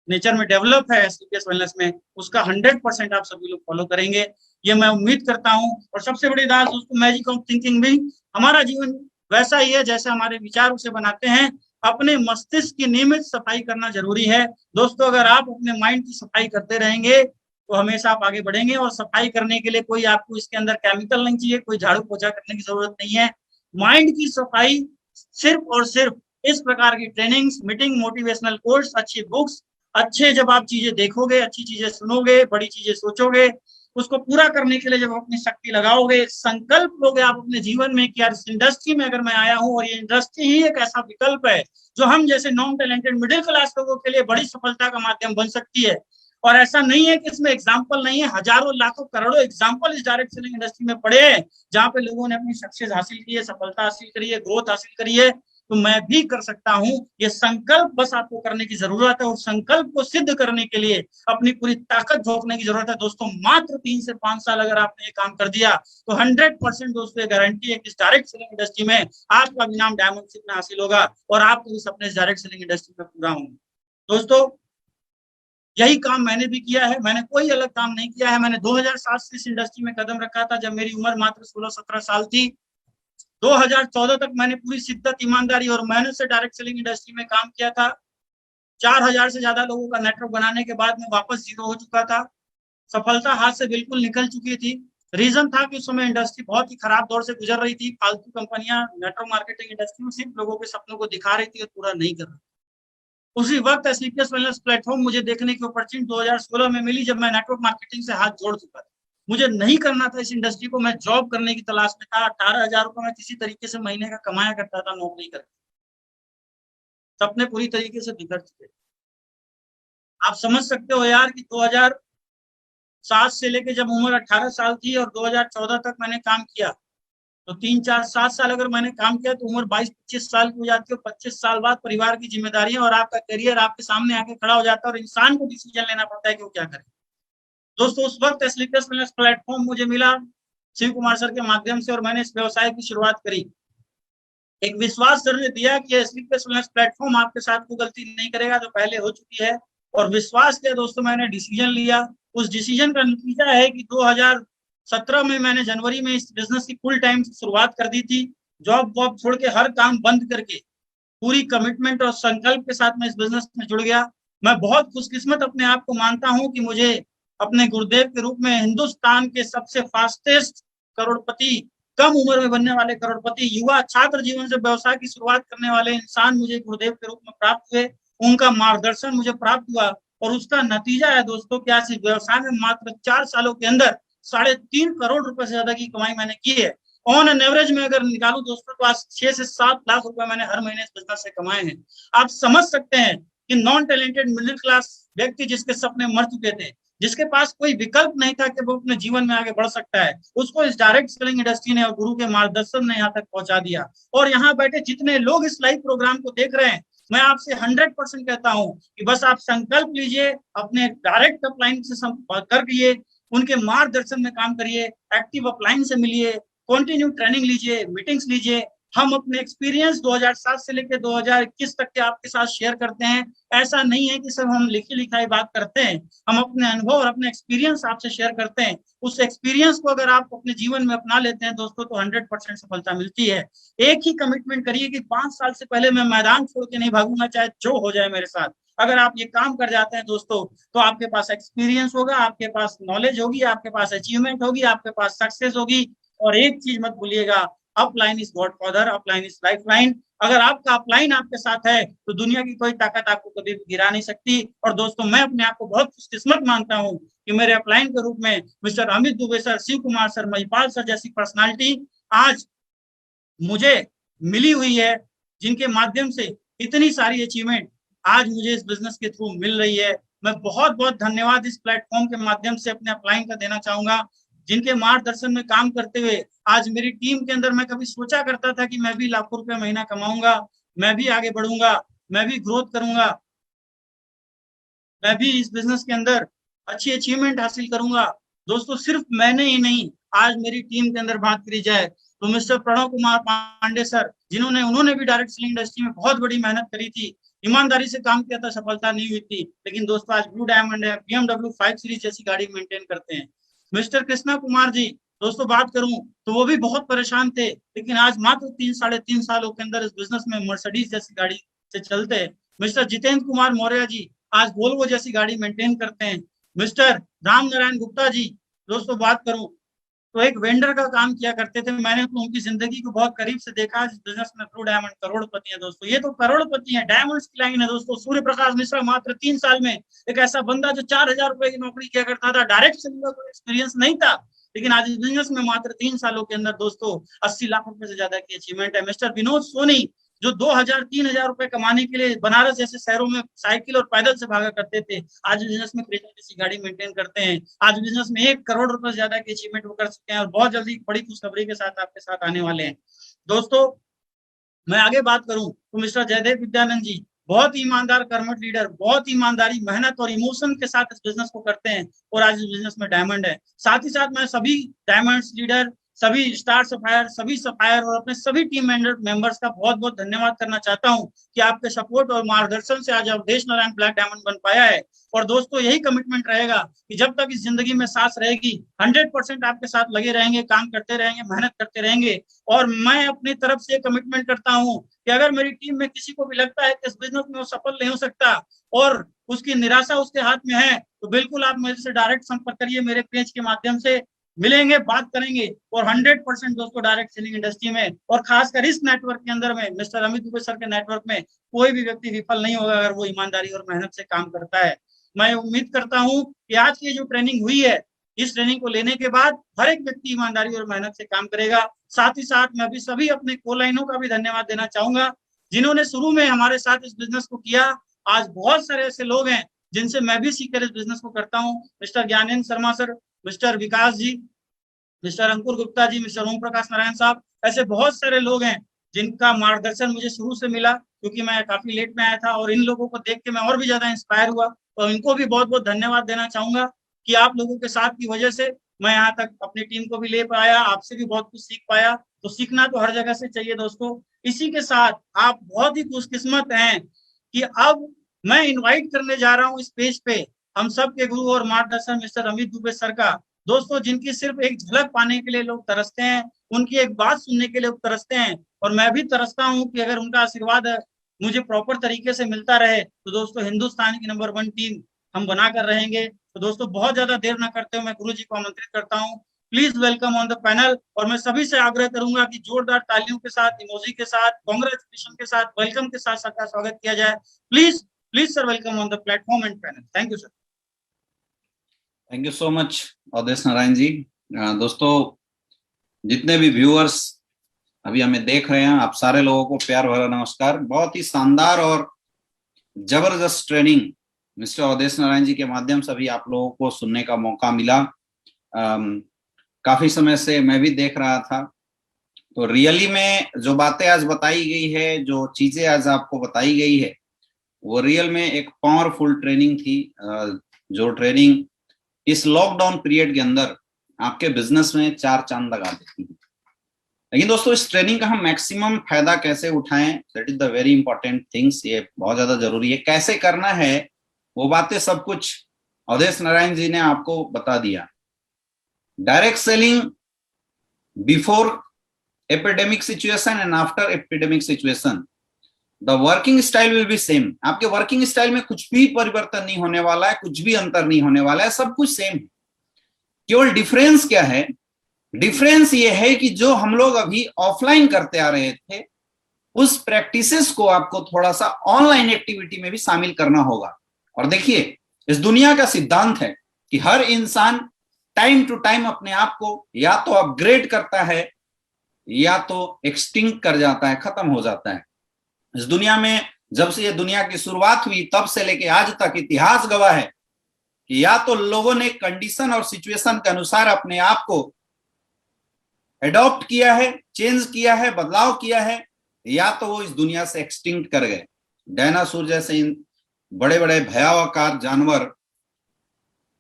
नेचर में डेवलप है एसपीएस वेलनेस में, उसका 100% आप सभी लोग फॉलो करेंगे, ये मैं उम्मीद करता हूँ। और सबसे बड़ी बात दोस्तों, मैजिक ऑफ थिंकिंग भी, हमारा जीवन वैसा ही है जैसे हमारे विचार उसे बनाते हैं। अपने मस्तिष्क की नियमित सफाई करना जरूरी है दोस्तों। अगर आप अपने माइंड की सफाई करते रहेंगे तो हमेशा आप आगे बढ़ेंगे। और सफाई करने के लिए कोई आपको इसके अंदर केमिकल नहीं चाहिए, कोई झाड़ू पोछा करने की जरूरत नहीं है। माइंड की सफाई सिर्फ और सिर्फ इस प्रकार की ट्रेनिंग्स, मीटिंग, मोटिवेशनल कोर्स, अच्छी बुक्स, अच्छे जब आप चीजें देखोगे, अच्छी चीजें सुनोगे, बड़ी चीजें सोचोगे, उसको पूरा करने के लिए जब अपनी शक्ति लगाओगे, संकल्प लोगे आप अपने जीवन में कि यार इस इंडस्ट्री में अगर मैं आया हूँ और ये इंडस्ट्री ही एक ऐसा विकल्प है जो हम जैसे नॉन टैलेंटेड मिडिल क्लास लोगों के लिए बड़ी सफलता का माध्यम बन सकती है। और ऐसा नहीं है कि इसमें एग्जाम्पल नहीं है, हजारों लाखों करोड़ों एग्जाम्पल इस डायरेक्ट सेलिंग इंडस्ट्री में पड़े हैं, जहां पे लोगों ने अपनी सक्सेस हासिल की है, सफलता हासिल करी है, ग्रोथ हासिल करी है। तो मैं भी कर सकता हूं। ये संकल्प बस आपको करने की जरूरत है, और संकल्प को सिद्ध करने के लिए अपनी पूरी ताकत झोंकने की जरूरत है दोस्तों। मात्र 3 से 5 साल अगर आपने ये काम कर दिया तो 100% दोस्तों ये गारंटी है कि इस डायरेक्ट सेलिंग इंडस्ट्री में आपका भी नाम डायमंडशिप में हासिल होगा और आपके भी सपने इस डायरेक्ट सेलिंग इंडस्ट्री में पूरा होंगे। दोस्तों, यही काम मैंने भी किया है, मैंने कोई अलग काम नहीं किया है। मैंने 2007 से इस इंडस्ट्री में कदम रखा था जब मेरी उम्र मात्र 16-17 साल थी। 2014 तक मैंने पूरी शिद्दत, ईमानदारी और मेहनत से डायरेक्ट सेलिंग इंडस्ट्री में काम किया था। 4000 से ज्यादा लोगों का नेटवर्क बनाने के बाद में वापस जीरो हो चुका था। सफलता हाथ से बिल्कुल निकल चुकी थी। रीजन था कि उस समय इंडस्ट्री बहुत ही खराब दौर से गुजर रही थी। फालतू कंपनियां नेटवर्क मार्केटिंग इंडस्ट्री में सिर्फ लोगों के सपनों को दिखा रही थी और पूरा नहीं कर रही। उसी वक्त एसपीएस वेलनेस प्लेटफॉर्म मुझे देखने की अपॉर्चुनिटी 2016 में मिली, जब मैं नेटवर्क मार्केटिंग से हाथ जोड़ चुका था। मुझे नहीं करना था इस इंडस्ट्री को, मैं जॉब करने की तलाश में था। 18,000 रुपये मैं किसी तरीके से महीने का कमाया करता था नौकरी करके। सपने पूरी तरीके से बिखर चुके। आप समझ सकते हो यार कि 2007 से लेके जब उम्र 18 साल थी और 2014 तक मैंने काम किया, तो 3-4-7 साल अगर मैंने काम किया तो उम्र 22-25 साल की हो जाती है। 25 साल बाद परिवार की जिम्मेदारियां और आपका करियर आपके सामने आके खड़ा हो जाता है और इंसान को डिसीजन लेना पड़ता है कि वो क्या करे। दोस्तों, उस वक्त एसलीपियस वेलनेस प्लेटफॉर्म मुझे मिला शिव कुमार सर के माध्यम से, और मैंने इस व्यवसाय की शुरुआत करी। एक विश्वास सर ने दिया कि एसलीपियस वेलनेस प्लेटफॉर्म आपके साथ कोई गलती नहीं करेगा जो पहले हो चुकी है, और विश्वास के दोस्तों मैंने डिसीजन लिया। उस डिसीजन का नतीजा है कि 2017 में मैंने जनवरी में इस बिजनेस की फुल टाइम शुरुआत कर दी थी। जॉब वॉब छोड़ के, हर काम बंद करके, पूरी कमिटमेंट और संकल्प के साथ मैं इस बिजनेस में जुड़ गया। मैं बहुत खुशकिस्मत अपने आप को मानता हूं कि मुझे अपने गुरुदेव के रूप में हिंदुस्तान के सबसे फास्टेस्ट करोड़पति, कम उम्र में बनने वाले करोड़पति, युवा छात्र जीवन से व्यवसाय की शुरुआत करने वाले इंसान मुझे गुरुदेव के रूप में प्राप्त हुए। उनका मार्गदर्शन मुझे प्राप्त हुआ, और उसका नतीजा है दोस्तों कि आज इस व्यवसाय में मात्र 4 सालों के अंदर 3.5 करोड़ रुपए से ज्यादा की कमाई मैंने की है। ऑन एन एवरेज में अगर निकालू दोस्तों तो आज 6 से 7 लाख रुपए मैंने हर महीने इस बिजनेस से कमाए हैं। आप समझ सकते हैं कि नॉन टैलेंटेड मिडिल क्लास व्यक्ति जिसके सपने मर चुके थे, जिसके पास कोई विकल्प नहीं था कि वो अपने जीवन में आगे बढ़ सकता है, उसको इस डायरेक्ट सेलिंग इंडस्ट्री ने और गुरु के मार्गदर्शन ने यहाँ तक पहुंचा दिया। और यहाँ बैठे जितने लोग इस लाइव प्रोग्राम को देख रहे हैं, मैं आपसे 100% कहता हूं कि बस आप संकल्प लीजिए, अपने डायरेक्ट अपलाइन से संपर्क करिए, उनके मार्गदर्शन में काम करिए, एक्टिव अपलाइन से मिलिए, कंटिन्यू ट्रेनिंग लीजिए, मीटिंग्स लीजिए। हम अपने एक्सपीरियंस 2007 से लेकर 2021 तक के आपके साथ शेयर करते हैं। ऐसा नहीं है कि सब हम लिखी लिखाई बात करते हैं, हम अपने अनुभव और अपने एक्सपीरियंस आपसे शेयर करते हैं। उस एक्सपीरियंस को अगर आप अपने जीवन में अपना लेते हैं दोस्तों, तो 100% सफलता मिलती है। एक ही कमिटमेंट करिए कि 5 साल से पहले मैं मैदान छोड़ के नहीं भागूंगा, चाहे जो हो जाए मेरे साथ। अगर आप ये काम कर जाते हैं दोस्तों, तो आपके पास एक्सपीरियंस होगा, आपके पास नॉलेज होगी, आपके पास अचीवमेंट होगी, आपके पास सक्सेस होगी। और एक चीज मत भूलिएगा, upline is godfather, upline is lifeline. अगर आपका अपलाइन आपके साथ है तो दुनिया की कोई ताकत आपको कभी भी गिरा नहीं सकती। और दोस्तों, मैं अपने आप को बहुत खुशकिस्मत मानता हूं कि मेरे अपलाइन के रूप में mister Amit Dubey sir, Shiv Kumar sir, Mahipal sir जैसी पर्सनालिटी आज मुझे मिली हुई है, जिनके माध्यम से इतनी सारी अचीवमेंट आज मुझे इस बिजनेस के थ्रू मिल रही है। मैं बहुत बहुत धन्यवाद इस प्लेटफॉर्म के माध्यम से अपने अपलाइन का देना चाहूंगा, जिनके मार्गदर्शन में काम करते हुए आज मेरी टीम के अंदर मैं कभी सोचा करता था कि मैं भी लाखों रुपए महीना कमाऊंगा, मैं भी आगे बढ़ूंगा, मैं भी ग्रोथ करूंगा, मैं भी इस बिजनेस के अंदर अच्छी अचीवमेंट हासिल करूंगा। दोस्तों, सिर्फ मैंने ही नहीं, आज मेरी टीम के अंदर बात करी जाए तो मिस्टर प्रणव कुमार पांडे सर, उन्होंने भी डायरेक्ट सेलिंग इंडस्ट्री में बहुत बड़ी मेहनत करी थी, ईमानदारी से काम किया था, सफलता नहीं हुई थी, लेकिन दोस्तों आज ब्लू डायमंड है, BMW 5 सीरीज जैसी गाड़ी मेंटेन करते हैं। मिस्टर कृष्णा कुमार जी, दोस्तों बात करूं तो वो भी बहुत परेशान थे, लेकिन आज मात्र 3-3.5 सालों के अंदर इस बिजनेस में मर्सिडीज जैसी गाड़ी से चलते हैं। मिस्टर जितेंद्र कुमार मौर्य जी आज वोल्वो जैसी गाड़ी मेंटेन करते हैं। मिस्टर राम नारायण गुप्ता जी, दोस्तों बात करूं तो एक वेंडर का काम किया करते थे, मैंने तो उनकी जिंदगी को बहुत करीब से देखा। इस बिजनेस में ब्लू डायमंड करोड़पति है दोस्तों, ये तो करोड़पति है, डायमंड्स की लाइन है दोस्तों। सूर्य प्रकाश मिश्रा मात्र 3 साल में, एक ऐसा बंदा जो 4,000 रुपए की नौकरी किया करता था, डायरेक्ट सेलिंग का कोई एक्सपीरियंस नहीं था, लेकिन आज इस बिजनेस में मात्र 3 सालों के अंदर दोस्तों 80 लाख रुपए से ज्यादा की अचीवमेंट है। मिस्टर विनोद सोनी, जो 2,000-3,000 रुपए कमाने के लिए बनारस जैसे शहरों में साइकिल और पैदल से भागा करते थे, आज बिजनेस में क्रेटा जैसी गाड़ी मेंटेन करते हैं। आज बिजनेस में 1 करोड़ रुपए से ज्यादा की अचीवमेंट वो कर सकते हैं, और बहुत जल्दी बड़ी खुशखबरी के साथ आपके साथ आने वाले हैं। दोस्तों, मैं आगे बात करूं तो मिस्टर जयदेव विद्यानंद जी, बहुत ईमानदार कर्मठ लीडर, बहुत ईमानदारी, मेहनत और इमोशन के साथ इस बिजनेस को करते हैं, और आज इस बिजनेस में डायमंड है। साथ ही साथ मैं सभी डायमंड्स लीडर, सभी स्टार सफायर, सभी सफायर और अपने सभी टीम मेंबर्स का बहुत बहुत धन्यवाद करना चाहता हूं कि आपके सपोर्ट और मार्गदर्शन से आज अवधेश नारायण ब्लैक डायमंड बन पाया है। और दोस्तों, यही कमिटमेंट रहेगा कि जब तक इस जिंदगी में सांस रहेगी, 100% आपके साथ लगे रहेंगे, काम करते रहेंगे, मेहनत करते रहेंगे। और मैं अपनी तरफ से कमिटमेंट करता हूं कि अगर मेरी टीम में किसी को भी लगता है कि इस बिजनेस में वो सफल नहीं हो सकता और उसकी निराशा उसके हाथ में है, तो बिल्कुल आप मेरे से डायरेक्ट संपर्क करिए, मेरे पेज के माध्यम से मिलेंगे, बात करेंगे। और 100% दोस्तों डायरेक्ट सेलिंग इंडस्ट्री में और खासकर इस नेटवर्क के अंदर में, मिस्टर अमित दुबे सर के नेटवर्क में, कोई भी व्यक्ति विफल नहीं होगा अगर वो ईमानदारी और मेहनत से काम करता है। मैं उम्मीद करता हूं कि आज की जो ट्रेनिंग हुई है, इस ट्रेनिंग को लेने के बाद हर एक व्यक्ति ईमानदारी और मेहनत से काम करेगा। साथ ही साथ मैं भी सभी अपने को-लाइनों का भी धन्यवाद देना चाहूंगा, जिन्होंने शुरू में हमारे साथ इस बिजनेस को किया। आज बहुत सारे ऐसे लोग हैं जिनसे मैं भी सीखकर इस बिजनेस को करता हूँ। Mister Gyanendra Sharma sir, mister Vikas ji, mister Ankur Gupta ji, mister Om Prakash Narayan साहब, ऐसे बहुत सारे लोग हैं जिनका मार्गदर्शन मुझे शुरू से मिला, क्योंकि मैं काफी लेट में आया था, और इन लोगों को देख के मैं और भी ज्यादा इंस्पायर हुआ। तो इनको भी बहुत बहुत धन्यवाद देना चाहूंगा कि आप लोगों के साथ की वजह से मैं यहाँ तक अपनी टीम को भी ले पाया, आपसे भी बहुत कुछ सीख पाया। तो सीखना तो हर जगह से चाहिए दोस्तों। इसी के साथ आप बहुत ही खुशकिस्मत हैं कि अब मैं इनवाइट करने जा रहा हूँ इस पेज पे हम सब के गुरु और मार्गदर्शन मिस्टर अमित दुबे सर का। दोस्तों, जिनकी सिर्फ एक झलक पाने के लिए लोग तरसते हैं, उनकी एक बात सुनने के लिए लोग तरसते हैं, और मैं भी तरसता हूं कि अगर उनका आशीर्वाद मुझे प्रॉपर तरीके से मिलता रहे तो दोस्तों हिंदुस्तान की नंबर 1 टीम हम बना कर रहेंगे। तो दोस्तों, बहुत ज्यादा देर न करते हुए मैं गुरु जी को आमंत्रित करता हूँ, please welcome on the panel. और मैं सभी से आग्रह करूंगा कि जोरदार तालियों के साथ, इमोजी के साथ, कांग्रेचुलेशन के साथ, वेलकम के साथ सबका स्वागत किया जाए। Please please sir, welcome on the platform and panel. Thank you sir. Thank you so much Awadhesh Narayan ji. दोस्तों, जितने भी व्यूअर्स अभी हमें देख रहे हैं, आप सारे लोगों को प्यार भरा नमस्कार। बहुत ही शानदार और जबरदस्त ट्रेनिंग मिस्टर अवधेश नारायण जी के माध्यम से अभी आप लोगों को सुनने का मौका मिला। काफी समय से मैं भी देख रहा था, तो रियली में जो बातें आज बताई गई है, जो चीजें आज आपको बताई गई है, वो रियल में एक पावरफुल ट्रेनिंग थी, जो ट्रेनिंग इस लॉकडाउन पीरियड के अंदर आपके बिजनेस में 4 चांद लगा देती है। लेकिन दोस्तों, इस ट्रेनिंग का हम मैक्सिमम फायदा कैसे उठाएं, that is the very important things. ये बहुत ज्यादा जरूरी है। कैसे करना है वो बातें सब कुछ अवधेश नारायण जी ने आपको बता दिया। Direct selling before epidemic situation and after epidemic situation, the working style will be same. आपके वर्किंग स्टाइल में कुछ भी परिवर्तन नहीं होने वाला है, कुछ भी अंतर नहीं होने वाला है, सब कुछ सेम है। केवल डिफरेंस क्या है? डिफरेंस ये है कि जो हम लोग अभी ऑफलाइन करते आ रहे थे, उस प्रैक्टिसेस को आपको थोड़ा सा ऑनलाइन एक्टिविटी में भी शामिल करना होगा। और देखिए, इस दुनिया का सिद्धांत है कि हर इंसान टाइम टू टाइम अपने आप को या तो अपग्रेड करता है या तो एक्सटिंक्ट कर जाता है, खत्म हो जाता है। इस दुनिया में जब से ये दुनिया की शुरुआत हुई तब से लेके आज तक इतिहास गवाह है कि या तो लोगों ने कंडीशन और सिचुएशन के अनुसार अपने आप को एडॉप्ट किया है, चेंज किया है, बदलाव किया है, या तो वो इस दुनिया से एक्सटिंक्ट कर गए। डायनासोर जैसे इन बड़े बड़े भयावह जानवर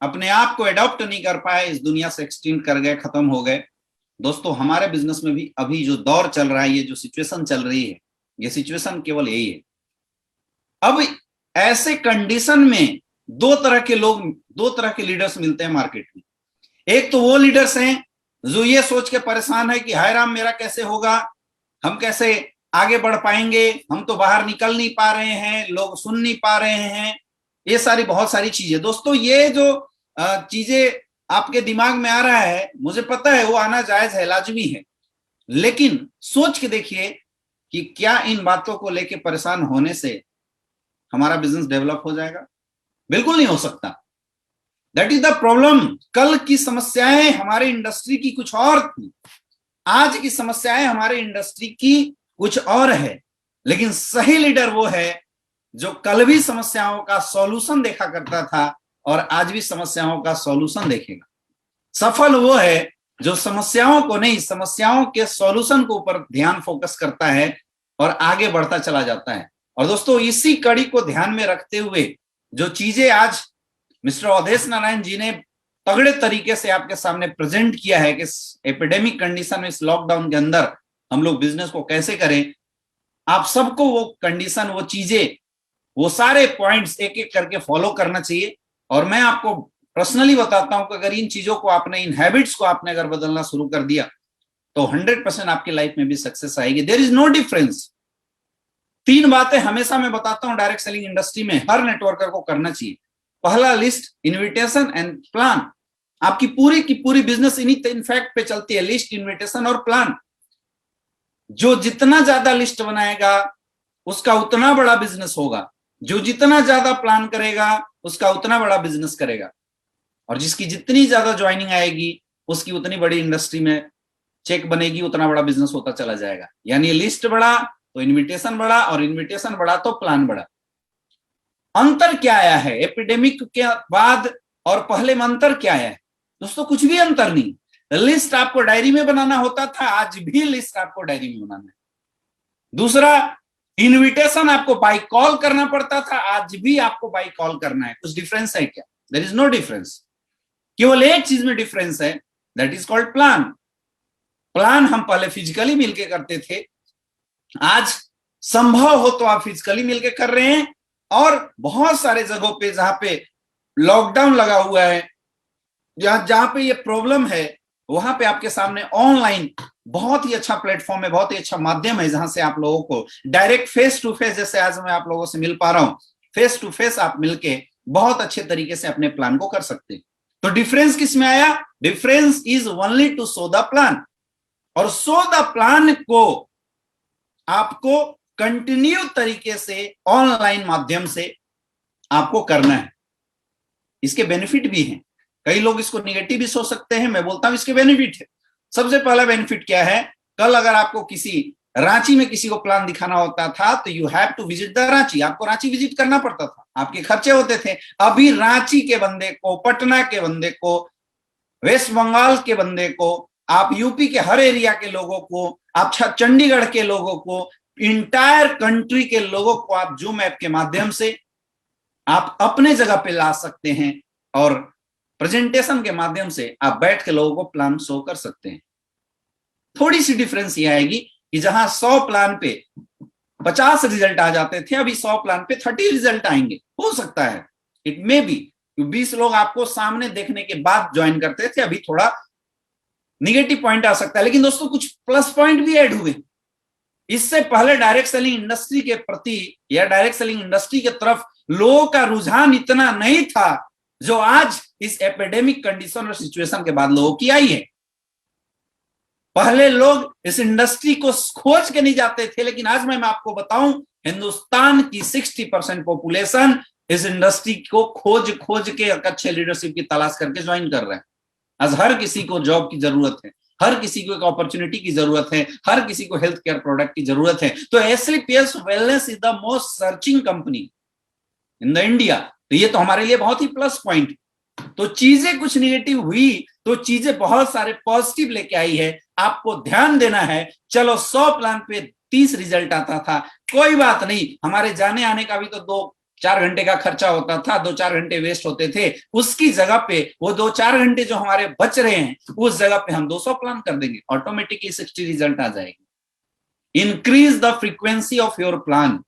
अपने आप को एडॉप्ट नहीं कर पाए, इस दुनिया से एक्सटिंक्ट कर गए, खत्म हो गए। दोस्तों, हमारे बिजनेस में भी अभी जो दौर चल रहा है, ये जो सिचुएशन चल रही है, ये सिचुएशन केवल यही है। अब ऐसे कंडीशन में दो तरह के लीडर्स मिलते हैं मार्केट में। एक तो वो लीडर्स हैं जो ये सोच के परेशान है कि हाय राम, मेरा कैसे होगा, हम कैसे आगे बढ़ पाएंगे, हम तो बाहर निकल नहीं पा रहे हैं, लोग सुन नहीं पा रहे हैं, ये सारी बहुत सारी चीजें। दोस्तों, ये जो चीजें आपके दिमाग में आ रहा है, मुझे पता है वो आना जायज है, लाजमी है, लेकिन सोच के देखिए कि क्या इन बातों को लेके परेशान होने से हमारा बिजनेस डेवलप हो जाएगा? बिल्कुल नहीं हो सकता। That is the problem. कल की समस्याएं हमारी इंडस्ट्री की कुछ और थी, आज की समस्याएं हमारी इंडस्ट्री की कुछ और है। लेकिन सही लीडर वो है जो कल भी समस्याओं का सॉल्यूशन देखा करता था और आज भी समस्याओं का सॉल्यूशन देखेगा। सफल वो है जो समस्याओं को नहीं, समस्याओं के सॉल्यूशन के ऊपर ध्यान फोकस करता है और आगे बढ़ता चला जाता है। और दोस्तों, इसी कड़ी को ध्यान में रखते हुए जो चीजें आज मिस्टर अवधेश नारायण जी ने तगड़े तरीके से आपके सामने प्रेजेंट किया है कि एपिडेमिक कंडीशन में, इस लॉकडाउन के अंदर हम लोग बिजनेस को कैसे करें, आप सबको वो कंडीशन, वो चीजें, वो सारे पॉइंट्स एक एक करके फॉलो करना चाहिए। और मैं आपको पर्सनली बताता हूं कि अगर इन चीजों को आपने, इन हैबिट्स को आपने अगर बदलना शुरू कर दिया तो 100% आपकी लाइफ में भी सक्सेस आएगी। There is no difference. 3 बातें हमेशा मैं बताता हूं डायरेक्ट सेलिंग इंडस्ट्री में हर नेटवर्कर को करना चाहिए। पहला, लिस्ट, इन्विटेशन एंड प्लान। आपकी पूरी की पूरी बिजनेस इन्हीं इनफैक्ट पे चलती है, लिस्ट, इन्विटेशन और प्लान। जो जितना ज्यादा लिस्ट बनाएगा उसका उतना बड़ा बिजनेस होगा, जो जितना ज्यादा प्लान करेगा उसका उतना बड़ा बिजनेस करेगा, और जिसकी जितनी ज्यादा ज्वाइनिंग आएगी उसकी उतनी बड़ी इंडस्ट्री में चेक बनेगी, उतना बड़ा बिजनेस होता चला जाएगा। यानी लिस्ट बढ़ा तो इन्विटेशन बढ़ा, और इन्विटेशन बढ़ा तो प्लान बढ़ा। अंतर क्या आया है एपिडेमिक के बाद और पहले में? अंतर क्या आया है दोस्तों? कुछ भी अंतर नहीं। लिस्ट आपको डायरी में बनाना होता था, आज भी लिस्ट आपको डायरी में बनाना है। दूसरा, इन्विटेशन आपको बाय कॉल करना पड़ता था, आज भी आपको बाय कॉल करना है। कुछ डिफरेंस है क्या? There is no difference. केवल एक चीज में डिफरेंस है, that is called plan. Plan हम पहले फिजिकली मिलके करते थे, आज संभव हो तो आप फिजिकली मिलके कर रहे हैं, और बहुत सारे जगहों पे जहां पे लॉकडाउन लगा हुआ है, जहां पे ये प्रॉब्लम है, वहां पे आपके सामने ऑनलाइन बहुत ही अच्छा प्लेटफॉर्म है, बहुत ही अच्छा माध्यम है, जहां से आप लोगों को डायरेक्ट फेस टू फेस, जैसे आज मैं आप लोगों से मिल पा रहा हूं, फेस टू फेस आप मिलके बहुत अच्छे तरीके से अपने प्लान को कर सकते हैं। तो डिफरेंस किस में आया? Difference is only to show the plan, और शो द प्लान को आपको कंटिन्यू तरीके से ऑनलाइन माध्यम से आपको करना है। इसके बेनिफिट भी हैं, कई लोग इसको निगेटिव भी सोच सकते हैं, मैं बोलता हूं इसके बेनिफिट है। सबसे पहला बेनिफिट क्या है? कल अगर आपको किसी रांची में किसी को प्लान दिखाना होता था तो you have to visit the Ranchi, आपको रांची विजिट करना पड़ता था। आपके खर्चे होते थे। अभी रांची के बंदे को, पटना के बंदे को, वेस्ट बंगाल के बंदे को, आप यूपी के हर एरिया के लोगों को, आप चंडीगढ़ के लोगों को, इंटायर कंट्री के लोगों को आप जूम ऐप के माध्यम से आप अपने जगह पे ला सकते हैं और प्रेजेंटेशन के माध्यम से आप बैठ के लोगों को प्लान शो कर सकते हैं। थोड़ी सी डिफरेंस ये आएगी कि जहां 100 प्लान पे 50 रिजल्ट आ जाते थे, अभी 100 प्लान पे 30 रिजल्ट आएंगे। हो सकता है, इट मे बी 20 लोग आपको सामने देखने के बाद ज्वाइन करते थे, अभी थोड़ा निगेटिव पॉइंट आ सकता है, लेकिन दोस्तों कुछ प्लस पॉइंट भी ऐड हुए। इससे पहले डायरेक्ट सेलिंग इंडस्ट्री के प्रति या डायरेक्ट सेलिंग इंडस्ट्री की तरफ लोगों का रुझान इतना नहीं था जो आज इस एपिडेमिक कंडीशन और सिचुएशन के बाद लोगों की आई है। पहले लोग इस इंडस्ट्री को खोज के नहीं जाते थे, लेकिन आज मैं आपको बताऊं, हिंदुस्तान की 60% पॉपुलेशन इस इंडस्ट्री को खोज खोज के अच्छे लीडरशिप की तलाश करके ज्वाइन कर रहे हैं। आज हर किसी को जॉब की जरूरत है, हर किसी को एक अपॉर्चुनिटी की जरूरत है, हर किसी को हेल्थ केयर प्रोडक्ट की जरूरत है। तो SLPS wellness is the most searching company in the India. तो ये तो हमारे लिए बहुत ही प्लस पॉइंट। तो चीजें कुछ निगेटिव हुई तो चीजें बहुत सारे पॉजिटिव लेके आई है। आपको ध्यान देना है। चलो 100 प्लान पे 30 रिजल्ट आता था, कोई बात नहीं, हमारे जाने आने का भी तो 2-4 घंटे का खर्चा होता था, 2-4 घंटे वेस्ट होते थे। उसकी जगह पे वो 2-4 घंटे जो हमारे बच रहे हैं, उस जगह पे हम 200 प्लान कर देंगे, ऑटोमेटिकली 60 रिजल्ट आ जाएगी। Increase the frequency of your plan.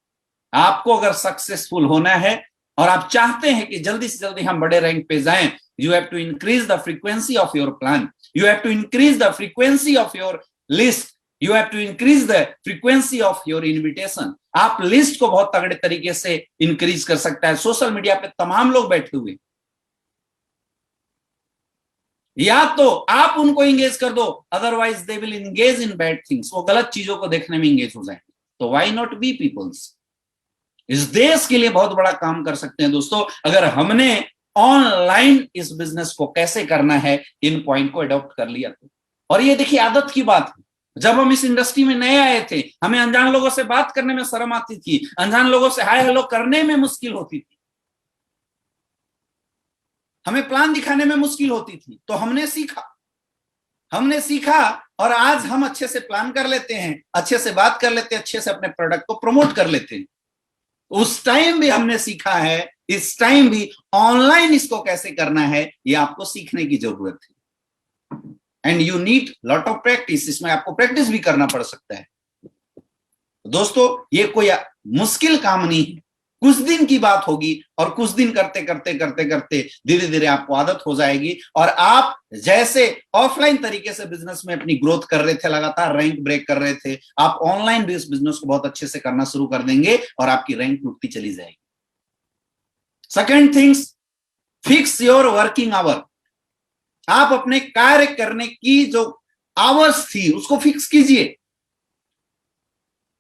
आपको अगर सक्सेसफुल होना है और आप चाहते हैं कि जल्दी से जल्दी हम बड़े रैंक पे जाएं, you have to increase the frequency of your plan, you have to increase the frequency of your list, you have to increase the frequency of your invitation। आप लिस्ट को बहुत तगड़े तरीके से इंक्रीज कर सकता है। सोशल मीडिया पे तमाम लोग बैठे हुए, या तो आप उनको इंगेज कर दो, otherwise they will engage in bad things. वो गलत चीजों को देखने में इंगेज हो जाएंगे। तो व्हाई नॉट बी पीपल्स। इस देश के लिए बहुत बड़ा काम कर सकते हैं दोस्तों, अगर हमने ऑनलाइन इस बिजनेस को कैसे करना है, इन पॉइंट को अडॉप्ट कर लिया तो। और ये देखिए आदत की बात है, जब हम इस इंडस्ट्री में नए आए थे, हमें अनजान लोगों से बात करने में शर्म आती थी, अनजान लोगों से हाय हेलो करने में मुश्किल होती थी, हमें प्लान दिखाने में मुश्किल होती थी। तो हमने सीखा और आज हम अच्छे से प्लान कर लेते हैं, अच्छे से बात कर लेते हैं, अच्छे से अपने प्रोडक्ट को प्रमोट कर लेते हैं। उस टाइम भी हमने सीखा है, इस टाइम भी ऑनलाइन इसको कैसे करना है, ये आपको सीखने की जरूरत है। And you need lot of practice. इसमें आपको प्रैक्टिस भी करना पड़ सकता है। दोस्तों ये कोई मुश्किल काम नहीं है, कुछ दिन की बात होगी और कुछ दिन करते करते करते करते धीरे धीरे आपको आदत हो जाएगी। और आप जैसे ऑफलाइन तरीके से बिजनेस में अपनी ग्रोथ कर रहे थे, लगातार रैंक ब्रेक कर रहे थे, आप ऑनलाइन भी इस बिजनेस को बहुत अच्छे से करना शुरू कर देंगे और आपकी रैंक टूटती चली जाएगी। Second things, fix your working hour. आप अपने कार्य करने की जो आवर्स थी उसको फिक्स कीजिए।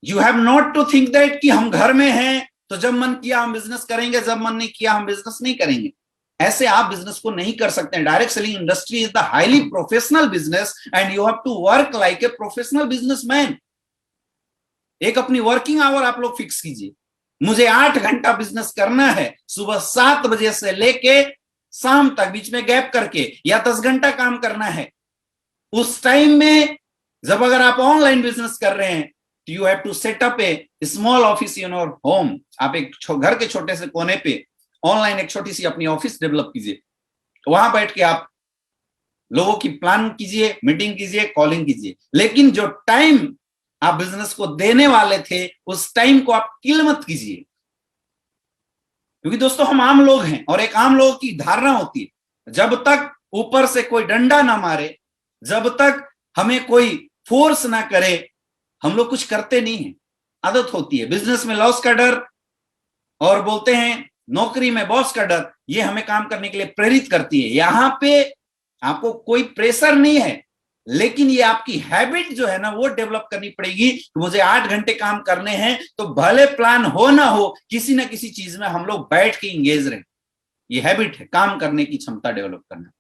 You have not to think that कि हम घर में हैं तो जब मन किया हम बिजनेस करेंगे, जब मन नहीं किया हम बिजनेस नहीं करेंगे। ऐसे आप बिजनेस को नहीं कर सकते। Direct selling industry is the highly professional business and you have to work like a professional businessman. एक अपनी वर्किंग आवर आप लोग फिक्स कीजिए। मुझे 8 घंटा बिजनेस करना है, सुबह 7 बजे से लेके शाम तक, बीच में गैप करके, या 10 घंटा काम करना है। उस टाइम में जब अगर आप ऑनलाइन बिजनेस कर रहे हैं, you have to set up a small office in your home। आप एक घर के छोटे से कोने पे ऑनलाइन एक छोटी सी अपनी ऑफिस डेवलप कीजिए। वहां बैठ के आप लोगों की प्लान कीजिए, मीटिंग कीजिए, कॉलिंग कीजिए। लेकिन जो टाइम आप बिजनेस को देने वाले थे उस टाइम को आप किल मत कीजिए। क्योंकि दोस्तों हम आम लोग हैं और एक आम लोगों की धारणा होती है, जब तक ऊपर से कोई डंडा ना मारे, जब तक हमें कोई फोर्स ना करे, हम लोग कुछ करते नहीं है। आदत होती है। बिजनेस में लॉस का डर और बोलते हैं नौकरी में बॉस का डर, ये हमें काम करने के लिए प्रेरित करती है। यहां पे आपको कोई प्रेशर नहीं है, लेकिन ये आपकी हैबिट जो है ना वो डेवलप करनी पड़ेगी। मुझे 8 घंटे काम करने हैं तो भले प्लान हो ना हो, किसी ना किसी चीज में हम लोग बैठ के इंगेज रहे। ये हैबिट है, काम करने की क्षमता डेवलप करना।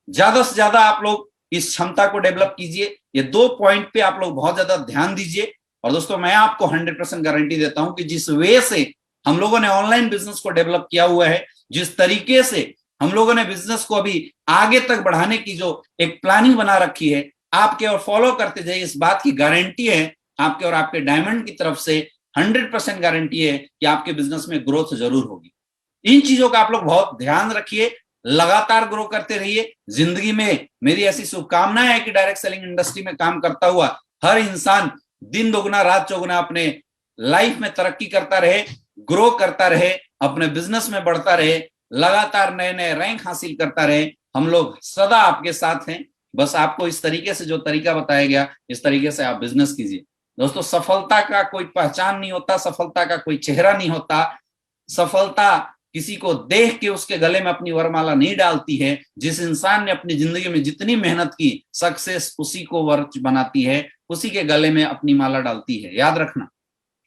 ज्यादा से ज्यादा आप लोग इस क्षमता को डेवलप कीजिए। ये 2 पॉइंट पे आप लोग बहुत ज्यादा ध्यान दीजिए। और दोस्तों मैं आपको 100% गारंटी देता हूं कि जिस वे से हम लोगों ने ऑनलाइन बिजनेस को डेवलप किया हुआ है। जिस तरीके से हम लोगों ने बिजनेस को अभी आगे तक बढ़ाने की जो एक प्लानिंग बना रखी है, आपके और फॉलो करते जाइए, इस बात की गारंटी है आपके और आपके डायमंड की तरफ से 100% गारंटी है कि आपके बिजनेस में ग्रोथ जरूर होगी। इन चीजों का आप लोग बहुत ध्यान रखिए, लगातार ग्रो करते रहिए। जिंदगी में मेरी ऐसी शुभकामनाएं है कि डायरेक्ट सेलिंग इंडस्ट्री में काम करता हुआ हर इंसान दिन दोगुना रात चौगुना अपने लाइफ में तरक्की करता रहे, ग्रो करता रहे, अपने बिजनेस में बढ़ता रहे, लगातार नए नए रैंक हासिल करता रहे। हम लोग सदा आपके साथ हैं। बस आपको इस तरीके से जो तरीका बताया गया, इस तरीके से आप बिजनेस कीजिए। दोस्तों, सफलता का कोई पहचान नहीं होता, सफलता का कोई चेहरा नहीं होता, सफलता किसी को देख के उसके गले में अपनी वरमाला नहीं डालती है। जिस इंसान ने अपनी जिंदगी में जितनी मेहनत की, सक्सेस उसी को वर बनाती है, उसी के गले में अपनी माला डालती है। याद रखना,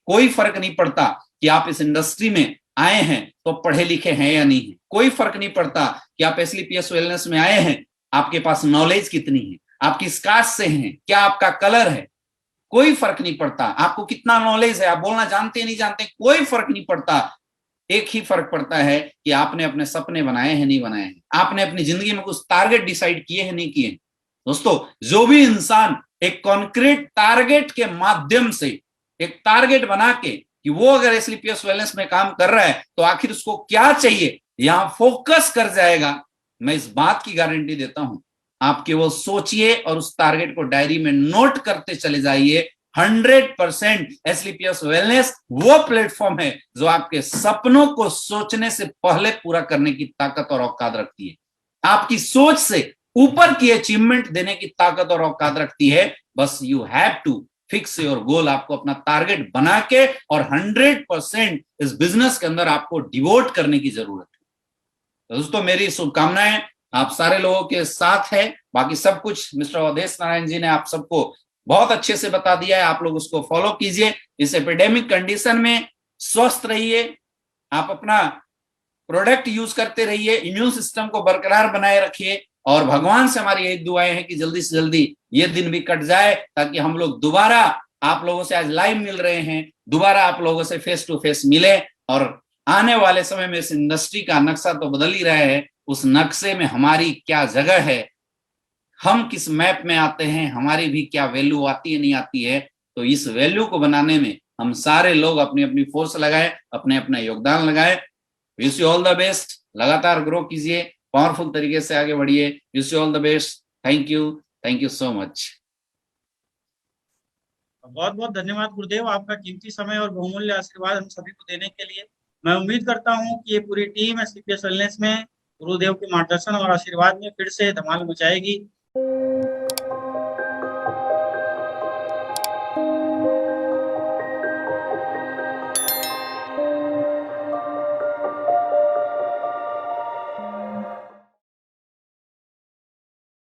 कोई फर्क नहीं पड़ता कि आप इस इंडस्ट्री में आए हैं तो पढ़े लिखे हैं या नहीं है, कोई फर्क नहीं पड़ता कि आप एसलीपीएस वेलनेस में आए हैं, आपके पास नॉलेज कितनी है, आप किस कास्ट से हैं, क्या आपका कलर है, कोई फर्क नहीं पड़ता। आपको कितना नॉलेज है, आप बोलना जानते नहीं जानते, कोई फर्क नहीं पड़ता। एक ही फर्क पड़ता है कि आपने अपने सपने बनाए हैं नहीं बनाए हैं, आपने अपनी जिंदगी में कुछ टारगेट डिसाइड किए हैं नहीं किए। दोस्तों, जो भी इंसान एक कॉन्क्रीट टारगेट के माध्यम से एक टारगेट बना के कि वो अगर एसलीपीएस वेलनेस में काम कर रहा है तो आखिर उसको क्या चाहिए, यहां फोकस कर जाएगा, मैं इस बात की गारंटी देता हूं। आप केवल सोचिए और उस टारगेट को डायरी में नोट करते चले जाइए। 100% एसलीपीएस वेलनेस वो प्लेटफॉर्म है जो आपके सपनों को सोचने से पहले पूरा करने की ताकत और औकात रखती है, आपकी सोच से ऊपर की अचीवमेंट देने की ताकत और औकात रखती है। बस you have to fix your goal, आपको अपना टारगेट बना के और 100% इस बिजनेस के अंदर आपको डिवोट करने की जरूरत है। दोस्तों, मेरी शुभकामनाएं आप सारे लोगों के साथ है। बाकी सब कुछ मिस्टर अवधेश नारायण जी ने आप सबको बहुत अच्छे से बता दिया है, आप लोग उसको फॉलो कीजिए। इस एपिडेमिक कंडीशन में स्वस्थ रहिए, आप अपना प्रोडक्ट यूज करते रहिए, इम्यून सिस्टम को बरकरार बनाए रखिए, और भगवान से हमारी यही दुआएं हैं कि जल्दी से जल्दी ये दिन भी कट जाए, ताकि हम लोग दोबारा आप लोगों से आज लाइव मिल रहे हैं, दोबारा आप लोगों से फेस टू फेस मिले। और आने वाले समय में इस इंडस्ट्री का नक्शा तो बदल ही रहा है, उस नक्शे में हमारी क्या जगह है, हम किस मैप में आते हैं, हमारी भी क्या वैल्यू आती है नहीं आती है। तो इस वैल्यू को बनाने में हम सारे लोग अपनी अपनी फोर्स लगाए, अपने अपना योगदान लगाए। Wish you all the best, लगातार ग्रो कीजिए, पावरफुल तरीके से आगे बढ़िए। Wish you all the best, thank you so much. बहुत बहुत धन्यवाद गुरुदेव, आपका कीमती समय और बहुमूल्य आशीर्वाद हम सभी को देने के लिए। मैं उम्मीद करता हूं कि ये पूरी टीम एसलीपीएस वेलनेस में गुरुदेव के मार्गदर्शन और आशीर्वाद में फिर से धमाल मचाएगी।